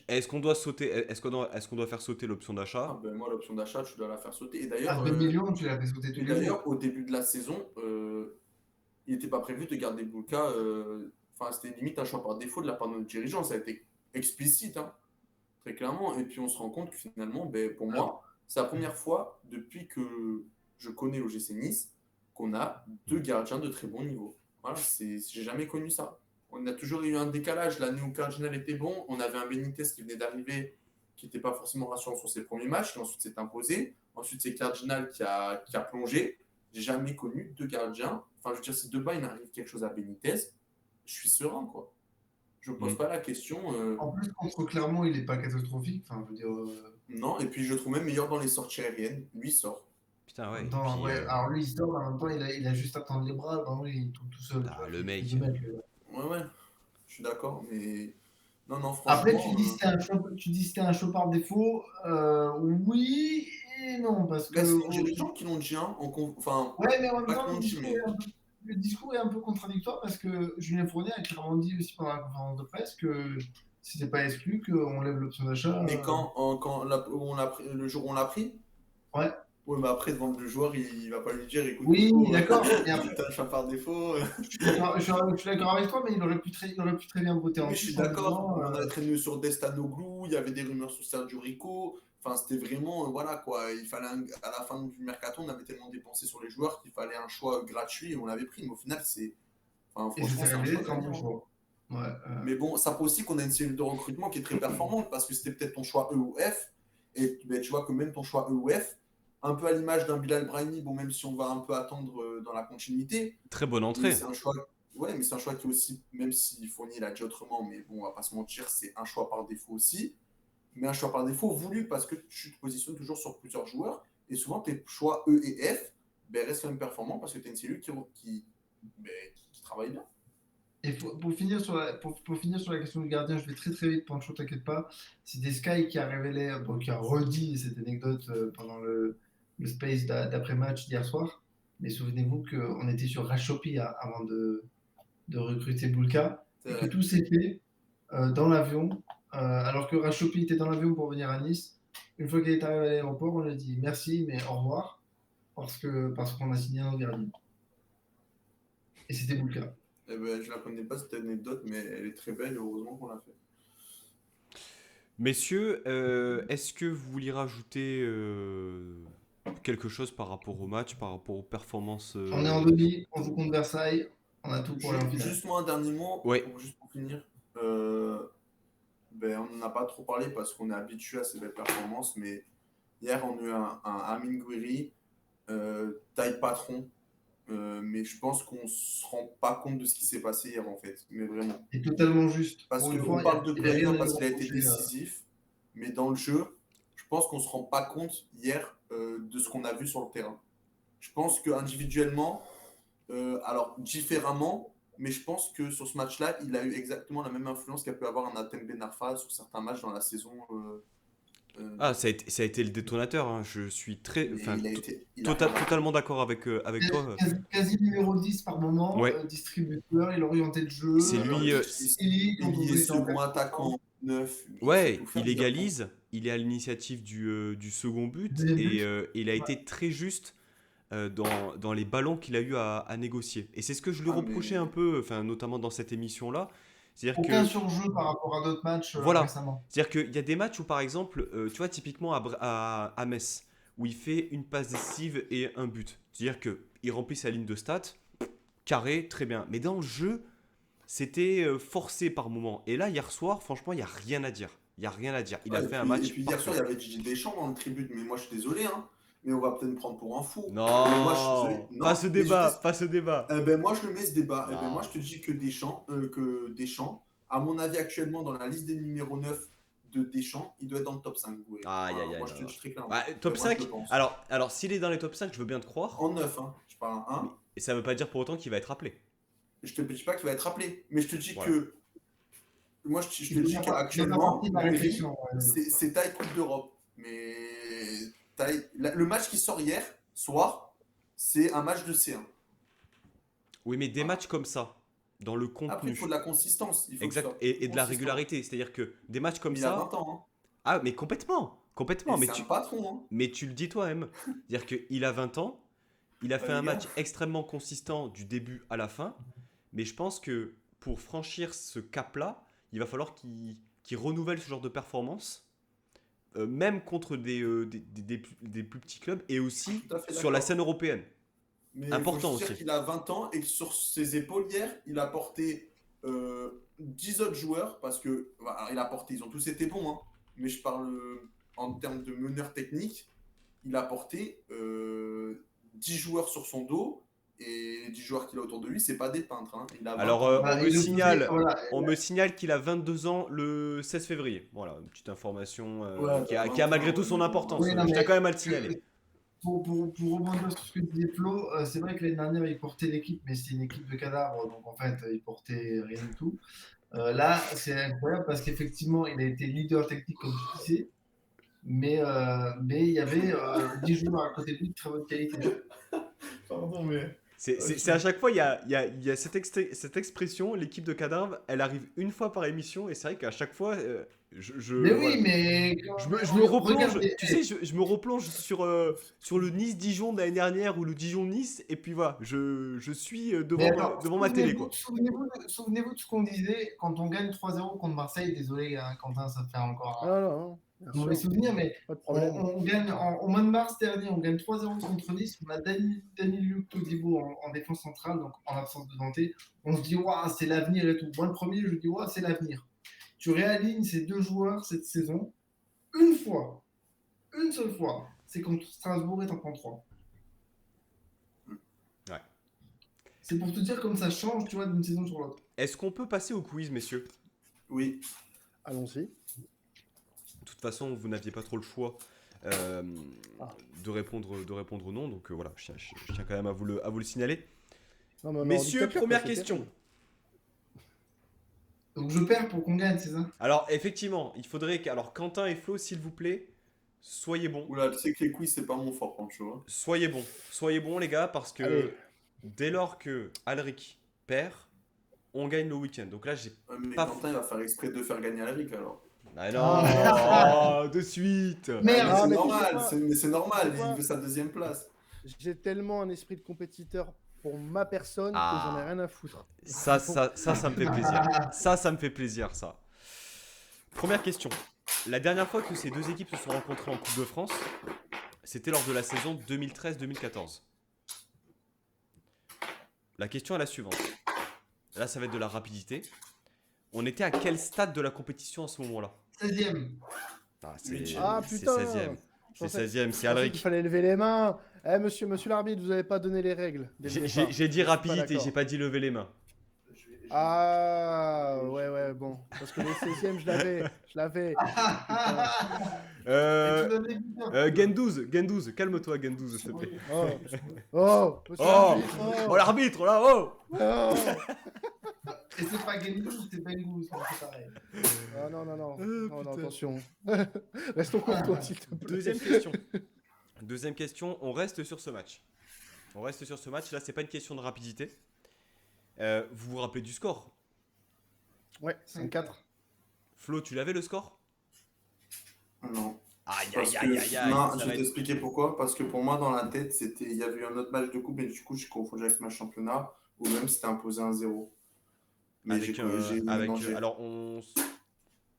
Est-ce qu'on doit sauter, est-ce qu'on doit faire sauter l'option ah d'achat? ben moi l'option d'achat tu dois la faire sauter. Et À d'ailleurs, 2 millions, tu l'as fait sauter tous les jours. au début de la saison, il n'était pas prévu de garder Bulka. Enfin, c'était limite un choix par défaut de la part de notre dirigeant. Ça a été explicite, hein, très clairement. Et puis on se rend compte que finalement, ben, pour moi, c'est la première fois depuis que je connais l'OGC Nice qu'on a 2 gardiens de très bon niveau. Voilà, j'ai jamais connu ça. On a toujours eu un décalage. L'année où Cardinal était bon, on avait un Benitez qui venait d'arriver, qui n'était pas forcément rassurant sur ses premiers matchs, qui ensuite s'est imposé. Ensuite, c'est Cardinal qui a plongé. J'ai jamais connu 2 gardiens. Enfin, je veux dire, si demain il arrive quelque chose à Benitez, je suis serein, quoi. Je ne pose pas la question. En plus, contre Clermont, il n'est pas catastrophique. Enfin, je veux dire. Non, et puis je le trouve même meilleur dans les sorties aériennes. Lui, il sort. Putain, ouais. Attends, ouais. Alors lui, il sort, en même temps, il a juste à tendre les bras. Vraiment, il tourne tout seul. Ah, tu vois, le c'est mec. fils de lui. Ouais, je suis d'accord, mais non, franchement. Après, tu dis que c'était un choix par défaut. Oui et non, parce que. J'ai des gens qui l'ont dit, hein, enfin, Ouais, mais en même pas temps, qui l'ont dit, mais le discours est un peu contradictoire parce que Julien Fournier a clairement dit aussi pendant la conférence de presse que c'était pas exclu qu'on lève l'option d'achat. mais le jour où on l'a pris, Ouais. ouais, mais après, devant le joueur, il va pas lui dire, écoute, Oui, Nico, d'accord. t'as un choix par défaut. Je suis d'accord avec toi, mais il aurait pu très bien voter en Mais je suis plus en d'accord, disant, on a traîné sur Destanoglou, il y avait des rumeurs sur Sergio Rico. Enfin, c'était vraiment, voilà quoi. Il fallait à la fin du mercato, on avait tellement dépensé sur les joueurs qu'il fallait un choix gratuit et on l'avait pris. Mais au final, enfin, et ça franchement, s'est c'est un révélé choix être un bon gagnant. choix. Ouais, Mais bon, ça prouve aussi qu'on a une cellule de recrutement qui est très performante parce que c'était peut-être ton choix E ou F. Et ben, tu vois que même ton choix E ou F, un peu à l'image d'un Bilal Brahimi, bon, même si on va un peu attendre dans la continuité. Très bonne Mais entrée. c'est un choix. Ouais, mais c'est un choix qui est aussi, même si Fournier l'a dit autrement, mais bon, on va pas se mentir, c'est un choix par défaut aussi. Mais un choix par défaut voulu parce que tu te positionnes toujours sur plusieurs joueurs et souvent tes choix E et F ben, restent quand même performants parce que tu as une cellule qui travaille bien. Et pour finir sur la question du gardien, je vais très très vite, Pancho, t'inquiète pas. C'était Sky qui a révélé, qui a redit cette anecdote pendant le space d'après-match d'hier soir. Mais souvenez-vous qu'on était sur Rachopi avant de recruter Bulka. Et que tout s'est fait dans l'avion. Alors que Rachopi était dans l'avion pour venir à Nice. Une fois qu'il est arrivé à l'aéroport, on lui a dit merci, mais au revoir. Parce qu'on a signé un gardien. Et c'était Bulka. Eh ben, je la connais pas cette anecdote, mais elle est très belle et heureusement qu'on l'a fait. Messieurs, est-ce que vous vouliez rajouter quelque chose par rapport au match, par rapport aux performances On est en demi, on joue contre Versailles, on a tout pour aller en finale. Juste moi un dernier mot, Ouais. juste pour finir. Ben, on n'en a pas trop parlé parce qu'on est habitué à ces belles performances, mais hier on a eu un Amin Gouiri, taille patron. Mais je pense qu'on se rend pas compte de ce qui s'est passé hier en fait, mais vraiment. C'est totalement juste. Parce qu'on parle de Gouiri parce qu'il a été décisif, mais dans le jeu, je pense qu'on se rend pas compte hier de ce qu'on a vu sur le terrain. Je pense qu'individuellement, alors différemment, mais je pense que sur ce match-là, il a eu exactement la même influence qu'a pu avoir un Atem Ben Arfa sur certains matchs dans la saison. Ah, ça a été le détonateur. Hein. Je suis totalement d'accord avec toi. Quasi numéro 10 par moment, ouais. Distributeur, il orientait le jeu. C'est lui. Il est second attaquant. 9, ouais, il égalise. Il est à l'initiative du second but et il a été très juste dans les ballons qu'il a eu à négocier. Et c'est ce que je lui Ah, reprochais mais- un peu, enfin, notamment dans cette émission-là. C'est-à-dire Aucun que, surjeu par rapport à d'autres matchs voilà, récemment. c'est-à-dire qu'il y a des matchs où, par exemple, tu vois, typiquement à Metz, où il fait une passe décisive et un but. C'est-à-dire qu'il remplit sa ligne de stats, carré, très bien. Mais dans le jeu, c'était forcé par moment. Et là, hier soir, franchement, il n'y a rien à dire. Il n'y a rien à dire. Il a Ouais, fait un et match puis hier soir, il y parfait. avait Didier Deschamps dans le tribune, mais moi je suis désolé, hein, mais on va peut-être me prendre pour un fou. Mais moi je suis désolé. Non, pas Non, ce mais débat, pas ce débat. eh ben, moi je le mets ce débat. Eh ben, moi je Non. te dis que Deschamps, à mon avis actuellement dans la liste des numéros 9 de Deschamps, il doit être dans le top 5. Ouais. Aïe, aïe, Voilà, aïe, moi je non, te le non. dis très clairement. Bah, top Moi je 5, le pense. alors s'il est dans les top 5, je veux bien te croire. En 9, hein. Je parle en 1. Et ça veut pas dire pour autant qu'il va être appelé. Je te dis pas qu'il va être rappelé, mais je te dis Voilà. que. Moi je te Il dis fait qu'actuellement, partie de la Gouiri, réflexion. Ouais. c'est taille Coupe d'Europe. Mais le match qui sort hier soir, c'est un match de C1. Oui, mais des Voilà. matchs comme ça, dans le Après, il contenu, faut de la consistance. Il faut exact, que ce soit et de la consistant. régularité. C'est-à-dire que des matchs comme Mais il a ça. 20 ans. Ah, mais complètement, Hein. complètement. Et Mais c'est un patron. Hein. mais tu le dis toi-même. C'est-à-dire qu'il a 20 ans, il a fait Les un gars. match extrêmement consistant du début à la fin. Mais je pense que pour franchir ce cap-là, il va falloir qu'il renouvelle ce genre de performance, même contre des plus petits clubs et aussi Tout à fait sur la d'accord. scène européenne. Mais Important il faut juste dire aussi. qu'il a 20 ans et que sur ses épaules hier, il a porté 10 autres joueurs parce que voilà, il a porté, ils ont tous été bons, hein, mais je parle en termes de meneur technique, il a porté 10 joueurs sur son dos et les 10 joueurs qu'il a autour de lui, c'est pas des peintres. Hein. Il a 20 Alors, ans. on Bah, me et le signale, côté, voilà, on me signale qu'il a 22 ans le 16 février. Voilà, une petite information Ouais, qui a 20 malgré ans, tout ouais, son mais bon, importance. oui, non, Je tiens mais quand même à le signaler. pour rebondir sur ce que disait Flo, c'est vrai que l'année dernière, il portait l'équipe, mais c'était une équipe de cadavres, donc en fait, il portait rien du tout. Là, c'est incroyable parce qu'effectivement, il a été leader technique, comme tu disais, mais il y avait 10 joueurs à côté de lui de très bonne qualité. Pardon, mais. C'est à chaque fois, il y a cette expression, l'équipe de cadavres, elle arrive une fois par émission, et c'est vrai qu'à chaque fois, Mais voilà. oui, mais Je me replonge, regardez, tu sais, je me replonge sur le Nice-Dijon de l'année dernière ou le Dijon-Nice, et puis voilà, je suis mais devant, attends, devant ma télé, quoi. souvenez-vous de ce qu'on disait quand on gagne 3-0 contre Marseille. Désolé, hein, Quentin, ça te fait encore Ah non, bien mauvais sûr, souvenir, mais pas de problème. on gagne au mois de mars dernier, on gagne 3-0 contre Nice. On a Danilo Todibo en défense centrale, donc en absence de Dante. On se dit, waouh, c'est l'avenir et tout. Moi, le premier, je dis, waouh, c'est l'avenir. Tu réalignes ces deux joueurs cette saison une fois, une seule fois. C'est contre Strasbourg et t'en prends 3. Ouais. C'est pour te dire comme ça change, tu vois, d'une saison sur l'autre. Est-ce qu'on peut passer au quiz, messieurs? Oui. Allons-y. De toute façon, vous n'aviez pas trop le choix de répondre au non, donc voilà, je tiens quand même à vous le signaler. Non, mais on est en Messieurs, dictature, première quoi, c'est question. terrible. Donc je perds pour qu'on gagne, c'est ça? Alors, effectivement, il faudrait que. Alors, Quentin et Flo, s'il vous plaît, soyez bons. Oula, tu sais que les quiz, c'est pas mon fort, Pancho. Hein. Soyez bons. Soyez bons, les gars, parce que Allez. dès lors que Alric perd, on gagne le week-end. Donc là, j'ai. Ouais, mais Pas Quentin, il va faire exprès de faire gagner Alric alors. Ah non, de suite. Merde. Ah, Mais mais c'est tu normal, sais quoi mais c'est normal, Tu sais quoi il veut sa deuxième place. J'ai tellement un esprit de compétiteur pour ma personne que j'en ai rien à foutre. Ça me fait plaisir. Ça me fait plaisir, ça. Première question. La dernière fois que ces deux équipes se sont rencontrées en Coupe de France, c'était lors de la saison 2013-2014. La question est la suivante. Là, ça va être de la rapidité. On était à quel stade de la compétition à ce moment-là? 16e. Ah, Ah, c'est putain. 16e. C'est 16e, c'est Je pensais Alric. qu'il fallait lever les mains. Eh, monsieur l'arbitre, vous avez pas donné les règles. dès le départ. J'ai dit Je suis pas rapidité, d'accord. j'ai pas dit lever les mains. Ah, ouais, bon. Parce que les 16e, je l'avais. Gendouz, calme-toi, Gendouz, s'il te plaît. Oh, monsieur Oh, l'arbitre, oh l'arbitre, là, oh. oh. Et c'est pas Gendouzi, c'est Bengouz, c'est pareil. Ah, non, non, putain. attention. Restons courtois, s'il te plaît. Deuxième question, on reste sur ce match. Là, c'est pas une question de rapidité. Vous vous rappelez du score? Ouais, 5-4. Flo, tu l'avais le score? Non. Aïe, Parce aïe, aïe, que, aïe, aïe. non, ça je va vais être- t'expliquer pourquoi. Parce que pour moi, dans la tête, il y avait eu un autre match de coupe et du coup, j'ai confondu avec ma championnat où même c'était imposé 1-0. Mais j'ai mélangé. alors, on.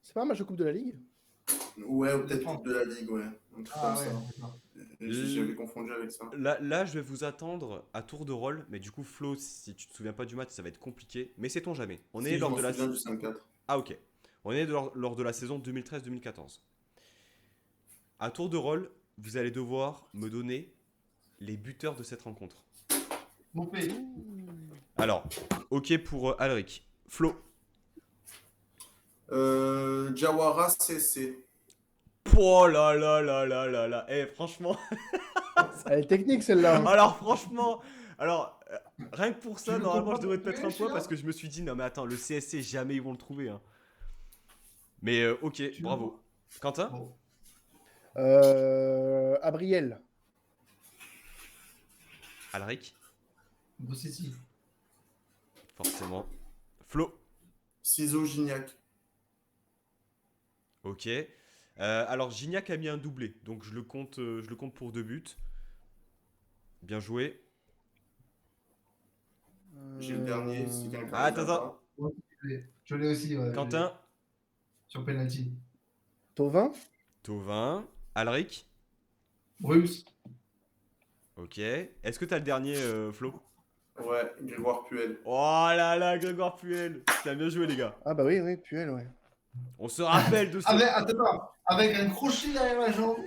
C'est pas un match de Coupe de la Ligue? Ouais, ou peut-être Coupe de la Ligue, ouais. Un truc Ah comme ouais, ça. d'accord. J'avais confondu avec ça. Là, je vais vous attendre à tour de rôle. Mais du coup, Flo, si tu te souviens pas du match, ça va être compliqué. Mais sait-on jamais. On est Si, lors je de m'en la. souviens du 5-4. Ah, ok. On est lors de la saison 2013-2014. À tour de rôle, vous allez devoir me donner les buteurs de cette rencontre. Mopé. Alors, ok pour Alric. Flo. Jawara CC. Oh là là là là là là. Eh, franchement. Elle est technique celle-là. Hein. Alors, franchement. Alors, rien que pour ça, Tu le normalement, je comprends devrais te pas, mettre un point celui-là parce que je me suis dit, non, mais attends, le CSC, jamais ils vont le trouver. Hein. Mais ok, Tu bravo. Quentin. Bon. Abriel. Alric. Bossetti. Forcément. Flo. Ciseaux Gignac. Ok. Alors, Gignac a mis un doublé, donc je le compte pour 2 buts. Bien joué. J'ai le dernier. Si quelqu'un Ah, l'a attends, pas. Ouais, je l'ai aussi. Ouais, Quentin. sur penalty. Tovin. Tovin. Alric. Bruce. Ok. Est-ce que t'as le dernier, Flo? Ouais, Grégoire Puel. Oh là là, Grégoire Puel. T'as bien joué, les gars. Ah bah oui, Puel, ouais. On se rappelle de ce. Avec un crochet derrière la jambe.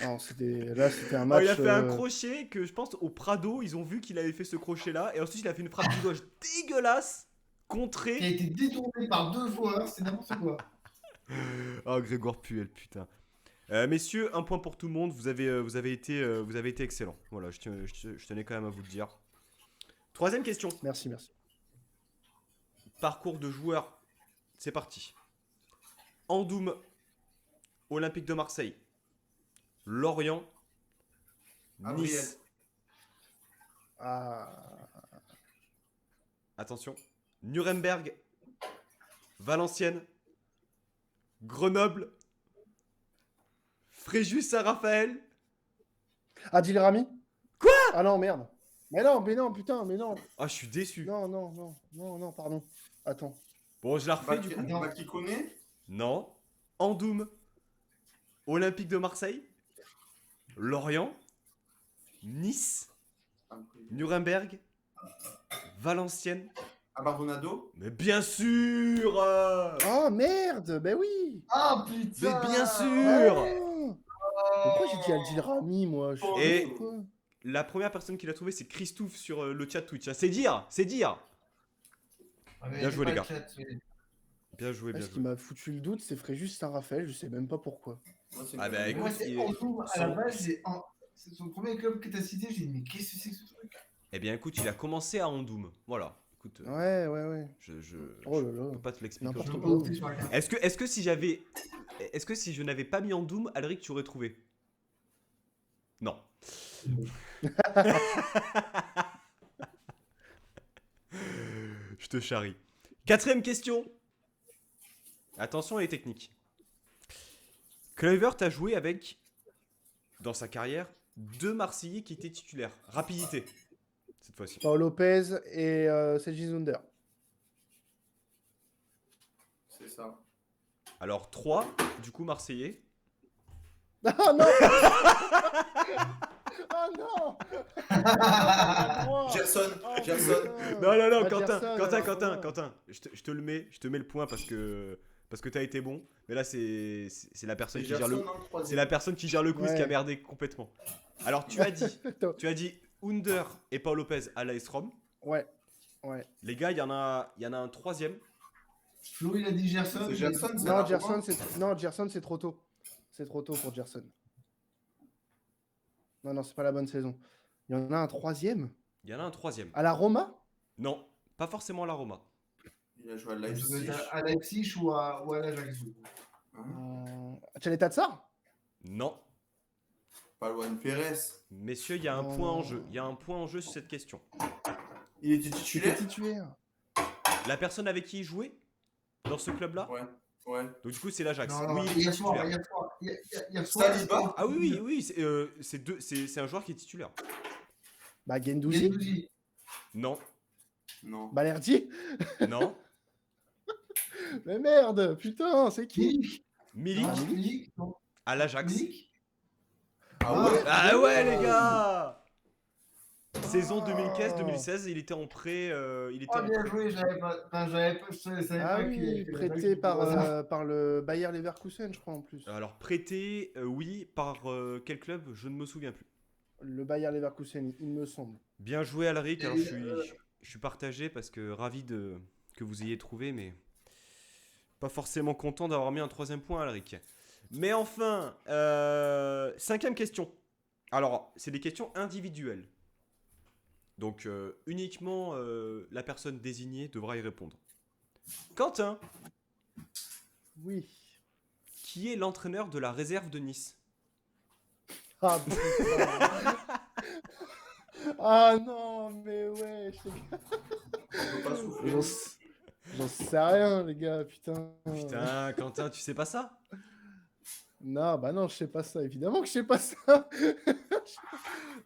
Non, c'était un Oh, match. il a fait un crochet que je pense au Prado, ils ont vu qu'il avait fait ce crochet là. Et ensuite, il a fait une frappe du gauche dégueulasse, Qui a contrée. été détourné par 2 joueurs. C'est n'importe quoi. Oh, Grégoire Puel, putain. Messieurs, un point pour tout le monde. Vous avez été excellents. Voilà, je tenais quand même à vous le dire. Troisième question. Merci. Parcours de joueur. C'est parti. Andoum, Olympique de Marseille. Lorient, Abriel. Nice. Ah. Attention. Nuremberg, Valenciennes, Grenoble, Fréjus Saint-Raphaël. Adil Rami. Quoi? Ah non, merde. Mais non, putain, mais non. Ah, je suis déçu. Non, pardon. Attends. Bon, je la refais du coup. Qui connaît? Non. Andoum, Olympique de Marseille, Lorient, Nice, Nuremberg, Valenciennes. Abardonado. Mais bien sûr Oh merde, ben oui. Ah Mais putain. bien sûr Pourquoi j'ai dit Adil Rami, moi? Je suis Et- n'importe quoi. La première personne qui l'a trouvé, c'est Christophe sur le chat Twitch. C'est dire, c'est dire. Bien joué, les gars. Bien joué, bien Ce qui joué. m'a foutu le doute, c'est Fréjus Saint-Raphaël, je sais même pas pourquoi. Ah bah, écoute, Moi, c'est il- Andoum, à la base, c'est son premier club que t'as cité. J'ai dit, mais qu'est-ce que c'est que ce truc? Eh bien, écoute, il a commencé à Andoum. Voilà. Écoute, Ouais. je Oh là là. peux pas te l'expliquer. N'importe Je peux autrement. pas opter sur la carte. Est-ce que si je n'avais pas mis Andoum, Alric, tu aurais trouvé? Non. Je te charrie. Quatrième question. Attention à les techniques. Kluivert a joué avec, dans sa carrière, 2 Marseillais qui étaient titulaires. Rapidité, cette fois-ci. Paul Lopez et Sergi Zunder. C'est ça. Alors 3, du coup, Marseillais. Ah non. Ah non. Gerson. Non, Ah, Quentin, Gerson, Quentin. Je te mets le point parce que t'as été bon. Mais là, c'est la personne qui gère le... C'est la personne qui gère le quiz qui a Ouais. merdé complètement. Alors, tu as dit Under et Paul Lopez à l'AS Rome. Ouais. Les gars, il y en a un troisième. Flo, il a dit Gerson. C'est Gerson, c'est Non, la Gerson, c'est trop tôt. C'est trop tôt pour Gerson. Non, c'est pas la bonne saison. Il y en a un troisième Il y en a un troisième. à la Roma. Non, pas forcément à la Roma. Il a joué à Ça doit Leipzig. être à Leipzig ou à l'Ajax. Tchaleta Tsar. Non. Palouane Pérez. Messieurs, il y a un Non. point en jeu. Il y a un point en jeu sur cette question. Il était Tu es titulaire. titulaire. La personne avec qui il jouait dans ce club-là, Ouais. Ouais. Donc du coup, c'est l'Ajax. Non, Oui, il est titulaire. Hier soir, Saliba. Ah oui, c'est un joueur qui est titulaire. Bah, Guendouzi, Guendouzi. Non, Non. Balerdi. non. Mais merde, putain, c'est qui? Milik. Milik Non, Milik, non. à l'Ajax. Milik. Ah ouais. Ah ouais, Ouais. les gars! Saison Ah. 2015-2016, il était en prêt. Il était Oh, en bien prêt. joué, je savais Ah pas oui, que prêté par le Bayer Leverkusen, je crois, en plus. Alors prêté, oui, par quel club? Je ne me souviens plus. Le Bayer Leverkusen, il me semble. Bien joué Alric, alors Et, je suis partagé parce que ravi que vous ayez trouvé, mais pas forcément content d'avoir mis un 3e point Alric. Mais enfin, 5e question. Alors, c'est des questions individuelles. Donc, uniquement la personne désignée devra y répondre. Quentin, Oui. qui est l'entraîneur de la réserve de Nice? Ah, putain. Ah non, mais ouais, On peut pas souffler. j'en sais rien, les gars, putain. Putain, Quentin, tu sais pas ça? Non, bah non, je sais pas ça, évidemment que je sais pas ça.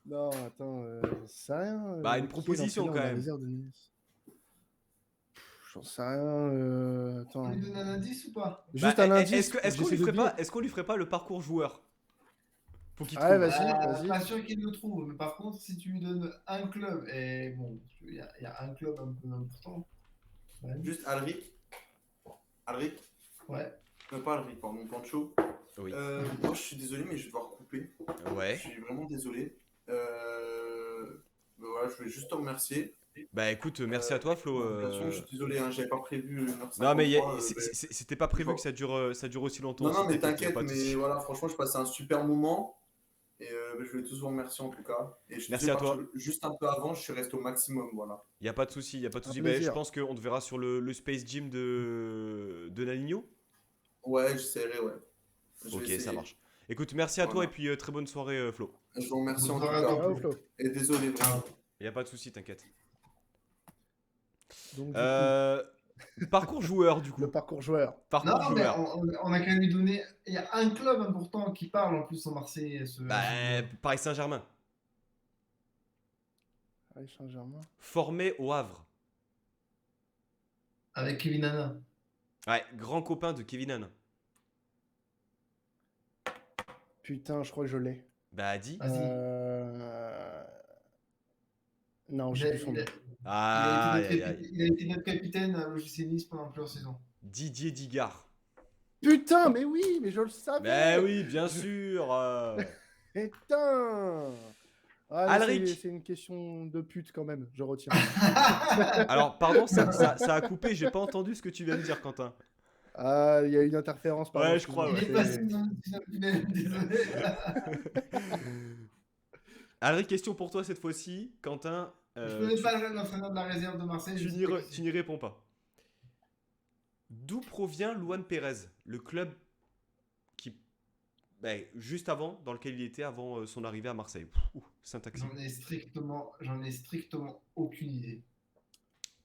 Non, attends, j'en sais rien. Bah, une Qui est proposition, l'entraîneur de quand la même. réserve de Nice J'en sais rien. On Attends. lui donne un indice ou pas? Juste Bah, un indice. est-ce qu'on j'essaie lui ferait de pas, deviner. est-ce qu'on lui ferait pas le parcours joueur pour qu'il Ouais, trouve? vas-y. Pas sûr qu'il le trouve, mais par contre, si tu lui donnes un club, et bon, il y a un club un peu important. Ouais. Juste Alric. Alric. Ouais. Non, pas Alric, pardon, Pancho. Oui. Moi, je suis désolé, mais je vais devoir couper. Ouais. Je suis vraiment désolé. Voilà, je voulais juste te remercier. Bah écoute, merci à toi Flo. Je suis désolé, hein, j'avais pas prévu 1h53. Non mais ben, c'était pas prévu que ça dure aussi longtemps. Non, non, aussi, mais t'inquiète, pas de mais soucis. voilà, franchement, je passais un super moment. Et je voulais tous vous remercier en tout cas. Et je suis Merci désolé, à toi. juste un peu avant, je suis resté au maximum, voilà. Y a pas de souci, y a pas de souci. Un Bah, je plaisir. pense qu'on te verra sur le Space Gym de Naligno. Ouais, j'essaierai, ouais. Je vais Ok, essayer. ça marche. Écoute, merci à toi Voilà. et puis très bonne soirée Flo. Je vous remercie en tout Bonsoir à cas. toi. Ciao, Flo. Et désolé, vraiment. Y a pas de souci, t'inquiète. Donc, du Parcours joueur du coup, coup. le parcours joueur. Parcours Non, mais joueur. on a quand même lui donné. Il y a un club important qui parle en plus en Marseille. Bah, Paris Saint-Germain. Paris Saint-Germain. Formé au Havre. Avec Kevin Hanna. Ouais, grand copain de Kevin Hanna. Putain, je crois que je l'ai. Bah, dis. Vas-y. Non, je Il sais a- plus son il a- nom. Aïe, aïe, il aïe. a été notre capitaine à l'OGC Nice pendant plusieurs saisons. Didier Digard. Putain, mais oui, mais je le savais. Bah oui, bien sûr. Putain. Ah, mais Alric. c'est une question de pute quand même, je retiens. Alors, pardon, ça a coupé, j'ai pas entendu ce que tu viens de dire, Quentin. Ah, il y a une interférence. pardon, Ouais, je crois, excuse-moi. ouais. Il est passé dans le tunnel, désolé. Alric, question pour toi cette fois-ci. Quentin, Je connais pas l'entraîneur de la réserve de Marseille. je sais pas qui tu c'est. n'y réponds pas. D'où provient Luan Pérez, le club qui, juste avant, dans lequel il était avant son arrivée à Marseille? Syntaxe. J'en ai strictement aucune idée.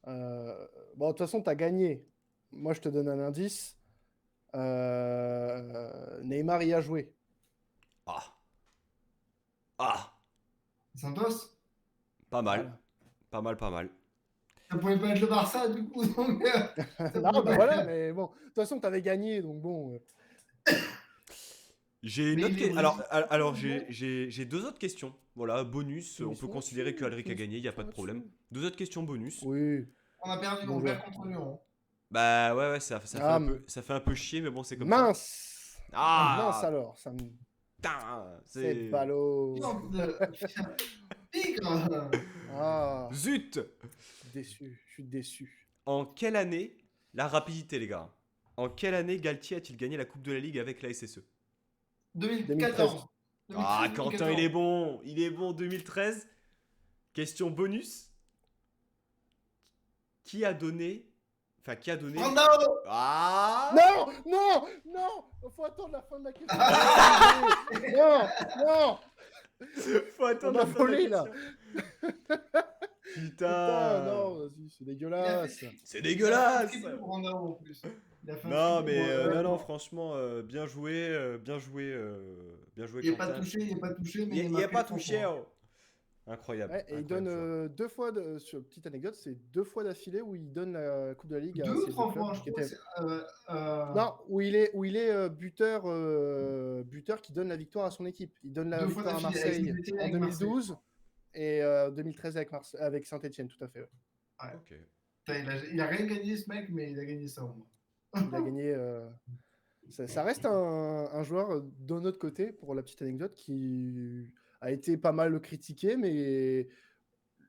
Bon, de toute façon, tu as gagné. Moi, je te donne un indice. Neymar y a joué. Ah. Ah. Santos? Pas mal. Voilà. Pas mal, pas mal. Ça pouvait pas être le Barça du coup. Donc, ça Non, pouvait bah pas voilà, être- mais bon, de toute façon, tu avais gagné, donc bon. J'ai une Mais autre il est question. brésilien. Alors j'ai deux autres questions. Voilà, bonus. On peut Finissons considérer là-dessus, que Alric a finissons gagné, il n'y a pas de là-dessus. problème. Deux autres questions bonus. Oui. On a perdu, Bon on perd joueur. contre Lyon. Bah ouais, ça fait Ah, ça fait un peu chier, mais bon, c'est comme ça. Mince. Ah, Mince alors, ça me. putain, C'est ballot. Sorte de tigre. Ah, Zut! je suis déçu. En quelle année, la rapidité les gars, en quelle année Galtier a-t-il gagné la Coupe de la Ligue avec la SSE? 2014. Ah, 2013, Quentin, il est bon, 2013. Question bonus. Qui a donné... Brandao. Ah! Non, non, non. Faut attendre la fin de la question. non, non. Faut attendre On la m'a fin de la volé, là. question. Putain, Putain. non, vas-y, c'est dégueulasse. C'est Il a fait dégueulasse. triple pour Brandao en plus. Il a fait un Non, triple mais pour- non, franchement, bien joué, bien joué, bien joué, Il n'est pas Quentin. touché, mais Il n'y a marqué pas 3 touché. points. Oh. Incroyable. Ouais, et il incroyable donne joueur. 2 fois, petite anecdote, c'est 2 fois d'affilée où il donne la Coupe de la Ligue à 2 ou ces 3 deux clubs points, je qui crois. étaient... C'est, Non, où il est buteur qui donne la victoire à son équipe. Il donne la 2 fois victoire à d'affilée avec Marseille Saint-Étienne et en avec Marseille. 2012 et 2013 avec Saint-Etienne, tout à fait. Ouais. Ok. Putain, il a rien gagné ce mec, mais il a gagné ça au moins. Il a gagné. Ça reste un joueur d'un autre côté, pour la petite anecdote, qui a été pas mal critiqué, mais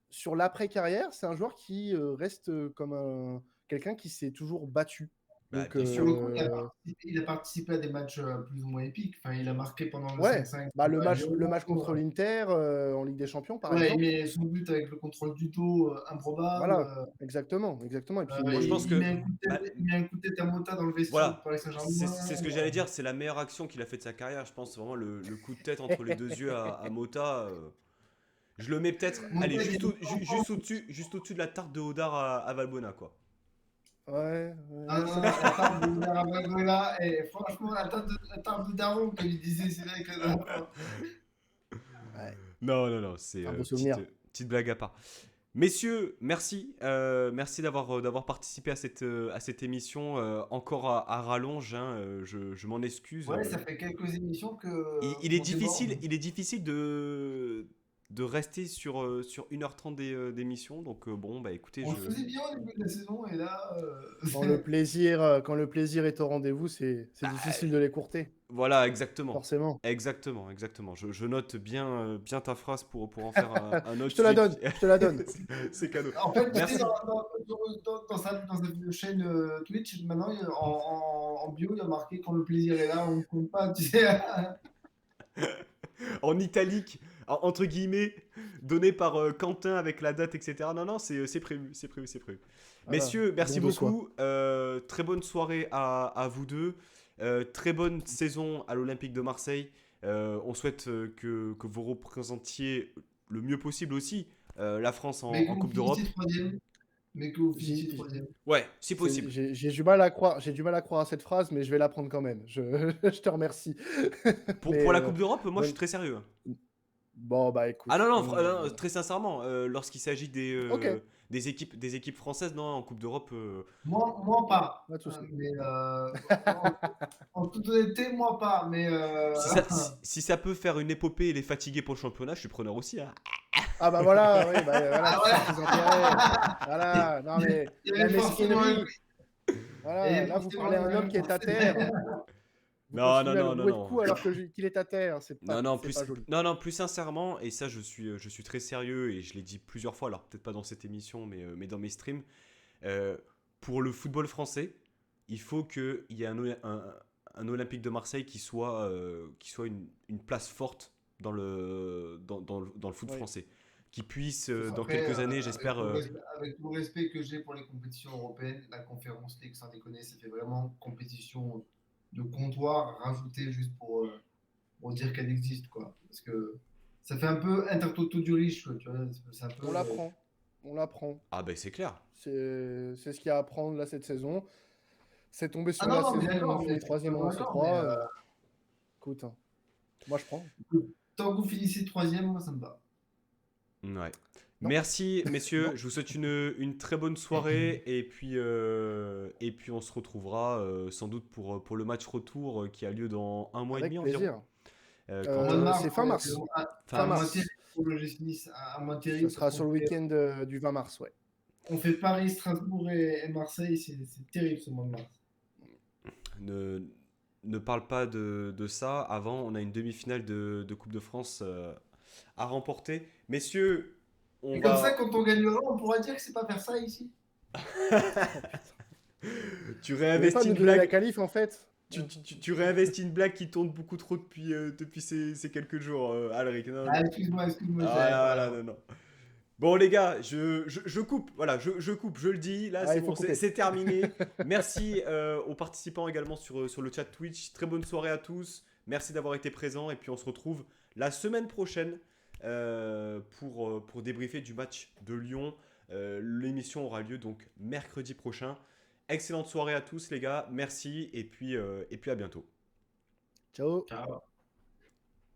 sur l'après-carrière, c'est un joueur qui reste comme quelqu'un qui s'est toujours battu. Bah, Donc, bien sûr. Pour le coup, il a participé à des matchs plus ou moins épiques. Enfin, il a marqué pendant le ouais, 5-5. bah, le match contre l'Inter en Ligue des Champions, par Ouais, exemple. mais son but avec le contrôle du dos improbable. Voilà, exactement. Et puis, Moi, je pense il que- met un coup de tête, bah, il met un coup de tête à Mota dans le vestiaire Voilà. du Paris Saint-Germain. C'est ce que j'allais dire, c'est la meilleure action qu'il a fait de sa carrière. Je pense vraiment le coup de tête entre les deux yeux à Mota. Je le mets peut-être, Mota, allez, il juste, est- juste au-dessus de la tarte de Hodar à Valbona, quoi. ouais, Ah non, la tarte de Darabagola, et franchement, la tarte de Daron, comme il disait, c'est vrai que. Non, c'est Un beau souvenir. petite blague à part. Messieurs, merci. Merci d'avoir participé à cette émission encore à rallonge. Hein, je m'en excuse. Ouais, ça fait quelques émissions que. Il est qu'on difficile, déborde. il est difficile de rester sur 1h30 d'émission. Donc bon, bah écoutez, On le faisait bien au début de la saison, et là. quand le plaisir est au rendez-vous, c'est difficile de l'écourter, voilà, exactement. forcément. Exactement. Je note bien ta phrase pour en faire un autre Je te la sujet. donne, je te la donne. C'est cadeau. En fait, tu Merci. sais, dans sa chaîne Twitch, maintenant, en bio, il y a marqué quand le plaisir est là, on ne compte pas, tu sais. En italique, entre guillemets, donné par Quentin avec la date, etc. Non, c'est prévu. Voilà. Messieurs, merci Don de soi. beaucoup. Très bonne soirée à vous deux. Très bonne saison à l'Olympique de Marseille. On souhaite que vous représentiez le mieux possible aussi la France Mais que en vous Coupe d'Europe. finissiez troisième. Mais que vous finissiez J'ai- troisième. Ouais, si possible. J'ai du mal à croire à cette phrase, mais je vais la prendre quand même. Je te remercie. Mais, Pour la Coupe d'Europe, moi je bonne- suis très sérieux. Bon, bah écoute. Ah non, très sincièrement, lorsqu'il s'agit Ok. des équipes françaises, non, en Coupe d'Europe, Moi pas. Pas de souci. Mais en toute honnêteté, moi pas. Mais si ça peut faire une épopée et les fatiguer pour le championnat, je suis preneur aussi. Hein. Ah bah voilà, oui, bah, voilà, Ah, c'est ça qu'ils ont intérêt. Voilà, non mais il y la avait forcément mesquinerie. Il Voilà, y a là vous forcément parlez à un une homme qui est à réponse. terre. Vous Non, continuez non, à le non, louer non. de coup alors qu'il est à terre. C'est pas, Non, c'est pas joli. plus sincèrement, et ça je suis très sérieux et je l'ai dit plusieurs fois, alors peut-être pas dans cette émission, mais dans mes streams, pour le football français, il faut qu'il y ait un Olympique de Marseille qui soit une place forte dans le foot Oui. français. Qui puisse, dans Après, quelques années, j'espère... avec tout le respect que j'ai pour les compétitions européennes, la Conférence League, sans déconner, ça fait vraiment compétition de comptoir rajoutée juste pour dire qu'elle existe, quoi. Parce que ça fait un peu Intertoto du riche, quoi, tu vois. C'est un peu, On l'apprend. Ah ben c'est clair. C'est ce qu'il y a à apprendre là cette saison. C'est tombé sur Ah non, la non, mais saison, d'accord, on mais fait troisième, je on suis fait d'accord, trois. mais, Écoute, hein. Moi je prends. Tant que vous finissez troisième, moi ça me va. Ouais. Non. Merci messieurs, Non. je vous souhaite une très bonne soirée et puis on se retrouvera sans doute pour le match retour qui a lieu dans un mois Avec et demi plaisir. environ. Au mois de mars, c'est fin mars. Fin À mars. moitié pour le G6, à moitié. Ce sera sur le week-end du 20 mars, ouais. On fait Paris, Strasbourg et Marseille, c'est terrible ce mois de mars. Ne parle pas de ça. Avant, on a une demi-finale de Coupe de France à remporter. Messieurs, Et comme ça, quand on gagnera, on pourra dire que c'est pas faire ça ici. tu Vous voulez pas réinvestis nous une donner la blague. qualif en fait? Tu réinvestis une blague qui tourne beaucoup trop depuis ces quelques jours, Alric. Non, non. Ah, excuse-moi. Ah, non. Bon les gars, je coupe, voilà, je coupe, je le dis, là Ah, c'est il faut bon, couper. c'est terminé. Merci aux participants également sur le chat Twitch. Très bonne soirée à tous, merci d'avoir été présents et puis on se retrouve la semaine prochaine pour débriefer du match de Lyon. L'émission aura lieu donc mercredi prochain. Excellente soirée à tous les gars, merci et puis à bientôt. Ciao. Ciao.